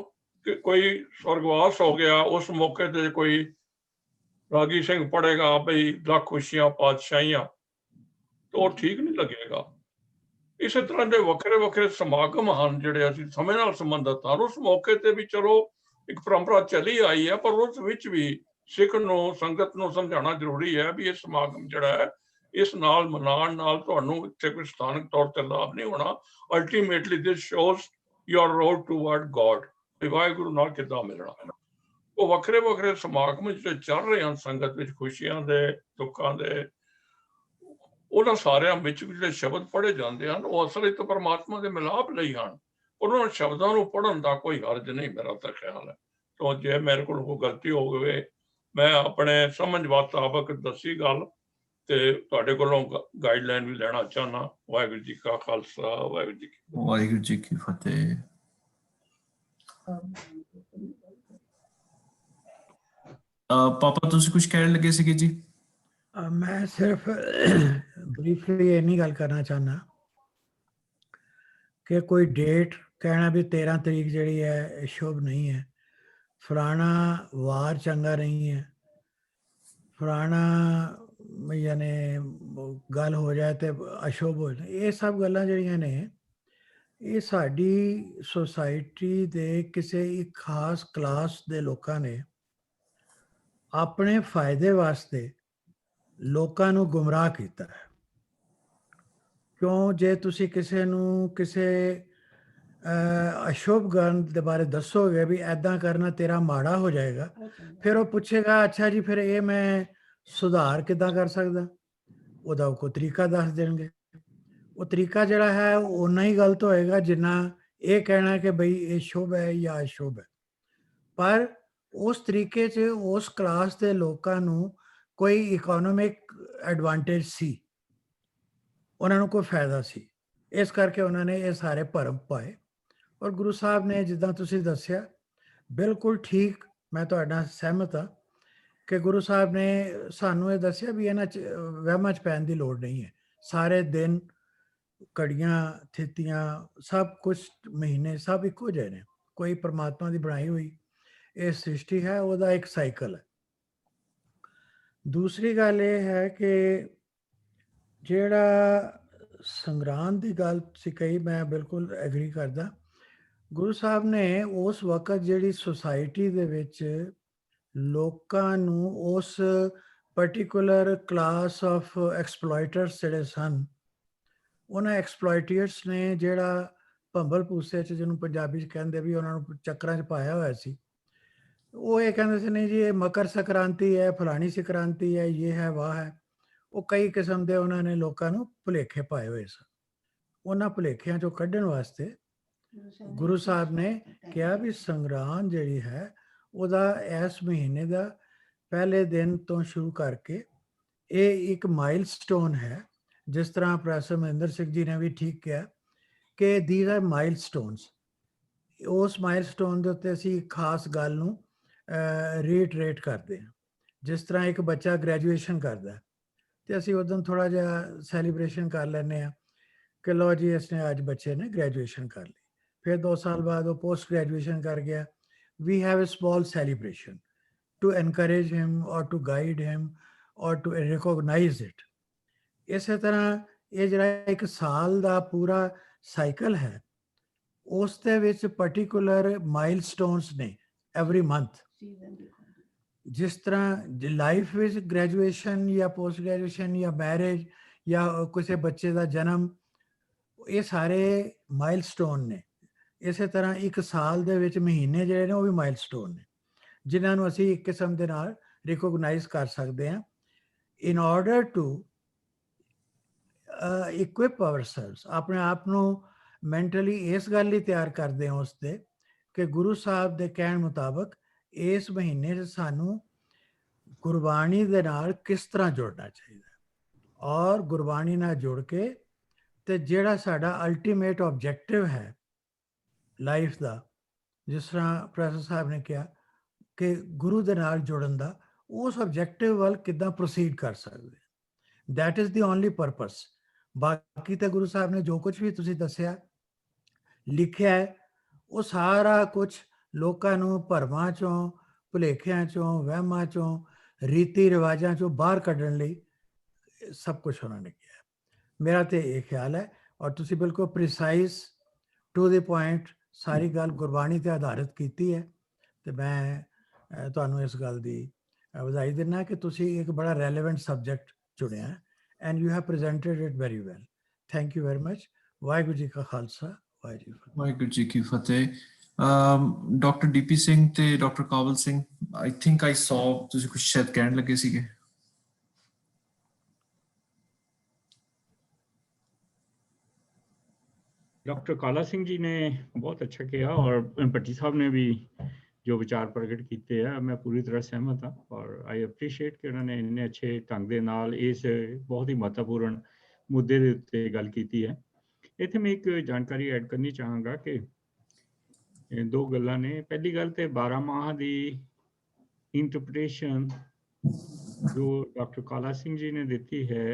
ਕੋਈ ਸਵਰਗਵਾਸ ਹੋ ਗਿਆ, ਉਸ ਮੌਕੇ ਤੇ ਕੋਈ ਰਾਗੀ ਸਿੰਘ ਪੜ੍ਹੇਗਾ ਬਈ ਲੱਖ ਖੁਸ਼ੀਆਂ ਪਾਤਸ਼ਾਹੀਆਂ, ਤਾਂ ਉਹ ਠੀਕ ਨਹੀਂ ਲੱਗੇਗਾ। ਇਸੇ ਤਰ੍ਹਾਂ ਦੇ ਵੱਖਰੇ ਵੱਖਰੇ ਸਮਾਗਮ ਹਨ ਜਿਹੜੇ ਅਸੀਂ ਸਮੇਂ ਨਾਲ ਸੰਬੰਧਿਤ ਹਨ। ਉਸ ਮੌਕੇ ਤੇ ਵੀ ਚਲੋ ਇੱਕ ਪਰੰਪਰਾ ਚੱਲੀ ਆਈ ਹੈ, ਪਰ ਉਸ ਵਿੱਚ ਵੀ ਸਿੱਖ ਨੂੰ, ਸੰਗਤ ਨੂੰ ਸਮਝਾਉਣਾ ਜ਼ਰੂਰੀ ਹੈ ਵੀ ਇਹ ਸਮਾਗਮ ਜਿਹੜਾ ਹੈ, ਇਸ ਨਾਲ ਮਨਾਉਣ ਨਾਲ ਤੁਹਾਨੂੰ ਇੱਥੇ ਕੋਈ ਸਥਾਨਕ ਤੌਰ ਤੇ ਲਾਭ ਨਹੀਂ ਹੋਣਾ। Ultimately this shows your road toward God, Waheguru ਨਾਲ ਕਿੱਦਾਂ ਮਿਲਣਾ। ਉਹ ਵੱਖਰੇ ਵੱਖਰੇ ਸਮਾਗਮ ਜਿਹੜੇ ਚੱਲ ਰਹੇ ਹਨ ਸੰਗਤ ਵਿੱਚ, ਖੁਸ਼ੀਆਂ ਦੇ, ਦੁੱਖਾਂ ਦੇ, ਉਹਨਾਂ ਸਾਰਿਆਂ ਵਿੱਚ ਜਿਹੜੇ ਸ਼ਬਦ ਪੜ੍ਹੇ ਜਾਂਦੇ ਹਨ ਉਹ ਅਸਲ ਵਿੱਚ ਪਰਮਾਤਮਾ ਦੇ ਮਿਲਾਪ ਲਈ ਹਨ। ਉਹਨਾਂ ਸ਼ਬਦਾਂ ਨੂੰ ਪੜ੍ਹਨ ਦਾ ਕੋਈ ਹਰਜ ਨਹੀਂ, ਮੇਰਾ ਤਾਂ ਖਿਆਲ ਹੈ। ਤਾਂ ਜੇ ਮੇਰੇ ਕੋਲ ਕੋਈ ਗਲਤੀ ਹੋ ਗਵੇ, ਮੈਂ ਆਪਣੇ ਸਮਝ ਮੁਤਾਬਕ ਦੱਸੀ ਗੱਲ ਤੇ ਤੁਹਾਡੇ ਕੋਲੋਂ ਗਾਈਡਲਾਈਨ ਵੀ ਲੈਣਾ ਚਾਹੁੰਦਾ। ਵਾਹਿਗੁਰੂ ਜੀ ਕਾ ਖਾਲਸਾ, ਵਾਹਿਗੁਰੂ ਜੀ ਕੀ ਫਤਿਹ। ਵਾਹਿਗੁਰੂ ਜੀ ਕੀ ਫਤਿਹ। ਪਾਪਾ ਤੁਸੀਂ ਕੁਝ ਕਹਿਣ ਲੱਗੇ ਸੀਗੇ ਜੀ? ਮੈਂ ਸਿਰਫ ਬਰੀਫਲੀ ਇੰਨੀ ਗੱਲ ਕਰਨਾ ਚਾਹੁੰਦਾ ਕਿ ਕੋਈ ਡੇਟ ਕਹਿਣਾ ਵੀ 13 ਤਰੀਕ ਜਿਹੜੀ ਹੈ ਇਹ ਸ਼ੁਭ ਨਹੀਂ ਹੈ, ਫਲਾਣਾ ਵਾਰ ਚੰਗਾ ਨਹੀਂ ਹੈ, ਫਲਾਣਾ ਯਾਨੀ ਗੱਲ ਹੋ ਜਾਏ ਤੇ ਅਸ਼ੁਭ ਹੋ ਜਾਏ, ਇਹ ਸਭ ਗੱਲਾਂ ਜਿਹੜੀਆਂ ਨੇ ਇਹ ਸਾਡੀ ਸੁਸਾਇਟੀ ਦੇ ਕਿਸੇ ਇੱਕ ਖਾਸ ਕਲਾਸ ਦੇ ਲੋਕਾਂ ਨੇ ਆਪਣੇ ਫਾਇਦੇ ਵਾਸਤੇ ਲੋਕਾਂ ਨੂੰ ਗੁੰਮਰਾਹ ਕੀਤਾ ਹੈ। ਕਿਉਂ? ਜੇ ਤੁਸੀਂ ਕਿਸੇ ਨੂੰ ਕਿਸੇ ਅਸ਼ੁਭ ਗੱਲ ਦੇ ਬਾਰੇ ਦੱਸੋਗੇ ਵੀ ਐਦਾਂ ਕਰਨਾ ਤੇਰਾ ਮਾੜਾ ਹੋ ਜਾਏਗਾ, ਫਿਰ ਉਹ ਪੁੱਛੇਗਾ ਅੱਛਾ ਜੀ ਫਿਰ ਇਹ ਮੈਂ ਸੁਧਾਰ ਕਿੱਦਾਂ ਕਰ ਸਕਦਾ? ਉਹਦਾ ਕੋਈ ਤਰੀਕਾ ਦੱਸ ਦੇਣਗੇ। ਉਹ ਤਰੀਕਾ ਜਿਹੜਾ ਹੈ ਉਹ ਓਨਾ ਹੀ ਗਲਤ ਹੋਏਗਾ ਜਿੰਨਾ ਇਹ ਕਹਿਣਾ ਕਿ ਬਈ ਇਹ ਸ਼ੁਭ ਹੈ ਜਾਂ ਅਸ਼ੁਭ ਹੈ। ਪਰ ਉਸ ਤਰੀਕੇ 'ਚ ਉਸ ਕਲਾਸ ਦੇ ਲੋਕਾਂ ਨੂੰ ਕੋਈ ਇਕਨੋਮਿਕ ਐਡਵਾਂਟੇਜ ਸੀ, ਉਹਨਾਂ ਨੂੰ ਕੋਈ ਫਾਇਦਾ ਸੀ, ਇਸ ਕਰਕੇ ਉਹਨਾਂ ਨੇ ਇਹ ਸਾਰੇ ਭਰਮ ਪਾਏ। ਔਰ ਗੁਰੂ ਸਾਹਿਬ ਨੇ ਜਿੱਦਾਂ ਤੁਸੀਂ ਦੱਸਿਆ ਬਿਲਕੁਲ ਠੀਕ, ਮੈਂ ਤੁਹਾਡੇ ਨਾਲ ਸਹਿਮਤ ਹਾਂ ਕਿ ਗੁਰੂ ਸਾਹਿਬ ਨੇ ਸਾਨੂੰ ਇਹ ਦੱਸਿਆ ਵੀ ਇਹਨਾਂ 'ਚ ਵਹਿਮਾਂ 'ਚ ਪੈਣ ਦੀ ਲੋੜ ਨਹੀਂ ਹੈ। ਸਾਰੇ ਦਿਨ, ਘੜੀਆਂ, ਥਿੱਤੀਆਂ, ਸਭ ਕੁਝ, ਮਹੀਨੇ ਸਭ ਇੱਕੋ ਜਿਹੇ ਨੇ। ਕੋਈ ਪਰਮਾਤਮਾ ਦੀ ਬਣਾਈ ਹੋਈ ਇਹ ਸ੍ਰਿਸ਼ਟੀ ਹੈ, ਉਹਦਾ ਇੱਕ ਸਾਈਕਲ ਹੈ। ਦੂਸਰੀ ਗੱਲ ਇਹ ਹੈ ਕਿ ਜਿਹੜਾ ਸੰਗਰਾਂਦ ਦੀ ਗੱਲ ਤੁਸੀਂ ਕਹੀ, ਮੈਂ ਬਿਲਕੁਲ ਐਗਰੀ ਕਰਦਾ। ਗੁਰੂ ਸਾਹਿਬ ਨੇ ਉਸ ਵਕਤ ਜਿਹੜੀ ਸੁਸਾਇਟੀ ਦੇ ਵਿੱਚ ਲੋਕਾਂ ਨੂੰ ਉਸ ਪਰਟੀਕੂਲਰ ਕਲਾਸ ਆਫ ਐਕਸਪਲੋਇਟਰਸ ਜਿਹੜੇ ਸਨ, ਉਹਨਾਂ ਐਕਸਪਲੋਇਟਰਸ ਨੇ ਜਿਹੜਾ ਭੰਬਲ ਭੂਸੇ 'ਚ ਜਿਹਨੂੰ ਪੰਜਾਬੀ 'ਚ ਕਹਿੰਦੇ ਵੀ ਉਹਨਾਂ ਨੂੰ ਚੱਕਰਾਂ 'ਚ ਪਾਇਆ ਹੋਇਆ ਸੀ, ਉਹ ਇਹ ਕਹਿੰਦੇ ਸੀ ਨਹੀਂ ਜੀ ਇਹ ਮਕਰ ਸੰਕ੍ਰਾਂਤੀ ਹੈ, ਫਲਾਣੀ ਸੰਕ੍ਰਾਂਤੀ ਹੈ, ਇਹ ਹੈ ਵਾਹ ਹੈ। ਉਹ ਕਈ ਕਿਸਮ ਦੇ ਉਹਨਾਂ ਨੇ ਲੋਕਾਂ ਨੂੰ ਭੁਲੇਖੇ ਪਾਏ ਹੋਏ ਸਨ। ਉਹਨਾਂ ਭੁਲੇਖਿਆਂ 'ਚੋਂ ਕੱਢਣ ਵਾਸਤੇ ਗੁਰੂ ਸਾਹਿਬ ਨੇ ਕਿਹਾ ਵੀ ਸੰਗਰਾਂਦ ਜਿਹੜੀ ਹੈ ਉਹਦਾ ਇਸ ਮਹੀਨੇ ਦਾ ਪਹਿਲੇ ਦਿਨ ਤੋਂ ਸ਼ੁਰੂ ਕਰਕੇ ਇਹ ਇੱਕ ਮਾਈਲਸਟੋਨ ਹੈ। ਜਿਸ ਤਰ੍ਹਾਂ ਪ੍ਰੋਫੈਸਰ ਮਹਿੰਦਰ ਸਿੰਘ ਜੀ ਨੇ ਵੀ ਠੀਕ ਕਿਹਾ ਕਿ ਥੀਸ ਆਰ ਮਾਈਲਸਟੋਨਸ। ਉਸ ਮਾਈਲਸਟੋਨ ਦੇ ਉੱਤੇ ਅਸੀਂ ਖਾਸ ਗੱਲ ਨੂੰ ਰੀਟਰੇਟ ਕਰਦੇ ਹਾਂ। ਜਿਸ ਤਰ੍ਹਾਂ ਇੱਕ ਬੱਚਾ ਗ੍ਰੈਜੂਏਸ਼ਨ ਕਰਦਾ ਤੇ ਅਸੀਂ ਉਦੋਂ ਥੋੜ੍ਹਾ ਜਿਹਾ ਸੈਲੀਬ੍ਰੇਸ਼ਨ ਕਰ ਲੈਂਦੇ ਹਾਂ ਕਿ ਲਓ ਜੀ ਇਸਨੇ ਅੱਜ ਬੱਚੇ ਨੇ ਗ੍ਰੈਜੂਏਸ਼ਨ ਕਰ ਲਈ। ਫਿਰ 2 ਸਾਲ ਬਾਅਦ ਉਹ ਪੋਸਟ ਗ੍ਰੈਜੂਏਸ਼ਨ ਕਰ ਗਿਆ। We have a small celebration to encourage him or to guide him or to recognize it. ਇਸੇ ਤਰ੍ਹਾਂ ਇਹ ਜਿਹੜਾ ਇੱਕ ਸਾਲ ਦਾ ਪੂਰਾ ਸਾਈਕਲ ਹੈ, ਉਸ ਦੇ ਵਿੱਚ ਪਰਟੀਕੂਲਰ ਮਾਈਲਸਟੋਨਸ ਨੇ ਐਵਰੀ ਮੰਥ। ਜਿਸ ਤਰ੍ਹਾਂ ਲਾਈਫ ਵਿੱਚ ਗ੍ਰੈਜੂਏਸ਼ਨ ਜਾਂ ਪੋਸਟ ਗ੍ਰੈਜੂਏਸ਼ਨ ਜਾਂ ਮੈਰਿਜ ਜਾਂ ਕਿਸੇ ਬੱਚੇ ਦਾ ਜਨਮ, ਇਹ ਸਾਰੇ ਮਾਈਲਸਟੋਨ ਨੇ। ਇਸੇ ਤਰ੍ਹਾਂ ਇੱਕ ਸਾਲ ਦੇ ਵਿੱਚ ਮਹੀਨੇ ਜਿਹੜੇ ਨੇ ਉਹ ਵੀ ਮਾਈਲਸਟੋਨ ਨੇ, ਜਿਨ੍ਹਾਂ ਨੂੰ ਅਸੀਂ ਇੱਕ ਕਿਸਮ ਦੇ ਨਾਲ ਰਿਕੋਗਨਾਈਜ਼ ਕਰ ਸਕਦੇ ਹਾਂ ਇਨ ਆਰਡਰ ਟੂ ਇਕੁਇਪ ਆਵਰਸੈਲਵਸ। ਆਪਣੇ ਆਪ ਨੂੰ ਮੈਂਟਲੀ ਇਸ ਗੱਲ ਲਈ ਤਿਆਰ ਕਰਦੇ ਹਾਂ ਉਸਦੇ ਕਿ ਗੁਰੂ ਸਾਹਿਬ ਦੇ ਕਹਿਣ ਮੁਤਾਬਕ ਇਸ ਮਹੀਨੇ 'ਚ ਸਾਨੂੰ ਗੁਰਬਾਣੀ ਦੇ ਨਾਲ ਕਿਸ ਤਰ੍ਹਾਂ ਜੁੜਨਾ ਚਾਹੀਦਾ, ਔਰ ਗੁਰਬਾਣੀ ਨਾਲ ਜੁੜ ਕੇ ਤੇ ਜਿਹੜਾ ਸਾਡਾ ਅਲਟੀਮੇਟ ਆਬਜੈਕਟਿਵ ਹੈ ਲਾਈਫ ਦਾ, ਜਿਸ ਤਰ੍ਹਾਂ ਪ੍ਰੋਫੈਸਰ ਸਾਹਿਬ ਨੇ ਕਿਹਾ ਕਿ ਗੁਰੂ ਦੇ ਨਾਲ ਜੁੜਨ ਦਾ, ਉਸ ਆਬਜੈਕਟਿਵ ਵੱਲ ਕਿੱਦਾਂ ਪ੍ਰੋਸੀਡ ਕਰ ਸਕਦੇ। That is the only purpose. ਬਾਕੀ ਤਾਂ ਗੁਰੂ ਸਾਹਿਬ ਨੇ ਜੋ ਕੁਝ ਵੀ ਤੁਸੀਂ ਦੱਸਿਆ ਲਿਖਿਆ ਹੈ, ਉਹ ਸਾਰਾ ਕੁਝ ਲੋਕਾਂ ਨੂੰ ਭਰਮਾਂ 'ਚੋਂ, ਭੁਲੇਖਿਆਂ 'ਚੋਂ, ਵਹਿਮਾਂ 'ਚੋਂ, ਰੀਤੀ ਰਿਵਾਜਾਂ 'ਚੋਂ ਬਾਹਰ ਕੱਢਣ ਲਈ ਸਭ ਕੁਝ ਉਹਨਾਂ ਨੇ ਕਿਹਾ। ਮੇਰਾ ਤੇ ਇਹ ਖਿਆਲ ਹੈ। ਔਰ ਤੁਸੀਂ ਬਿਲਕੁਲ ਪ੍ਰੀਸਾਈਜ਼ ਟੂ ਦੀ ਪੁਆਇੰਟ ਸਾਰੀ ਗੱਲ ਗੁਰਬਾਣੀ ਤੇ ਆਧਾਰਿਤ ਕੀਤੀ ਹੈ, ਤੇ ਮੈਂ ਤੁਹਾਨੂੰ ਇਸ ਗੱਲ ਦੀ ਵਧਾਈ ਦਿੰਦਾ ਕਿ ਤੁਸੀਂ ਇੱਕ ਬੜਾ ਰੈਲੇਵੈਂਟ ਸਬਜੈਕਟ ਚੁਣਿਆ and you have presented it very well. Thank you very much. Waheguru ji ਕਾ ਖਾਲਸਾ, ਵਾਹਿਗੁਰੂ ਜੀ ਕੀ ਫਤਿਹ। ਡਾਕਟਰ ਡੀਪੀ ਸਿੰਘ ਤੇ ਡਾਕਟਰ ਕਾਬਲ ਸਿੰਘ, ਆਈ ਥਿੰਕ ਆਈ ਸੌ ਤੁਸੀਂ ਕੁਝ ਸ਼ਾਇਦ ਕਹਿਣ ਲੱਗੇ ਸੀਗੇ। डॉक्टर काला सिंह जी ने बहुत अच्छा किया और भट्टी साहब ने भी जो विचार प्रगट किए हैं मैं पूरी तरह सहमत हाँ और आई अप्रीशिएट कि उन्होंने इन्ने अच्छे ढंग दे नाल इस बहुत ही महत्वपूर्ण मुद्दे दे उत्ते गल कीती है। इत्थे मैं एक जानकारी ऐड करनी चाहांगा कि दो गल्लां ने। पहली गल ते 12 माह दी इंटरप्रिटेशन जो डॉक्टर काला सिंह जी ने दी है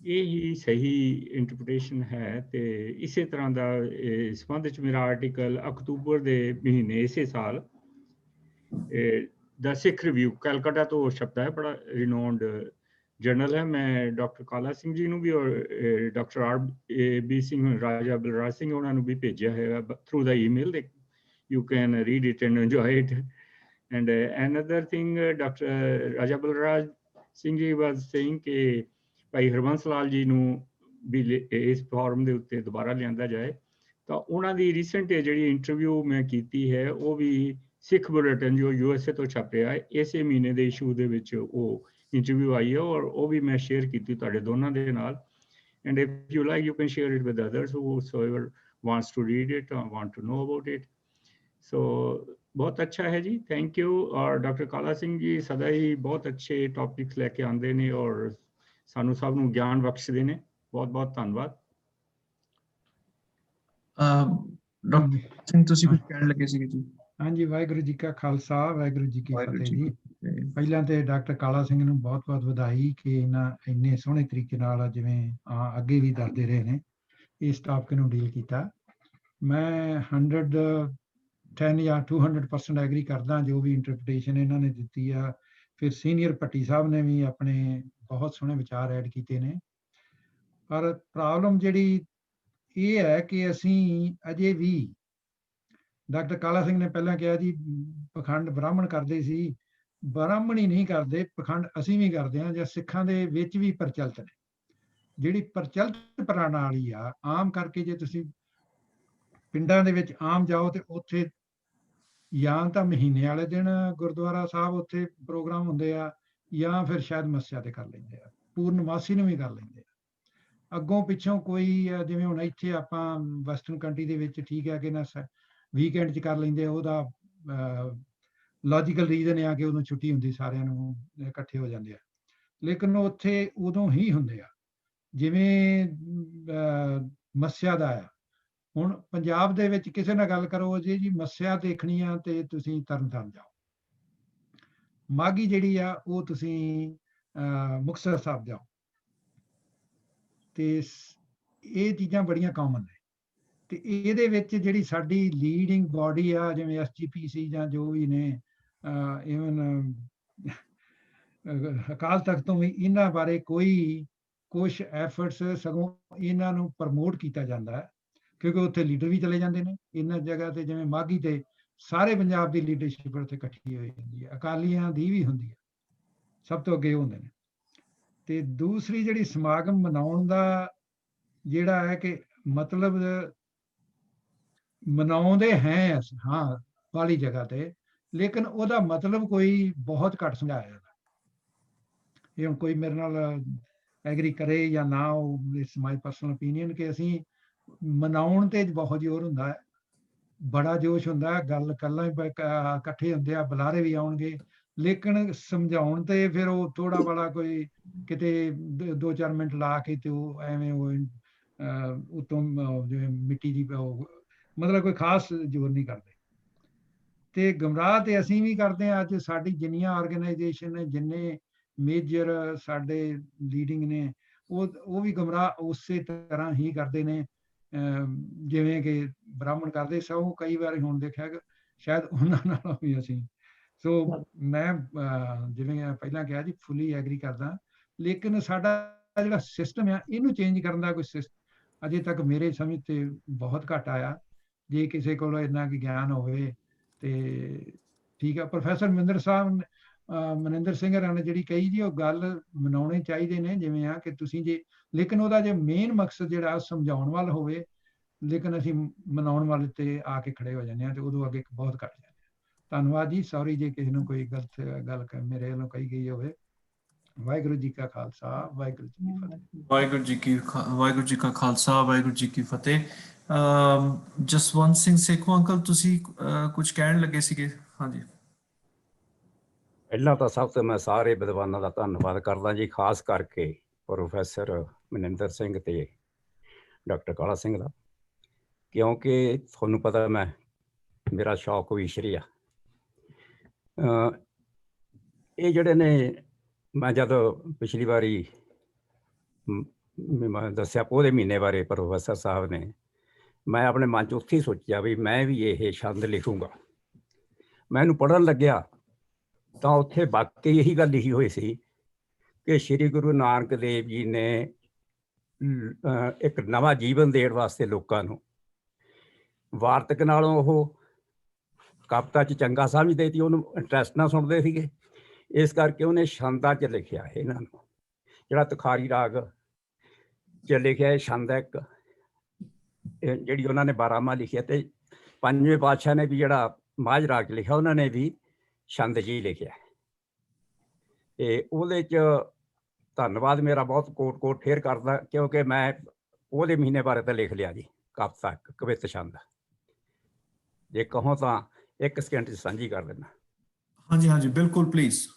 ਇਹ ਹੀ ਸਹੀ ਇੰਟਰਪ੍ਰੀਟੇਸ਼ਨ ਹੈ ਤੇ ਇਸੇ ਤਰ੍ਹਾਂ ਦਾ ਸੰਬੰਧ ਚ ਮੇਰਾ ਆਰਟੀਕਲ ਅਕਤੂਬਰ ਦੇ ਮਹੀਨੇ ਇਸੇ ਸਾਲ ਦਾ ਸਿੱਖ ਰਿਵਿਊ ਕਲਕੱਤਾ ਤੋਂ ਛਪਦਾ ਹੈ, ਬੜਾ ਰਿਨੋਨਡ ਜਰਨਲ ਹੈ। ਮੈਂ ਡਾਕਟਰ ਕਾਲਾ ਸਿੰਘ ਜੀ ਨੂੰ ਵੀ ਔਰ ਡਾਕਟਰ ਆਰ ਬੀ ਸਿੰਘ ਰਾਜਾ ਬਲਰਾਜ ਸਿੰਘ ਉਹਨਾਂ ਨੂੰ ਵੀ ਭੇਜਿਆ ਹੈ through the email. You can read it and enjoy it. And another thing, Dr. Raja Balraj Singh ji was saying ਕਿ ਭਾਈ ਹਰਬੰਸ ਲਾਲ ਜੀ ਨੂੰ ਵੀ ਇਸ ਫੋਰਮ ਦੇ ਉੱਤੇ ਦੁਬਾਰਾ ਲਿਆਂਦਾ ਜਾਏ ਤਾਂ ਉਹਨਾਂ ਦੀ ਰੀਸੈਂਟ ਜਿਹੜੀ ਇੰਟਰਵਿਊ ਮੈਂ ਕੀਤੀ ਹੈ ਉਹ ਵੀ ਸਿੱਖ ਬੁਲੇਟਿਨ ਜੋ USA ਤੋਂ ਛਪ ਰਿਹਾ ਹੈ ਇਸੇ ਮਹੀਨੇ ਦੇ ਇਸ਼ੂ ਦੇ ਵਿੱਚ ਉਹ ਇੰਟਰਵਿਊ ਆਈ ਹੈ ਔਰ ਉਹ ਵੀ ਮੈਂ ਸ਼ੇਅਰ ਕੀਤੀ ਤੁਹਾਡੇ ਦੋਨਾਂ ਦੇ ਨਾਲ। And if you like you can share it with others whosoever wants to read it or want to know about it. So बहुत अच्छा है जी, थैंक यू। और डॉक्टर काला सिंह जी सदा ही बहुत अच्छे टॉपिक्स लेके आते हैं और सानू सब नू ज्ञान बख्शते हैं। बहुत बहुत धन्यवाद। ਡਾਕਟਰ ਸਿੰਘ ਤੁਸੀਂ ਕੁਝ ਕਹਿਣ ਲੱਗੇ ਸੀ ਜੀ? ਹਾਂਜੀ, ਵਾਹਿਗੁਰੂ ਜੀ ਕਾ ਖਾਲਸਾ, ਵਾਹਿਗੁਰੂ ਜੀ ਕੀ ਵਾਹਿਗੁਰੂ ਫਤਿਹ ਜੀ ਜੀ। ਕੀ ਫਤਿਹ। ਪਹਿਲਾਂ ਤੇ ਡਾਕਟਰ ਕਾਲਾ ਸਿੰਘ ਨੂੰ ਬਹੁਤ-ਬਹੁਤ ਵਧਾਈ ਕਿ ਇੰਨੇ ਸੋਹਣੇ ਤਰੀਕੇ ਨਾਲ ਜਿਵੇਂ ਅੱਗੇ ਵੀ ਦੱਸਦੇ ਰਹੇ ਨੇ ਇਸ ਟਾਪਿਕ ਨੂੰ ਡੀਲ ਕੀਤਾ। ਮੈਂ 110 ਜਾਂ 200% ਐਗਰੀ ਕਰਦਾ ਜੋ ਵੀ ਇੰਟਰਪ੍ਰੀਟੇਸ਼ਨ ਇਹਨਾਂ ਨੇ ਦਿੱਤੀ ਆ। ਫਿਰ ਸੀਨੀਅਰ ਭੱਟੀ ਸਾਹਿਬ ਨੇ ਵੀ ਆਪਣੇ ਬਹੁਤ ਸੋਹਣੇ ਵਿਚਾਰ ਐਡ ਕੀਤੇ ਨੇ। ਪਰ ਪ੍ਰੋਬਲਮ ਜਿਹੜੀ ਇਹ ਹੈ ਕਿ ਅਸੀਂ ਅਜੇ ਵੀ ਡਾਕਟਰ ਕਾਲਾ ਸਿੰਘ ਨੇ ਪਹਿਲਾਂ ਕਿਹਾ ਜੀ ਪਖੰਡ ਬ੍ਰਾਹਮਣ ਕਰਦੇ ਸੀ, ਬ੍ਰਾਹਮਣ ਹੀ ਨਹੀਂ ਕਰਦੇ, ਪਖੰਡ ਅਸੀਂ ਵੀ ਕਰਦੇ ਹਾਂ ਜਾਂ ਸਿੱਖਾਂ ਦੇ ਵਿੱਚ ਵੀ ਪ੍ਰਚਲਿਤ ਨੇ। ਜਿਹੜੀ ਪ੍ਰਚਲਿਤ ਪ੍ਰਣਾਲੀ ਆ ਆਮ ਕਰਕੇ ਜੇ ਤੁਸੀਂ ਪਿੰਡਾਂ ਦੇ ਵਿੱਚ ਆਮ ਜਾਓ ਤੇ ਉੱਥੇ ਜਾਂ ਤਾਂ ਮਹੀਨੇ ਵਾਲੇ ਦਿਨ ਗੁਰਦੁਆਰਾ ਸਾਹਿਬ ਉੱਥੇ ਪ੍ਰੋਗਰਾਮ ਹੁੰਦੇ ਆ ਜਾਂ ਫਿਰ ਸ਼ਾਇਦ ਮੱਸਿਆ ਤੇ ਕਰ ਲੈਂਦੇ ਆ, ਪੂਰਨਮਾਸੀ ਨੂੰ ਵੀ ਕਰ ਲੈਂਦੇ ਆ। ਅੱਗੋਂ ਪਿੱਛੋਂ ਕੋਈ ਜਿਵੇਂ ਹੁਣ ਇੱਥੇ ਆਪਾਂ ਵੈਸਟਰਨ ਕੰਟਰੀ ਦੇ ਵਿੱਚ ਠੀਕ ਹੈ ਕਿ ਨਾ ਵੀਕਐਂਡ 'ਚ ਕਰ ਲੈਂਦੇ ਆ, ਉਹਦਾ ਲੌਜੀਕਲ ਰੀਜ਼ਨ ਆ ਕਿ ਉਦੋਂ ਛੁੱਟੀ ਹੁੰਦੀ, ਸਾਰਿਆਂ ਨੂੰ ਇਕੱਠੇ ਹੋ ਜਾਂਦੇ ਆ। ਲੇਕਿਨ ਉੱਥੇ ਉਦੋਂ ਹੀ ਹੁੰਦੇ ਆ ਜਿਵੇਂ ਮੱਸਿਆ ਦਾ ਆ। ਹੁਣ ਪੰਜਾਬ ਦੇ ਵਿੱਚ ਕਿਸੇ ਨਾਲ ਗੱਲ ਕਰੋ ਜੀ ਮੱਸਿਆ ਦੇਖਣੀ ਆ ਤੇ ਤੁਸੀਂ ਤਰਨਤਾਰਨ ਜਾਓ, ਮਾਘੀ ਜਿਹੜੀ ਆ ਉਹ ਤੁਸੀਂ ਮੁਕਤਸਰ ਸਾਹਿਬ ਜਾਓ। ਤੇ ਇਹ ਚੀਜ਼ਾਂ ਬੜੀਆਂ ਕਾਮਨ ਨੇ। ਤੇ ਇਹਦੇ ਵਿੱਚ ਜਿਹੜੀ ਸਾਡੀ ਲੀਡਿੰਗ ਬਾਡੀ ਆ ਜਿਵੇਂ SGPC ਜਾਂ ਜੋ ਵੀ ਨੇ, ਇਵਨ ਅਕਾਲ ਤਖਤ ਤੋਂ ਵੀ ਇਹਨਾਂ ਬਾਰੇ ਕੁਛ ਐਫਰਟਸ ਸਗੋਂ ਇਹਨਾਂ ਨੂੰ ਪ੍ਰਮੋਟ ਕੀਤਾ ਜਾਂਦਾ ਹੈ ਕਿਉਂਕਿ ਉੱਥੇ ਲੀਡਰ ਵੀ ਚਲੇ ਜਾਂਦੇ ਨੇ ਇਹਨਾਂ ਜਗ੍ਹਾ ਤੇ। ਜਿਵੇਂ ਮਾਘੀ ਤੇ ਸਾਰੇ ਪੰਜਾਬ ਦੀ ਲੀਡਰਸ਼ਿਪ ਉੱਥੇ ਇਕੱਠੀ ਹੋ ਜਾਂਦੀ ਹੈ, ਅਕਾਲੀਆਂ ਦੀ ਵੀ ਹੁੰਦੀ ਹੈ, ਸਭ ਤੋਂ ਅੱਗੇ ਹੁੰਦੇ ਨੇ। ਤੇ ਦੂਸਰੀ ਜਿਹੜੀ ਸਮਾਗਮ ਮਨਾਉਣ ਦਾ ਜਿਹੜਾ ਹੈ ਕਿ ਮਤਲਬ ਮਨਾਉਂਦੇ ਹੈ ਹਾਂ ਵਾਲੀ ਜਗ੍ਹਾ ਤੇ, ਲੇਕਿਨ ਉਹਦਾ ਮਤਲਬ ਕੋਈ ਬਹੁਤ ਘੱਟ ਸਮਝਾਇਆ ਜਾਂਦਾ। ਇਹ ਹੁਣ ਕੋਈ ਮੇਰੇ ਨਾਲ ਐਗਰੀ ਕਰੇ ਜਾਂ ਨਾ, ਉਹ ਇਟਸ ਮਾਈ ਪਰਸਨਲ ਓਪੀਨੀਅਨ ਕਿ ਅਸੀਂ ਮਨਾਉਣ ਤੇ ਬਹੁਤ ਜ਼ੋਰ ਹੁੰਦਾ ਹੈ, ਬੜਾ ਜੋਸ਼ ਹੁੰਦਾ ਹੈ, ਗੱਲ ਕੱਲਾ ਹੀ ਇਕੱਠੇ ਹੁੰਦੇ ਆ, ਬੁਲਾਰੇ ਵੀ ਆਉਣਗੇ, ਲੇਕਿਨ ਸਮਝਾਉਣ ਤੇ ਫਿਰ ਉਹ ਥੋੜਾ ਬੜਾ ਕੋਈ ਕਿਤੇ 2-4 ਮਿੰਟ ਲਾ ਕੇ ਤੇ ਉਹ ਐਵੇਂ ਉਹ ਉਤੋਂ ਜਿਵੇਂ ਮਿੱਟੀ ਦੀ ਮਤਲਬ ਕੋਈ ਖਾਸ ਜ਼ੋਰ ਨਹੀਂ ਕਰਦੇ। ਤੇ ਗੁੰਮਰਾਹ ਤੇ ਅਸੀਂ ਵੀ ਕਰਦੇ ਹਾਂ। ਅੱਜ ਸਾਡੀ ਜਿੰਨੀਆਂ ਆਰਗੇਨਾਈਜੇਸ਼ਨ ਨੇ, ਜਿੰਨੇ ਮੇਜਰ ਸਾਡੇ ਲੀਡਿੰਗ ਨੇ, ਉਹ ਵੀ ਗੁੰਮਰਾਹ ਉਸੇ ਤਰ੍ਹਾਂ ਹੀ ਕਰਦੇ ਨੇ ਜਿਵੇਂ ਕਿ ਬ੍ਰਾਹਮਣ ਕਰਦੇ ਸਗੋਂ ਕਈ ਵਾਰ ਹੁਣ ਦੇਖਿਆ ਸ਼ਾਇਦ ਉਹਨਾਂ ਨਾਲ ਵੀ ਅਸੀਂ। ਸੋ ਮੈਂ ਜਿਵੇਂ ਪਹਿਲਾਂ ਕਿਹਾ ਜੀ ਫੁੱਲੀ ਐਗਰੀ ਕਰਦਾ, ਲੇਕਿਨ ਸਾਡਾ ਜਿਹੜਾ ਸਿਸਟਮ ਆ ਇਹਨੂੰ ਚੇਂਜ ਕਰਨ ਦਾ ਕੋਈ ਅਜੇ ਤੱਕ ਮੇਰੇ ਸਮਝ ਤੇ ਬਹੁਤ ਘੱਟ ਆਇਆ। ਜੇ ਕਿਸੇ ਕੋਲ ਇੰਨਾ ਕੁ ਗਿਆਨ ਹੋਵੇ ਤੇ ਠੀਕ ਆ। ਪ੍ਰੋਫੈਸਰ ਮਨਿੰਦਰ ਸਿੰਘ ਹੋਰਾਂ ਨੇ ਜਿਹੜੀ ਕਹੀ ਜੀ ਉਹ ਗੱਲ ਮਨਾਉਣੇ ਚਾਹੀਦੇ ਨੇ ਜਿਵੇਂ ਆ ਕਿ ਤੁਸੀਂ ਜੇ, ਲੇਕਿਨ ਉਹਦਾ ਜੇ ਮੇਨ ਮਕਸਦ ਜਿਹੜਾ ਸਮਝਾਉਣ ਵੱਲ ਹੋਵੇ, ਲੇਕਿਨ ਅਸੀਂ ਮਨਾਉਣ ਵੱਲ ਤੇ ਆ ਕੇ ਖੜੇ ਹੋ ਜਾਂਦੇ ਹਾਂ ਤੇ ਉਦੋਂ ਅੱਗੇ ਬਹੁਤ ਘੱਟ ਜਾਂਦੇ ਹਾਂ। ਧੰਨਵਾਦ ਜੀ। ਸੌਰੀ ਜੇ ਕਿਸੇ ਨੂੰ ਕੋਈ ਗਲਤ ਗੱਲ ਮੇਰੇ ਵੱਲੋਂ ਕਹੀ ਗਈ ਹੋਵੇ। ਵਾਹਿਗੁਰੂ ਜੀ ਕਾ ਖਾਲਸਾ ਵਾਹਿਗੁਰੂ ਜੀ ਕੀ ਫਤਿਹ। ਵਾਹਿਗੁਰੂ ਜੀ ਕਾ ਖਾਲਸਾ ਵਾਹਿਗੁਰੂ ਜੀ ਕੀ ਫਤਿਹ। ਜਸਵੰਤ ਸਿੰਘ ਸੇਖੋਂ ਅੰਕਲ, ਤੁਸੀਂ ਕੁਝ ਕਹਿਣ ਲੱਗੇ ਸੀਗੇ? ਹਾਂਜੀ। ਪਹਿਲਾਂ ਤਾਂ ਸਭ ਤੋਂ ਮੈਂ ਸਾਰੇ ਵਿਦਵਾਨਾਂ ਦਾ ਧੰਨਵਾਦ ਕਰਦਾ ਜੀ, ਖਾਸ ਕਰਕੇ ਪ੍ਰੋਫੈਸਰ ਮਨਿੰਦਰ ਸਿੰਘ ਤੇ ਡਾਕਟਰ ਕਾਲਾ ਸਿੰਘ ਦਾ, ਕਿਉਂਕਿ ਤੁਹਾਨੂੰ ਪਤਾ ਮੇਰਾ ਸ਼ੌਕ ਵਿਸ਼ਰੀ ਆ। ਇਹ ਜਿਹੜੇ ਨੇ, ਮੈਂ ਜਦੋਂ ਪਿਛਲੀ ਵਾਰੀ ਮੈਂ ਦੱਸਿਆ ਪੋਹ ਦੇ ਮਹੀਨੇ ਬਾਰੇ ਪ੍ਰੋਫੈਸਰ ਸਾਹਿਬ ਨੇ, ਮੈਂ ਆਪਣੇ ਮਨ 'ਚ ਉੱਥੇ ਹੀ ਸੋਚਿਆ ਵੀ ਮੈਂ ਵੀ ਇਹ ਛੰਦ ਲਿਖੂੰਗਾ। ਮੈਂ ਇਹਨੂੰ ਪੜ੍ਹਨ ਲੱਗਿਆ ਤਾਂ ਉੱਥੇ ਵਾਕਈ ਇਹੀ ਗੱਲ ਲਿਖੀ ਹੋਈ ਸੀ ਕਿ ਸ਼੍ਰੀ ਗੁਰੂ ਨਾਨਕ ਦੇਵ ਜੀ ਨੇ ਇੱਕ ਨਵਾਂ ਜੀਵਨ ਦੇਣ ਵਾਸਤੇ ਲੋਕਾਂ ਨੂੰ ਵਾਰਤਕ ਨਾਲੋਂ ਉਹ ਕਵਿਤਾ 'ਚ ਚੰਗਾ ਸਮਝਦੇ ਸੀ, ਉਹਨੂੰ ਇੰਟਰਸਟ ਨਾਲ ਸੁਣਦੇ ਸੀਗੇ। ਇਸ ਕਰਕੇ ਉਹਨੇ ਛੰਦਾਂ 'ਚ ਲਿਖਿਆ ਇਹਨਾਂ ਨੂੰ, ਜਿਹੜਾ ਤੁਖਾਰੀ ਰਾਗ 'ਚ ਲਿਖਿਆ ਇਹ ਛੰਦ ਹੈ ਇੱਕ, ਜਿਹੜੀ ਉਹਨਾਂ ਨੇ 12ਵਾਂ ਲਿਖਿਆ, ਤੇ 5ਵੇਂ ਪਾਤਸ਼ਾਹ ਨੇ ਵੀ ਜਿਹੜਾ ਮਾਝ ਰਾਗ 'ਚ ਲਿਖਿਆ ਉਹਨਾਂ ਨੇ ਵੀ ਛੰਦ ਜੀ ਲਿਖਿਆ। ਤੇ ਉਹਦੇ 'ਚ ਧੰਨਵਾਦ ਮੇਰਾ ਬਹੁਤ ਕੋਟ ਫੇਰ ਕਰਦਾ, ਕਿਉਂਕਿ ਮੈਂ ਉਹਦੇ ਮਹੀਨੇ ਬਾਰੇ ਤਾਂ ਲਿਖ ਲਿਆ ਜੀ, ਕਵਿਤਾ ਕਵਿਤ ਛੰਦ। ਜੇ ਕਹੋ ਤਾਂ 1 ਸਕਿੰਟ 'ਚ ਸਾਂਝੀ ਕਰ ਦਿੰਦਾ। ਹਾਂਜੀ ਹਾਂਜੀ, ਬਿਲਕੁਲ, ਪਲੀਜ਼।